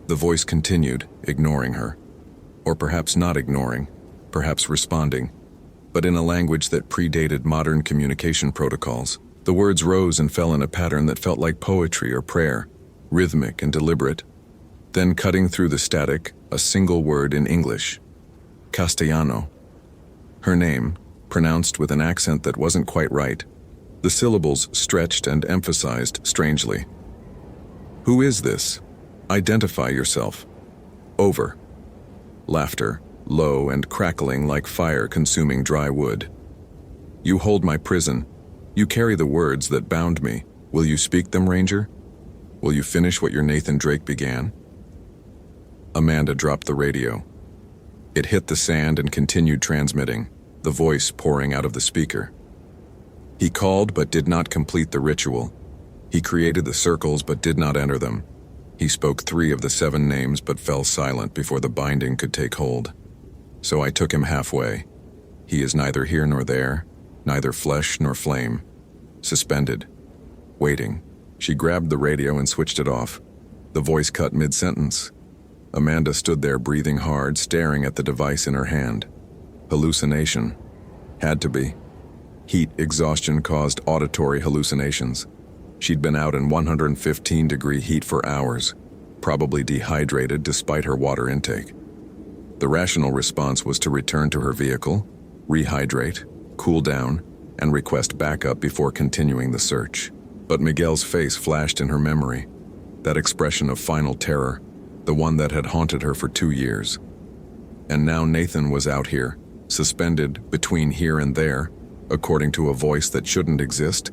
A: The voice continued, ignoring her. Or perhaps not ignoring, perhaps responding, but in a language that predated modern communication protocols. The words rose and fell in a pattern that felt like poetry or prayer, rhythmic and deliberate. Then cutting through the static, a single word in English. Castellano. Her name, pronounced with an accent that wasn't quite right. The syllables stretched and emphasized strangely. "Who is this? Identify yourself." Over. Laughter, low and crackling like fire consuming dry wood. "You hold my prison. You carry the words that bound me. Will you speak them, Ranger? Will you finish what your Nathan Drake began?" Amanda dropped the radio. It hit the sand and continued transmitting, the voice pouring out of the speaker. "He called but did not complete the ritual. He created the circles but did not enter them. He spoke 3 of the 7 names but fell silent before the binding could take hold. So I took him halfway. He is neither here nor there, neither flesh nor flame. Suspended. Waiting." She grabbed the radio and switched it off. The voice cut mid-sentence. Amanda stood there breathing hard, staring at the device in her hand. Hallucination. Had to be. Heat exhaustion caused auditory hallucinations. She'd been out in 115-degree heat for hours, probably dehydrated despite her water intake. The rational response was to return to her vehicle, rehydrate, cool down, and request backup before continuing the search. But Miguel's face flashed in her memory, that expression of final terror, the one that had haunted her for 2 years. And now Nathan was out here, suspended between here and there, according to a voice that shouldn't exist,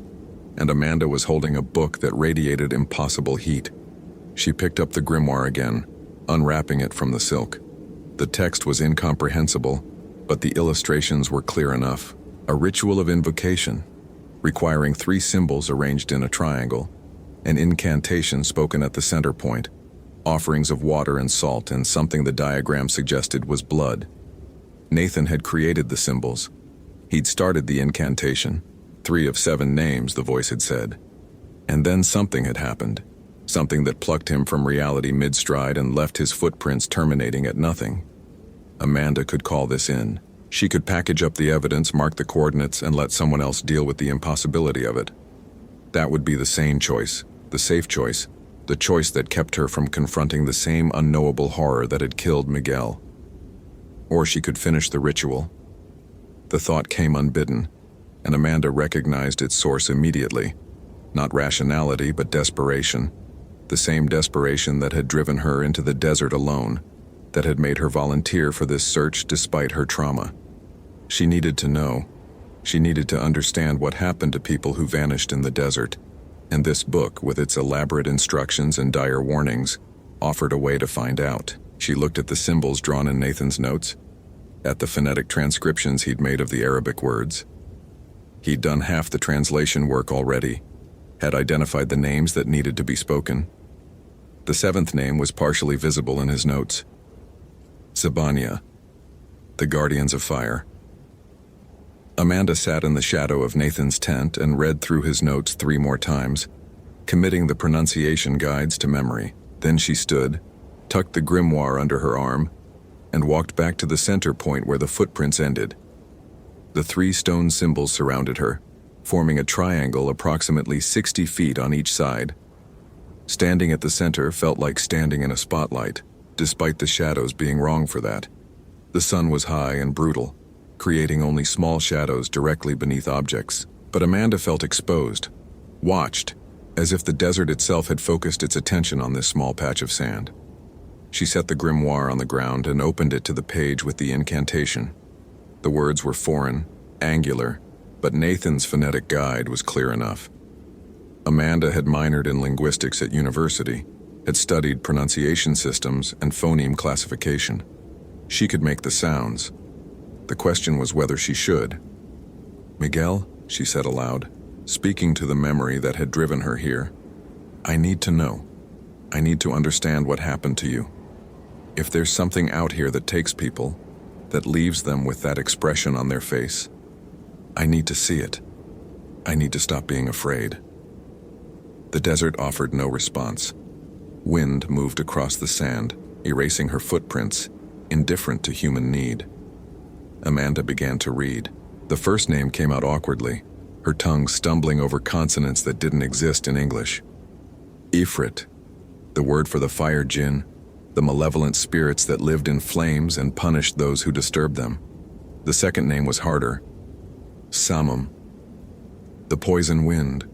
A: and Amanda was holding a book that radiated impossible heat. She picked up the grimoire again, unwrapping it from the silk. The text was incomprehensible, but the illustrations were clear enough. A ritual of invocation, requiring 3 symbols arranged in a triangle, an incantation spoken at the center point, offerings of water and salt, and something the diagram suggested was blood. Nathan had created the symbols. He'd started the incantation, 3 of 7 names, the voice had said. And then something had happened, something that plucked him from reality mid-stride and left his footprints terminating at nothing. Amanda could call this in. She could package up the evidence, mark the coordinates, and let someone else deal with the impossibility of it. That would be the sane choice, the safe choice, the choice that kept her from confronting the same unknowable horror that had killed Miguel. Or she could finish the ritual. The thought came unbidden, and Amanda recognized its source immediately. Not rationality, but desperation. The same desperation that had driven her into the desert alone, that had made her volunteer for this search despite her trauma. She needed to know. She needed to understand what happened to people who vanished in the desert, and this book, with its elaborate instructions and dire warnings, offered a way to find out. She looked at the symbols drawn in Nathan's notes, at the phonetic transcriptions he'd made of the Arabic words. He'd done half the translation work already, had identified the names that needed to be spoken. The 7th name was partially visible in his notes. Sabania, the Guardians of Fire. Amanda sat in the shadow of Nathan's tent and read through his notes 3 more times, committing the pronunciation guides to memory. Then she stood, tucked the grimoire under her arm, and walked back to the center point where the footprints ended. The 3 stone symbols surrounded her, forming a triangle approximately 60 feet on each side. Standing at the center felt like standing in a spotlight, despite the shadows being wrong for that. The sun was high and brutal, creating only small shadows directly beneath objects, but Amanda felt exposed, watched, as if the desert itself had focused its attention on this small patch of sand. She set the grimoire on the ground and opened it to the page with the incantation. The words were foreign, angular, but Nathan's phonetic guide was clear enough. Amanda had minored in linguistics at university, had studied pronunciation systems and phoneme classification. She could make the sounds. The question was whether she should. "Miguel," she said aloud, speaking to the memory that had driven her here, "I need to know. I need to understand what happened to you. If there's something out here that takes people, that leaves them with that expression on their face, I need to see it. I need to stop being afraid." The desert offered no response. Wind moved across the sand, erasing her footprints, indifferent to human need. Amanda began to read. The first name came out awkwardly, her tongue stumbling over consonants that didn't exist in English. Ifrit, the word for the fire jinn, the malevolent spirits that lived in flames and punished those who disturbed them. The second name was harder. Samum, the poison wind,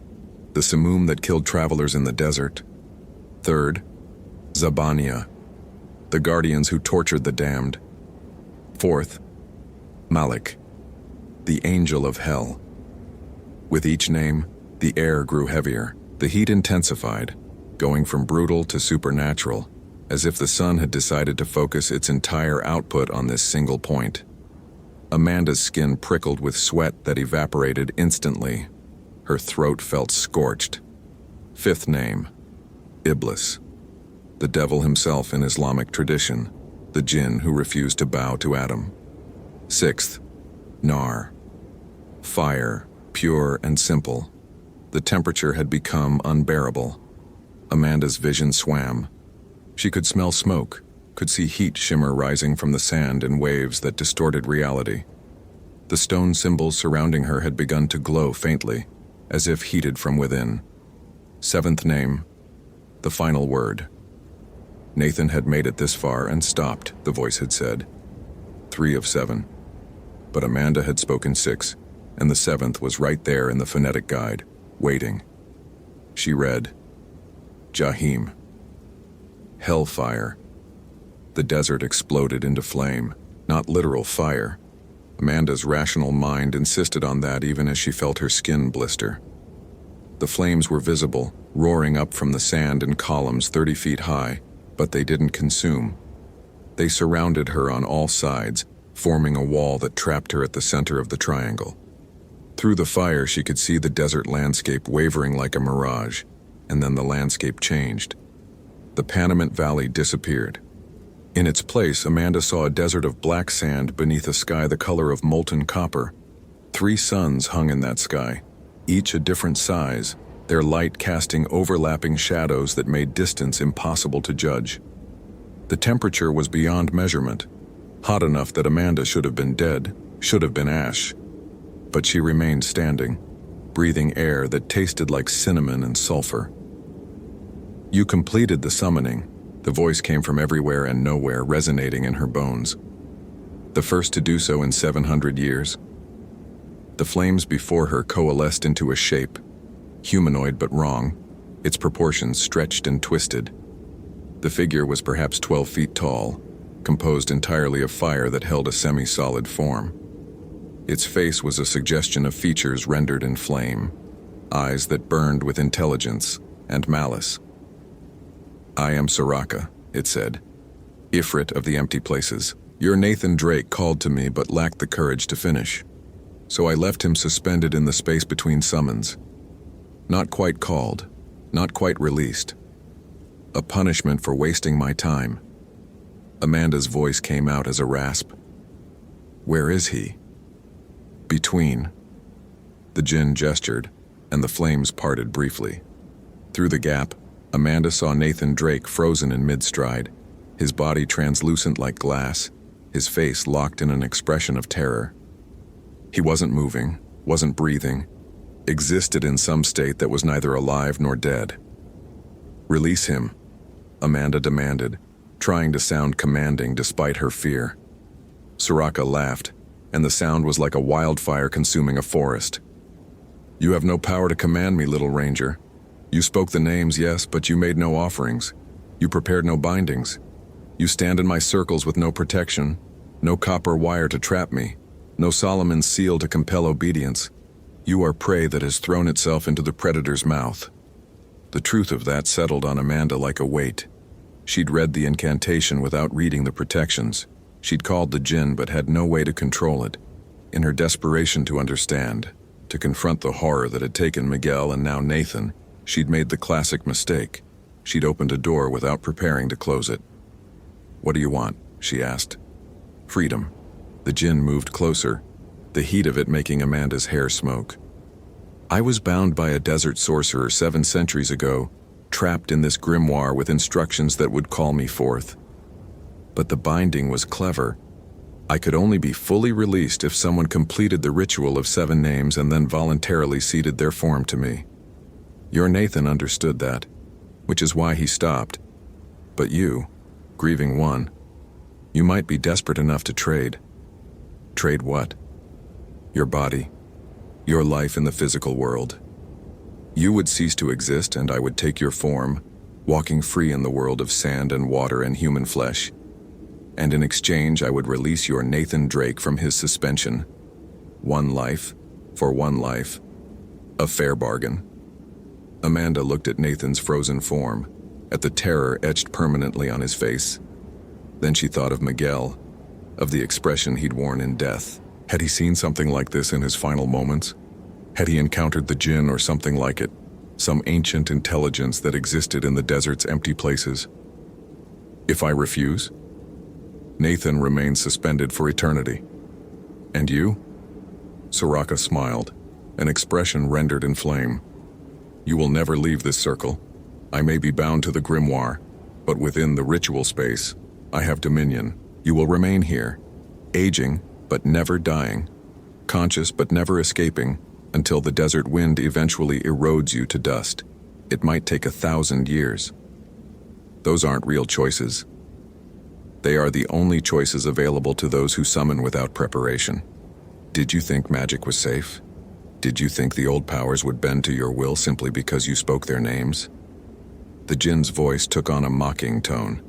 A: the simoom that killed travelers in the desert. Third, Zabania, the guardians who tortured the damned. Fourth, Malik, the angel of hell. With each name, the air grew heavier, the heat intensified, going from brutal to supernatural, as if the sun had decided to focus its entire output on this single point. Amanda's skin prickled with sweat that evaporated instantly. Her throat felt scorched. Fifth name, Iblis, the devil himself in Islamic tradition, the jinn who refused to bow to Adam. Sixth, Nar, fire, pure and simple. The temperature had become unbearable. Amanda's vision swam. She could smell smoke, could see heat shimmer rising from the sand in waves that distorted reality. The stone symbols surrounding her had begun to glow faintly, as if heated from within. Seventh name, the final word. Nathan had made it this far and stopped, the voice had said. 3 of 7. But Amanda had spoken 6, and the 7th was right there in the phonetic guide, waiting. She read, Jahim. Hellfire. The desert exploded into flame, not literal fire. Amanda's rational mind insisted on that even as she felt her skin blister. The flames were visible, roaring up from the sand in columns 30 feet high, but they didn't consume. They surrounded her on all sides, forming a wall that trapped her at the center of the triangle. Through the fire, she could see the desert landscape wavering like a mirage, and then the landscape changed. The Panamint Valley disappeared. In its place, Amanda saw a desert of black sand beneath a sky the color of molten copper. 3 suns hung in that sky, each a different size, their light casting overlapping shadows that made distance impossible to judge. The temperature was beyond measurement, hot enough that Amanda should have been dead, should have been ash. But she remained standing, breathing air that tasted like cinnamon and sulfur. You completed the summoning. The voice came from everywhere and nowhere, resonating in her bones. The first to do so in 700 years. The flames before her coalesced into a shape, humanoid but wrong, its proportions stretched and twisted. The figure was perhaps 12 feet tall, composed entirely of fire that held a semi-solid form. Its face was a suggestion of features rendered in flame, eyes that burned with intelligence and malice. I am Soraka, it said, Ifrit of the empty places. Your Nathan Drake called to me but lacked the courage to finish. So I left him suspended in the space between summons. Not quite called, not quite released. A punishment for wasting my time. Amanda's voice came out as a rasp. Where is he? Between. The djinn gestured, and the flames parted briefly. Through the gap, Amanda saw Nathan Drake frozen in mid-stride, his body translucent like glass, his face locked in an expression of terror. He wasn't moving, wasn't breathing, existed in some state that was neither alive nor dead. Release him, Amanda demanded, trying to sound commanding despite her fear. Soraka laughed, and the sound was like a wildfire consuming a forest. You have no power to command me, little ranger. You spoke the names, yes, but you made no offerings. You prepared no bindings. You stand in my circles with no protection, no copper wire to trap me, no Solomon's seal to compel obedience. You are prey that has thrown itself into the predator's mouth. The truth of that settled on Amanda like a weight. She'd read the incantation without reading the protections. She'd called the jinn but had no way to control it. In her desperation to understand, to confront the horror that had taken Miguel and now Nathan, she'd made the classic mistake. She'd opened a door without preparing to close it. "What do you want?" she asked. "Freedom." The jinn moved closer, the heat of it making Amanda's hair smoke. "I was bound by a desert sorcerer 7 centuries ago, trapped in this grimoire with instructions that would call me forth. But the binding was clever. I could only be fully released if someone completed the ritual of 7 names and then voluntarily ceded their form to me. Your Nathan understood that, which is why he stopped. But you, grieving one, you might be desperate enough to trade. Trade what? Your body, your life in the physical world. You would cease to exist and I would take your form, walking free in the world of sand and water and human flesh. And in exchange I would release your Nathan Drake from his suspension. 1 life for 1 life. A fair bargain." Amanda looked at Nathan's frozen form, at the terror etched permanently on his face. Then she thought of Miguel, of the expression he'd worn in death. Had he seen something like this in his final moments? Had he encountered the jinn or something like it? Some ancient intelligence that existed in the desert's empty places? "If I refuse?" Nathan remained suspended for eternity. "And you?" Soraka smiled, an expression rendered in flame. "You will never leave this circle. I may be bound to the grimoire, but within the ritual space, I have dominion. You will remain here, aging but never dying, conscious but never escaping, until the desert wind eventually erodes you to dust. It might take 1,000 years. Those aren't real choices. They are the only choices available to those who summon without preparation. Did you think magic was safe? Did you think the old powers would bend to your will simply because you spoke their names?" The jinn's voice took on a mocking tone.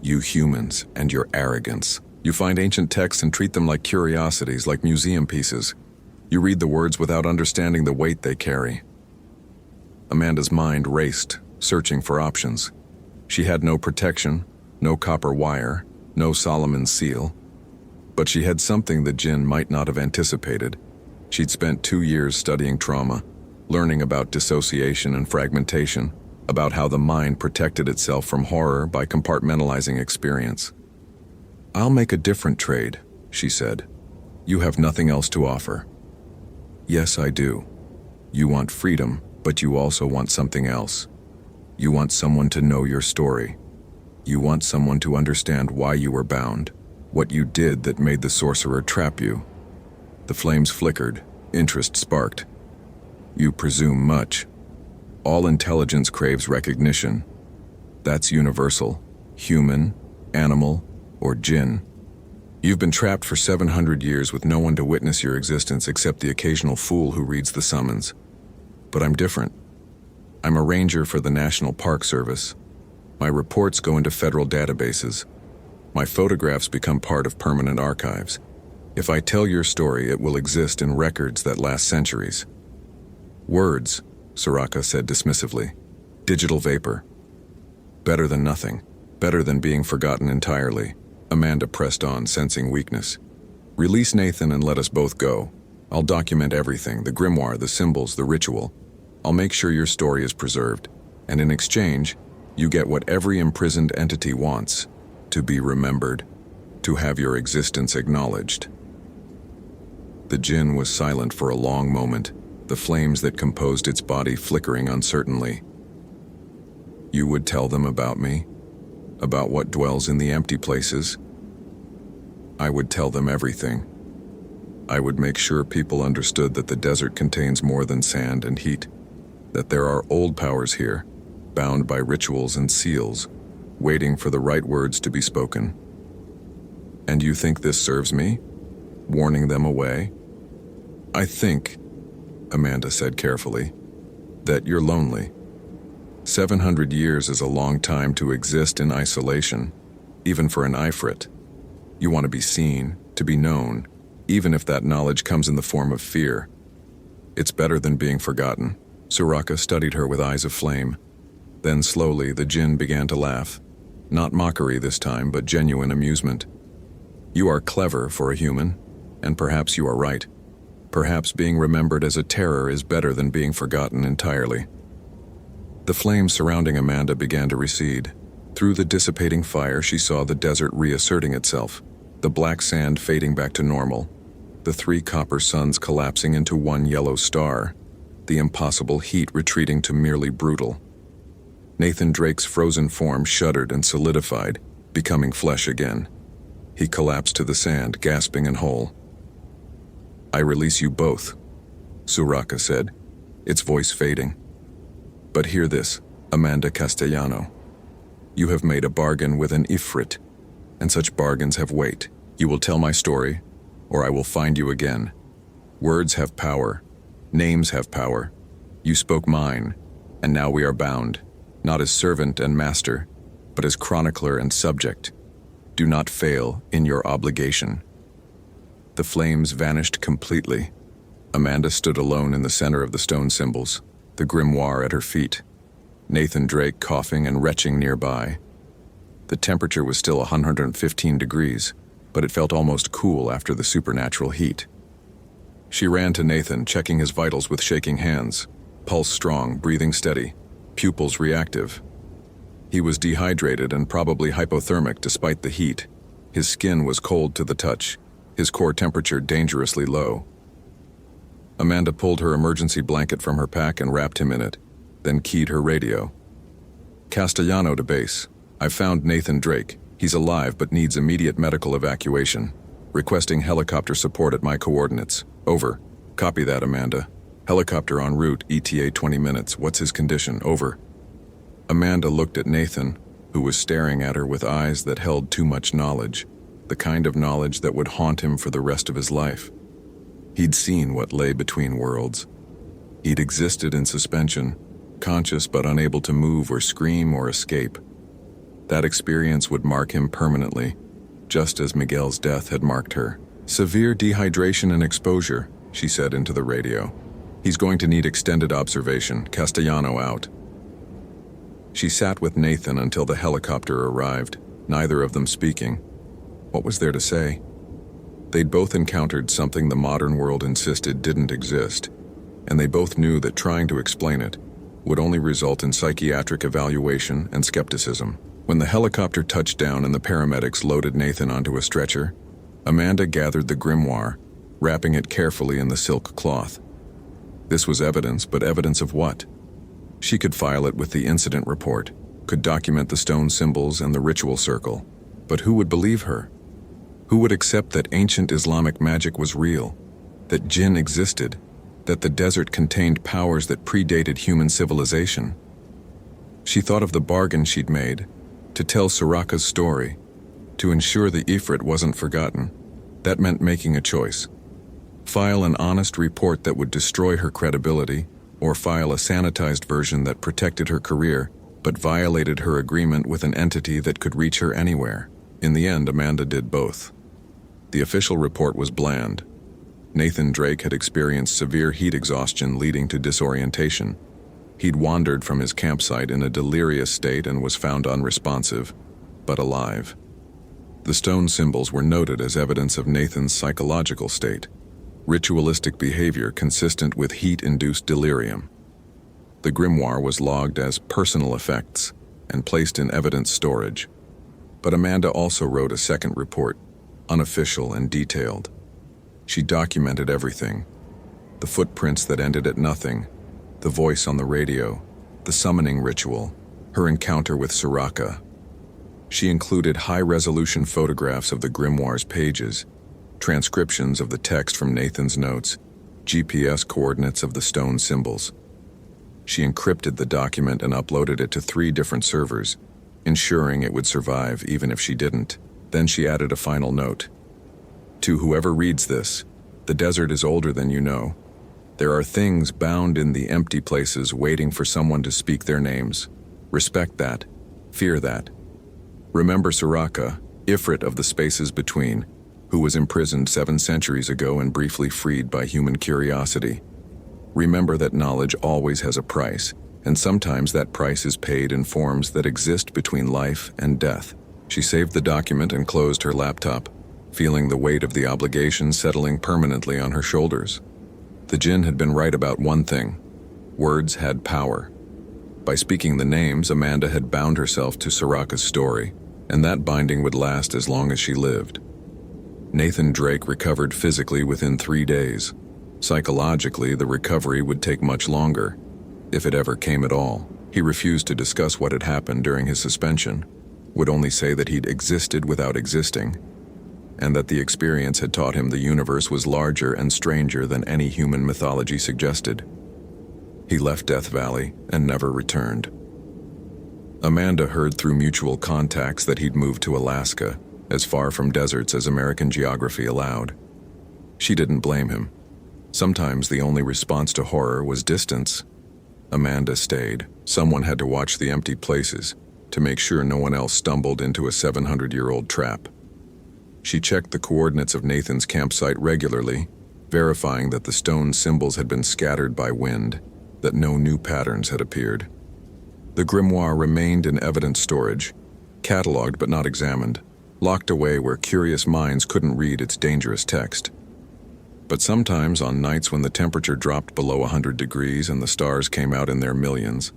A: "You humans and your arrogance. You find ancient texts and treat them like curiosities, like museum pieces. You read the words without understanding the weight they carry." Amanda's mind raced, searching for options. She had no protection, no copper wire, no Solomon's seal. But she had something the jinn might not have anticipated. She'd spent 2 years studying trauma, learning about dissociation and fragmentation, about how the mind protected itself from horror by compartmentalizing experience. "I'll make a different trade," she said. "You have nothing else to offer." "Yes, I do. You want freedom, but you also want something else. You want someone to know your story. You want someone to understand why you were bound, what you did that made the sorcerer trap you." The flames flickered, interest sparked. "You presume much. All intelligence craves recognition. That's universal, human, animal, or jinn. You've been trapped for 700 years with no one to witness your existence except the occasional fool who reads the summons. But I'm different. I'm a ranger for the National Park Service. My reports go into federal databases. My photographs become part of permanent archives. If I tell your story, it will exist in records that last centuries." "Words," Soraka said dismissively. "Digital vapor. Better than nothing. Better than being forgotten entirely." Amanda pressed on, sensing weakness. "Release Nathan and let us both go. I'll document everything, the grimoire, the symbols, the ritual. I'll make sure your story is preserved. And in exchange, you get what every imprisoned entity wants, to be remembered, to have your existence acknowledged." The jinn was silent for a long moment, the flames that composed its body flickering uncertainly. "You would tell them about me? About what dwells in the empty places?" "I would tell them everything. I would make sure people understood that the desert contains more than sand and heat, that there are old powers here, bound by rituals and seals, waiting for the right words to be spoken." "And you think this serves me? Warning them away?" "I think," Amanda said carefully, "that you're lonely. 700 years is a long time to exist in isolation, even for an Ifrit. You want to be seen, to be known, even if that knowledge comes in the form of fear. It's better than being forgotten. Soraka studied her with eyes of flame. Then slowly the jinn began to laugh. Not mockery this time, but genuine amusement. You are clever for a human, and perhaps you are right. Perhaps being remembered as a terror is better than being forgotten entirely. The flames surrounding Amanda began to recede. Through the dissipating fire, she saw the desert reasserting itself, the black sand fading back to normal, the 3 copper suns collapsing into one yellow star, the impossible heat retreating to merely brutal. Nathan Drake's frozen form shuddered and solidified, becoming flesh again. He collapsed to the sand, gasping and whole. "I release you both," Soraka said, its voice fading. "But hear this, Amanda Castellano. You have made a bargain with an Ifrit, and such bargains have weight. You will tell my story, or I will find you again. Words have power. Names have power. You spoke mine, and now we are bound, not as servant and master, but as chronicler and subject. Do not fail in your obligation." The flames vanished completely. Amanda stood alone in the center of the stone symbols, the grimoire at her feet, Nathan Drake coughing and retching nearby. The temperature was still 115 degrees, but it felt almost cool after the supernatural heat. She ran to Nathan, checking his vitals with shaking hands, pulse strong, breathing steady, pupils reactive. He was dehydrated and probably hypothermic despite the heat. His skin was cold to the touch, his core temperature dangerously low. Amanda pulled her emergency blanket from her pack and wrapped him in it, then keyed her radio. "Castellano to base. I found Nathan Drake. He's alive but needs immediate medical evacuation. Requesting helicopter support at my coordinates. Over." "Copy that, Amanda. Helicopter en route, ETA 20 minutes. What's his condition? Over." Amanda looked at Nathan, who was staring at her with eyes that held too much knowledge, the kind of knowledge that would haunt him for the rest of his life. He'd seen what lay between worlds. He'd existed in suspension, conscious but unable to move or scream or escape. That experience would mark him permanently, just as Miguel's death had marked her. "Severe dehydration and exposure," she said into the radio. "He's going to need extended observation. Castellano out." She sat with Nathan until the helicopter arrived, neither of them speaking. What was there to say? They'd both encountered something the modern world insisted didn't exist, and they both knew that trying to explain it would only result in psychiatric evaluation and skepticism. When the helicopter touched down and the paramedics loaded Nathan onto a stretcher, Amanda gathered the grimoire, wrapping it carefully in the silk cloth. This was evidence, but evidence of what? She could file it with the incident report, could document the stone symbols and the ritual circle, but who would believe her? Who would accept that ancient Islamic magic was real, that jinn existed, that the desert contained powers that predated human civilization? She thought of the bargain she'd made, to tell Soraka's story, to ensure the Ifrit wasn't forgotten. That meant making a choice. File an honest report that would destroy her credibility, or file a sanitized version that protected her career, but violated her agreement with an entity that could reach her anywhere. In the end, Amanda did both. The official report was bland. Nathan Drake had experienced severe heat exhaustion leading to disorientation. He'd wandered from his campsite in a delirious state and was found unresponsive, but alive. The stone symbols were noted as evidence of Nathan's psychological state, ritualistic behavior consistent with heat-induced delirium. The grimoire was logged as personal effects and placed in evidence storage. But Amanda also wrote a second report, unofficial and detailed. She documented everything: the footprints that ended at nothing, the voice on the radio, the summoning ritual, her encounter with Soraka. She included high-resolution photographs of the grimoire's pages, transcriptions of the text from Nathan's notes, GPS coordinates of the stone symbols. She encrypted the document and uploaded it to 3 different servers, ensuring it would survive even if she didn't. Then she added a final note. "To whoever reads this, the desert is older than you know. There are things bound in the empty places waiting for someone to speak their names. Respect that. Fear that. Remember Soraka, Ifrit of the spaces between, who was imprisoned 7 centuries ago and briefly freed by human curiosity. Remember that knowledge always has a price, and sometimes that price is paid in forms that exist between life and death. She saved the document and closed her laptop, feeling the weight of the obligation settling permanently on her shoulders. The Jinn had been right about one thing. Words had power. By speaking the names, Amanda had bound herself to Soraka's story, and that binding would last as long as she lived. Nathan Drake recovered physically within 3 days. Psychologically, the recovery would take much longer, if it ever came at all. He refused to discuss what had happened during his suspension, would only say that he'd existed without existing, and that the experience had taught him the universe was larger and stranger than any human mythology suggested. He left Death Valley and never returned. Amanda heard through mutual contacts that he'd moved to Alaska, as far from deserts as American geography allowed. She didn't blame him. Sometimes the only response to horror was distance. Amanda stayed. Someone had to watch the empty places, to make sure no one else stumbled into a 700-year-old trap. She checked the coordinates of Nathan's campsite regularly, verifying that the stone symbols had been scattered by wind, that no new patterns had appeared. The grimoire remained in evidence storage, cataloged but not examined, locked away where curious minds couldn't read its dangerous text. But sometimes, on nights when the temperature dropped below 100 degrees and the stars came out in their millions,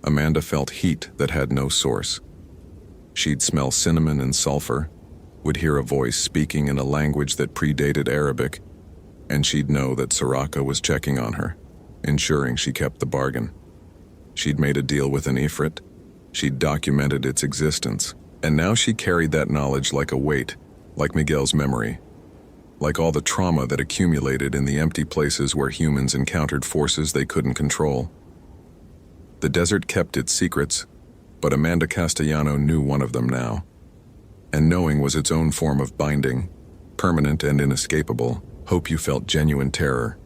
A: Amanda felt heat that had no source. She'd smell cinnamon and sulfur, would hear a voice speaking in a language that predated Arabic, and she'd know that Soraka was checking on her, ensuring she kept the bargain. She'd made a deal with an Ifrit, she'd documented its existence, and now she carried that knowledge like a weight, like Miguel's memory, like all the trauma that accumulated in the empty places where humans encountered forces they couldn't control. The desert kept its secrets, but Amanda Castellano knew one of them now. And knowing was its own form of binding, permanent and inescapable. Hope you felt genuine terror.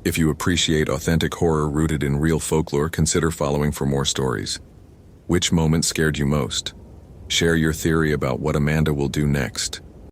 A: If you appreciate authentic horror rooted in real folklore, consider following for more stories. Which moment scared you most? Share your theory about what Amanda will do next.